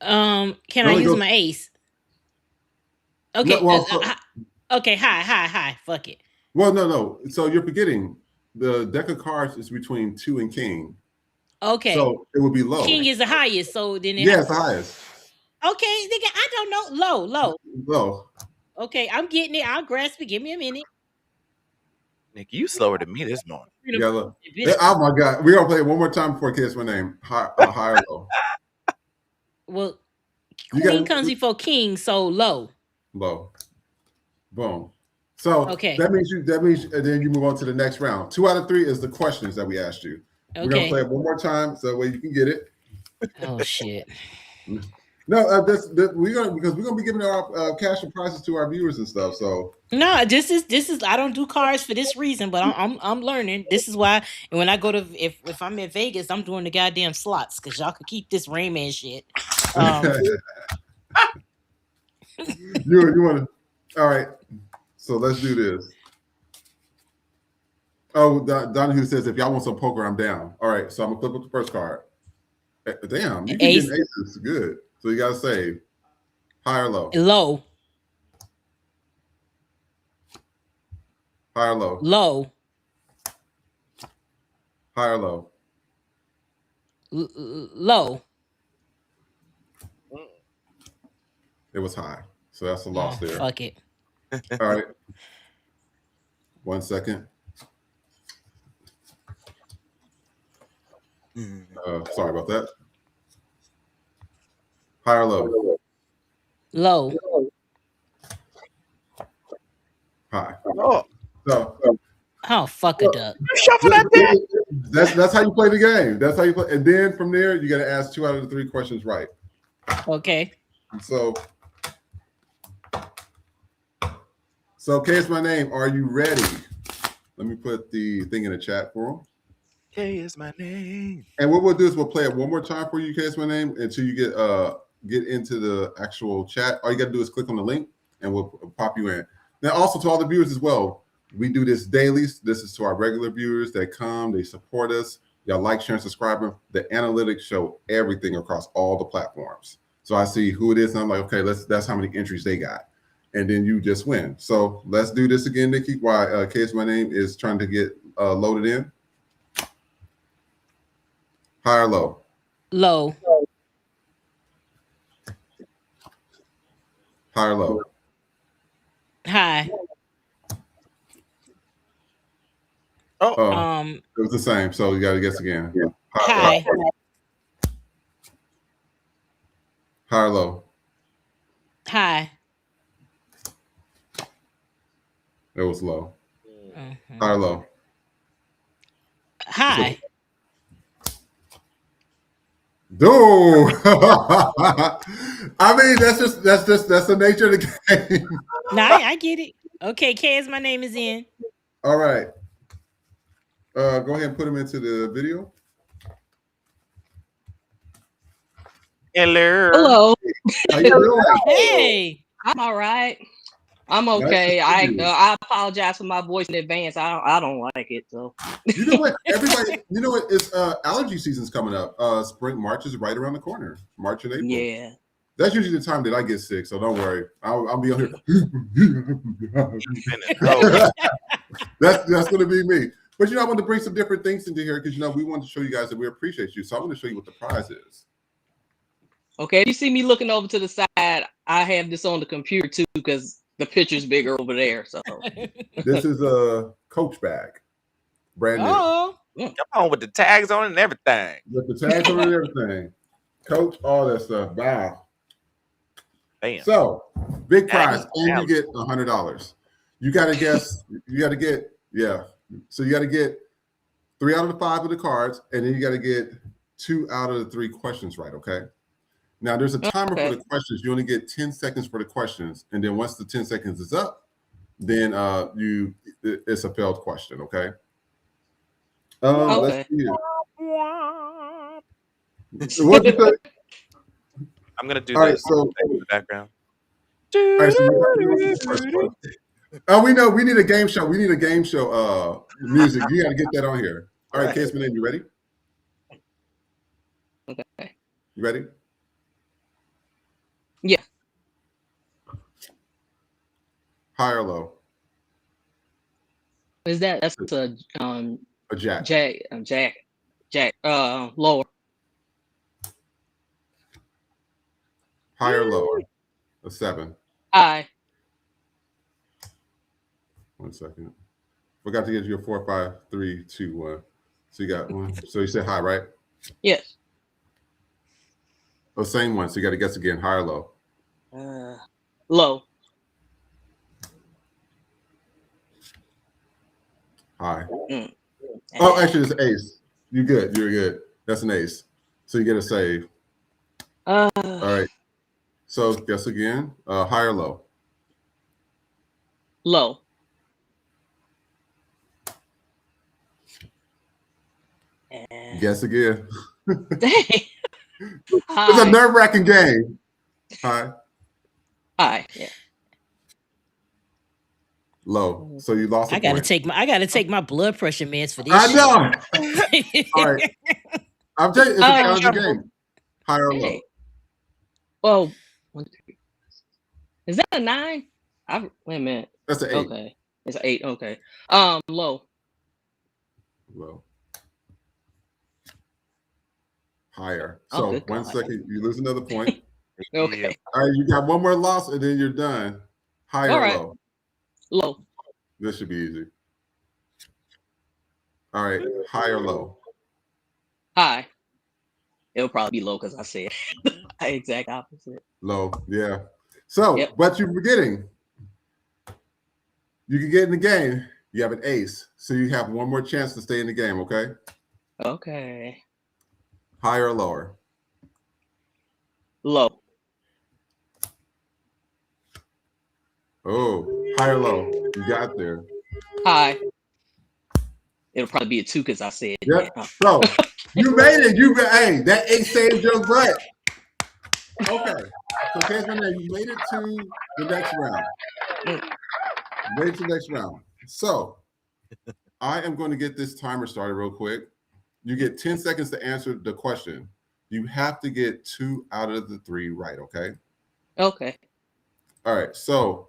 Can I use my ace? Okay. No, well, okay. High. Fuck it. Well, no. So you're forgetting. the deck of cards is between 2 and king. Okay. So it would be low. King is the highest. So then yeah, it's the highest. Okay, nigga, I don't know. Low. Low. Okay, I'm getting it. I'll grasp it. Give me a minute. Nick, you slower than me this morning. Yeah, look. Oh my God. We're gonna play it one more time before Kids My Name. High or low. Well, queen comes before king, so low. Low. Boom. So okay. that means and then you move on to the next round. 2 out of 3 is the questions that we asked you. Okay. We're gonna play it one more time so that way you can get it. Oh shit. No, because we're gonna be giving our cash and prizes to our viewers and stuff. So no, this is I don't do cards for this reason, but I'm learning. This is why. And when I go to if I'm in Vegas, I'm doing the goddamn slots because y'all can keep this Rain Man shit. You want to? All right. So let's do this. Oh, Donahue says if y'all want some poker, I'm down. All right. So I'm gonna flip up the first card. Damn, you can get aces. Good. So you gotta save. High or low? Low. High or low? Low. High or low? Low. It was high. So that's a loss there. Fuck it. All right. 1 second. Sorry about that. High or low? Low. High. Oh. Oh, fuck it up. Shuffle that deck. That's how you play the game. That's how you play. And then from there, you got to ask 2 out of the 3 questions right. Okay. So K is my name. Are you ready? Let me put the thing in the chat for them. K is my name. And what we'll do is we'll play it one more time for you, K is my name, until you get into the actual chat. All you got to do is click on the link, and we'll pop you in. Now, also to all the viewers as well, we do this daily. This is to our regular viewers that come, they support us. Y'all like, share, and subscribe. The analytics show everything across all the platforms. So I see who it is, and I'm like, okay, that's how many entries they got. And then you just win. So let's do this again, Nikki, while K is my name is trying to get loaded in. High or low? Low. High or low? High. Oh, it was the same. So you got to guess again. Yeah. High. High or low? High. It was low. High or low? High. Dude, I mean that's the nature of the game. No, I get it. Okay, K is my name is in. All right. Go ahead and put him into the video. Hello. How you doing? Hey. I'm all right. I'm okay. I apologize for my voice in advance. I don't like it. So you know what? Everybody, you know what? It's allergy season's coming up. Spring March is right around the corner. March and April. Yeah. That's usually the time that I get sick. So don't worry. I'll be on here. That's gonna be me. But I want to bring some different things into here because we want to show you guys that we appreciate you. So I'm going to show you what the prize is. Okay, if you see me looking over to the side, I have this on the computer too because the picture's bigger over there. So this is a Coach bag, brand new. Oh, come on with the tags on it and everything. With the tags on it and everything, Coach, all that stuff. Wow. Bam. So big prize, and you get $100. You got to guess. You got to get So you got to get 3 out of the 5 of the cards, and then you got to get 2 out of the 3 questions right. Okay. Now, there's a timer for the questions. You only get 10 seconds for the questions. And then once the 10 seconds is up, then it's a failed question, okay? Let's see it. What'd you say? I'm going to do this in the background. All right, so we know we need a game show. We need a game show music. You got to get that on here. All right, Case Manette, you ready? Okay. You ready? Yeah. High or low? Is that's A jack. Jack. Lower. Higher, lower. A 7. High. 1 second. Forgot to get you a 4, 5, 3, 2, 1. So you got one. So you said high, right? Yes. Oh, same one. So you got to guess again. High or low? Low. High. Oh, actually, it's an ace. You're good. You're good. That's an ace. So you get a save. All right. So guess again. High or low? Low. Guess again. Dang. It's a nerve-wracking game. High. High. Yeah. Low. So you lost. I gotta take my blood pressure meds for this. I know. All right. I'm telling you, it's a challenging game. High or low? Well, is that a 9? Wait a minute. That's an 8. Okay. It's an 8. Okay. Low. Low. Higher. So 1 second, you lose another point. Okay. All right, you got one more loss, and then you're done. High or low? Low. This should be easy. All right, high or low? High. It'll probably be low because I said exact opposite. Low, yeah. So, but you're forgetting. You can get in the game. You have an ace, so you have one more chance to stay in the game. Okay. Okay. Higher or lower? Low. Oh, high or low? You got there. High. It'll probably be a 2 because I said. Yep. So you made it. Hey, that ace saved your butt. Okay. So Kayla, you made it to the next round. Made it to the next round. So I am going to get this timer started real quick. You get 10 seconds to answer the question. You have to get 2 out of the 3 right, okay? Okay. All right. So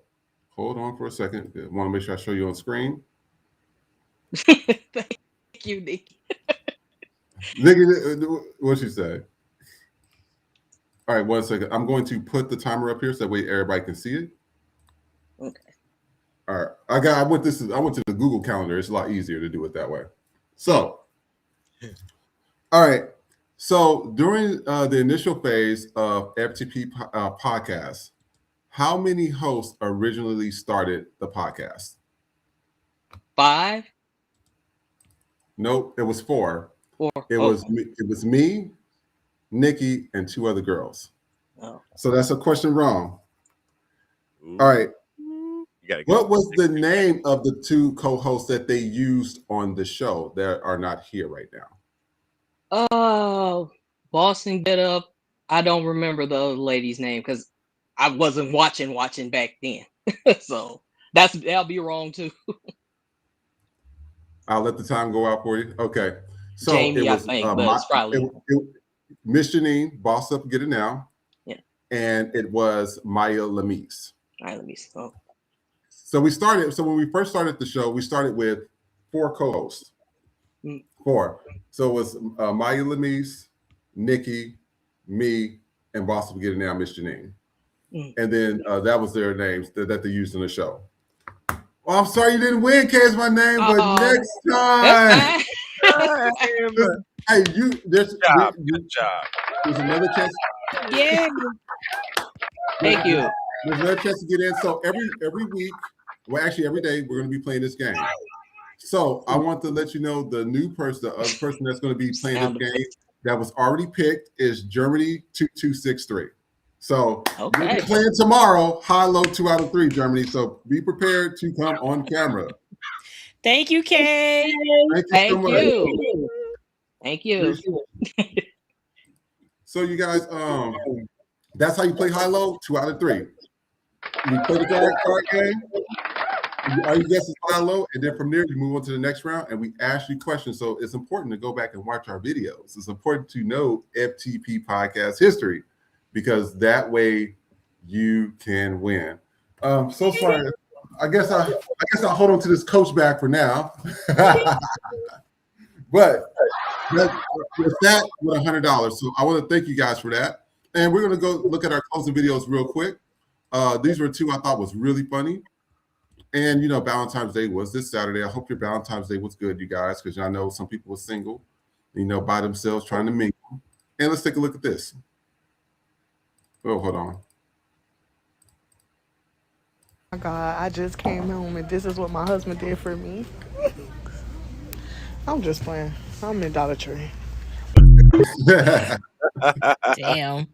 hold on for a second. I want to make sure I show you on screen. Thank you, Nikki. Nikki, what'd she say? All right, 1 second. I'm going to put the timer up here so that way everybody can see it. Okay. All right. I went to the Google Calendar. It's a lot easier to do it that way. So, all right. So during the initial phase of FTP podcast, how many hosts originally started the podcast? 5. Nope, it was 4. 4. It was me, Nikki, and 2 other girls. Oh. So that's a question wrong. All right. What was the name of the 2 co-hosts that they used on the show that are not here right now? Oh, Boston Get Up. I don't remember the other lady's name because I wasn't watching back then. So that'll be wrong too. I'll let the time go out for you. Okay. So Jamie, it was I think, but it's probably Miss Janine, Boss Up, Get It Now. Yeah. And it was Maya Lamise. Maya Lamise. Oh. So when we first started the show, we started with 4 co-hosts. 4. So it was Maya Lamise, Nikki, me, and Boss Up, Get It Now, Miss Janine. And then that was their names that they used in the show. Oh, I'm sorry you didn't win, K's my name, but next time. Hey, good job. There's another chance. Yeah. Thank you. There's another chance to get in. So every week, well, actually every day, we're going to be playing this game. So I want to let you know the new person, the other person that's going to be playing this game that was already picked is Germany 2263. So we'll be playing tomorrow. High, low, 2 out of 3, Germany. So be prepared to come on camera. Thank you, Kay. Thank you so much. Thank you. So you guys, that's how you play high, low, 2 out of 3. You play the card game. All you guess is high, low, and then from there you move on to the next round, and we ask you questions. So it's important to go back and watch our videos. It's important to know FTP podcast history, because that way you can win. So sorry I guess I'll hold on to this coach bag for now. But with that, with $100. So I want to thank you guys for that. And we're going to go look at our closing videos real quick. These were two I thought was really funny. And, you know, Valentine's Day was this Saturday. I hope your Valentine's Day was good, you guys, because I know some people were single, you know, by themselves trying to mingle. And let's take a look at this. Oh, hold on. Oh my God, I just came home and this is what my husband did for me. I'm just playing. I'm in Dollar Tree. Damn.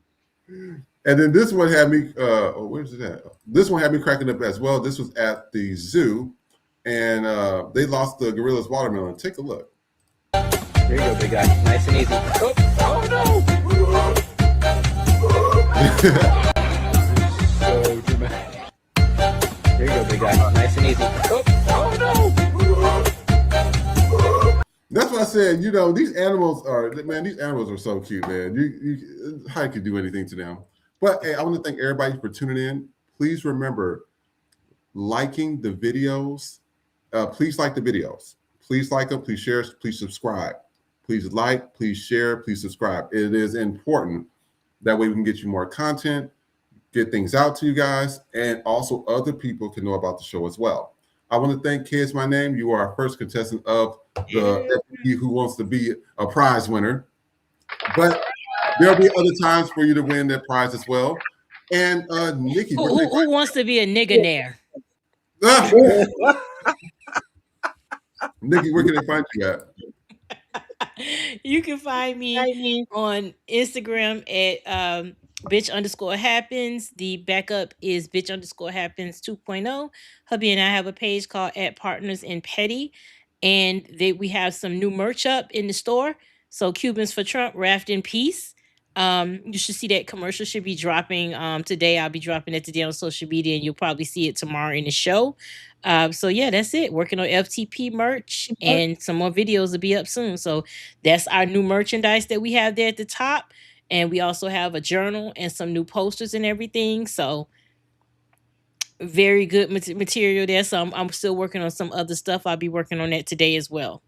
And then this one had me, where's it at? This one had me cracking up as well. This was at the zoo, and they lost the gorilla's watermelon. Take a look. There you go, big guy. Nice and easy. Oh no! So dramatic. There you go, big guy. Nice and easy. Oh no! That's what I said. You know, these animals are so cute, man. You how you could do anything to them. But hey, I want to thank everybody for tuning in. Please remember liking the videos. Please like the videos. Please like them. Please share. Please subscribe. Please like. Please share. Please subscribe. It is important. That way we can get you more content, get things out to you guys, and also other people can know about the show as well. I want to thank Kids My Name. You are our first contestant of the FTP Who Wants to Be a Prize Winner. But there'll be other times for you to win that prize as well. And Nikki, who wants to be a nigga-nair? Nikki, where can they find you at? You can find me on Instagram at bitch_happens. The backup is bitch_happens 2.0. Hubby and I have a page called at Partners in Petty, and we have some new merch up in the store. So Cubans for Trump, wrapped in peace. You should see that commercial should be dropping today. I'll be dropping it today on social media, and you'll probably see it tomorrow in the show. So yeah, that's it. Working on FTP merch, and some more videos will be up soon. So that's our new merchandise that we have there at the top. And we also have a journal and some new posters and everything. So very good material there. So I'm still working on some other stuff. I'll be working on that today as well.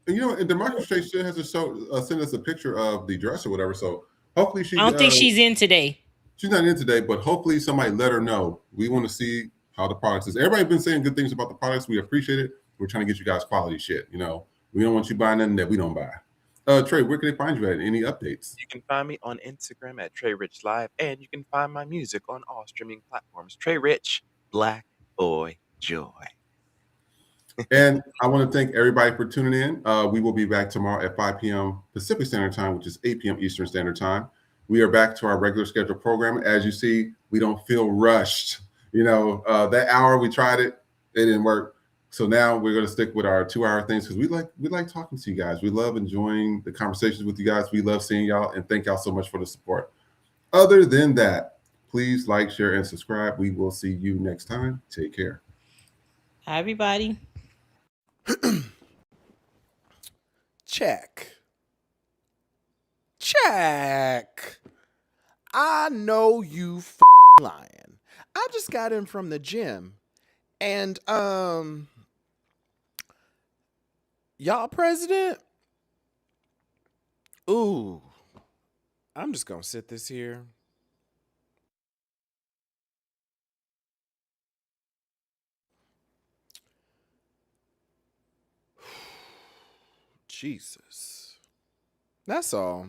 And you know, and Demarcus still has to send us a picture of the dress or whatever. So hopefully I don't think she's in today. She's not in today, but hopefully somebody let her know. We want to see how the products is. Everybody's been saying good things about the products. We appreciate it. We're trying to get you guys quality shit. You know, we don't want you buying nothing that we don't buy. Trey, where can they find you at? Any updates? You can find me on Instagram at Trey Rich Live, and you can find my music on all streaming platforms. Trey Rich, Black Boy Joy. And I want to thank everybody for tuning in. We will be back tomorrow at 5 p.m. Pacific Standard Time, which is 8 p.m. Eastern Standard Time. We are back to our regular scheduled program. As you see, we don't feel rushed. You know, that hour we tried it didn't work. So now we're going to stick with our 2-hour things because we like talking to you guys. We love enjoying the conversations with you guys. We love seeing y'all, and thank y'all so much for the support. Other than that, please like, share, and subscribe. We will see you next time. Take care. Hi, everybody. Check. I know you lying. I just got in from the gym, and y'all president? Ooh, I'm just gonna sit this here. Jesus. That's all.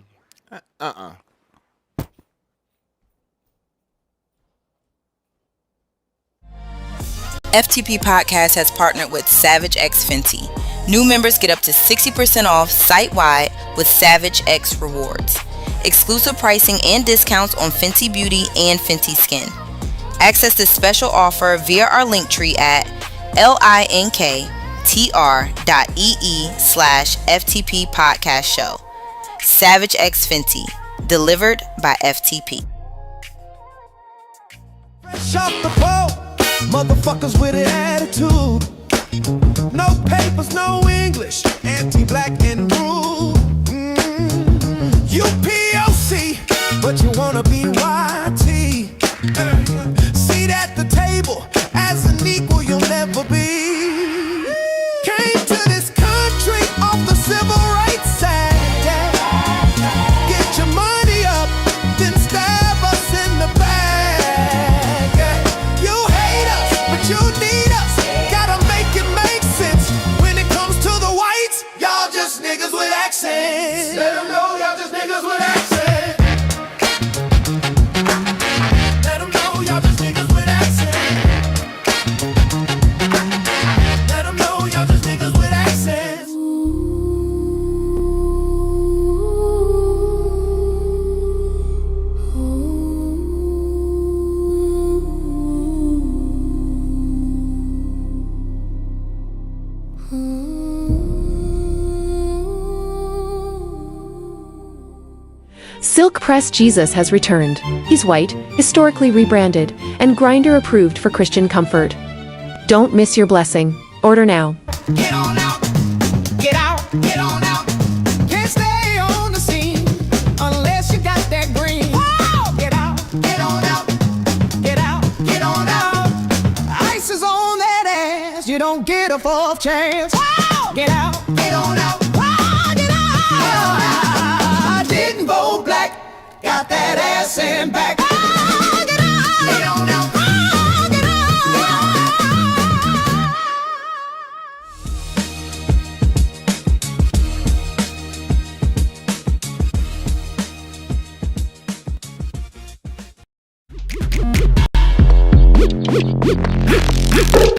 FTP Podcast has partnered with Savage X Fenty. New members get up to 60% off site-wide with Savage X Rewards. Exclusive pricing and discounts on Fenty Beauty and Fenty Skin. Access this special offer via our link tree at linktr.ee/FTP Podcast Show. Savage X Fenty, delivered by FTP. Fresh off the boat, motherfuckers with an attitude. No papers, no English, anti-black and rude. You POC, but you wanna be YT. Seat at the table as an equal. Milk Press Jesus has returned. He's white, historically rebranded, and grinder approved for Christian comfort. Don't miss your blessing. Order now. Get on out, get out, get on out. Can't stay on the scene unless you got that green. Whoa! Get out, get on out, get out, get on out. Ice is on that ass, you don't get a fourth chance. Whoa! Get out, get on out, whoa, get out. I didn't vote black, got that ass in back. Whoa, get out, get on out.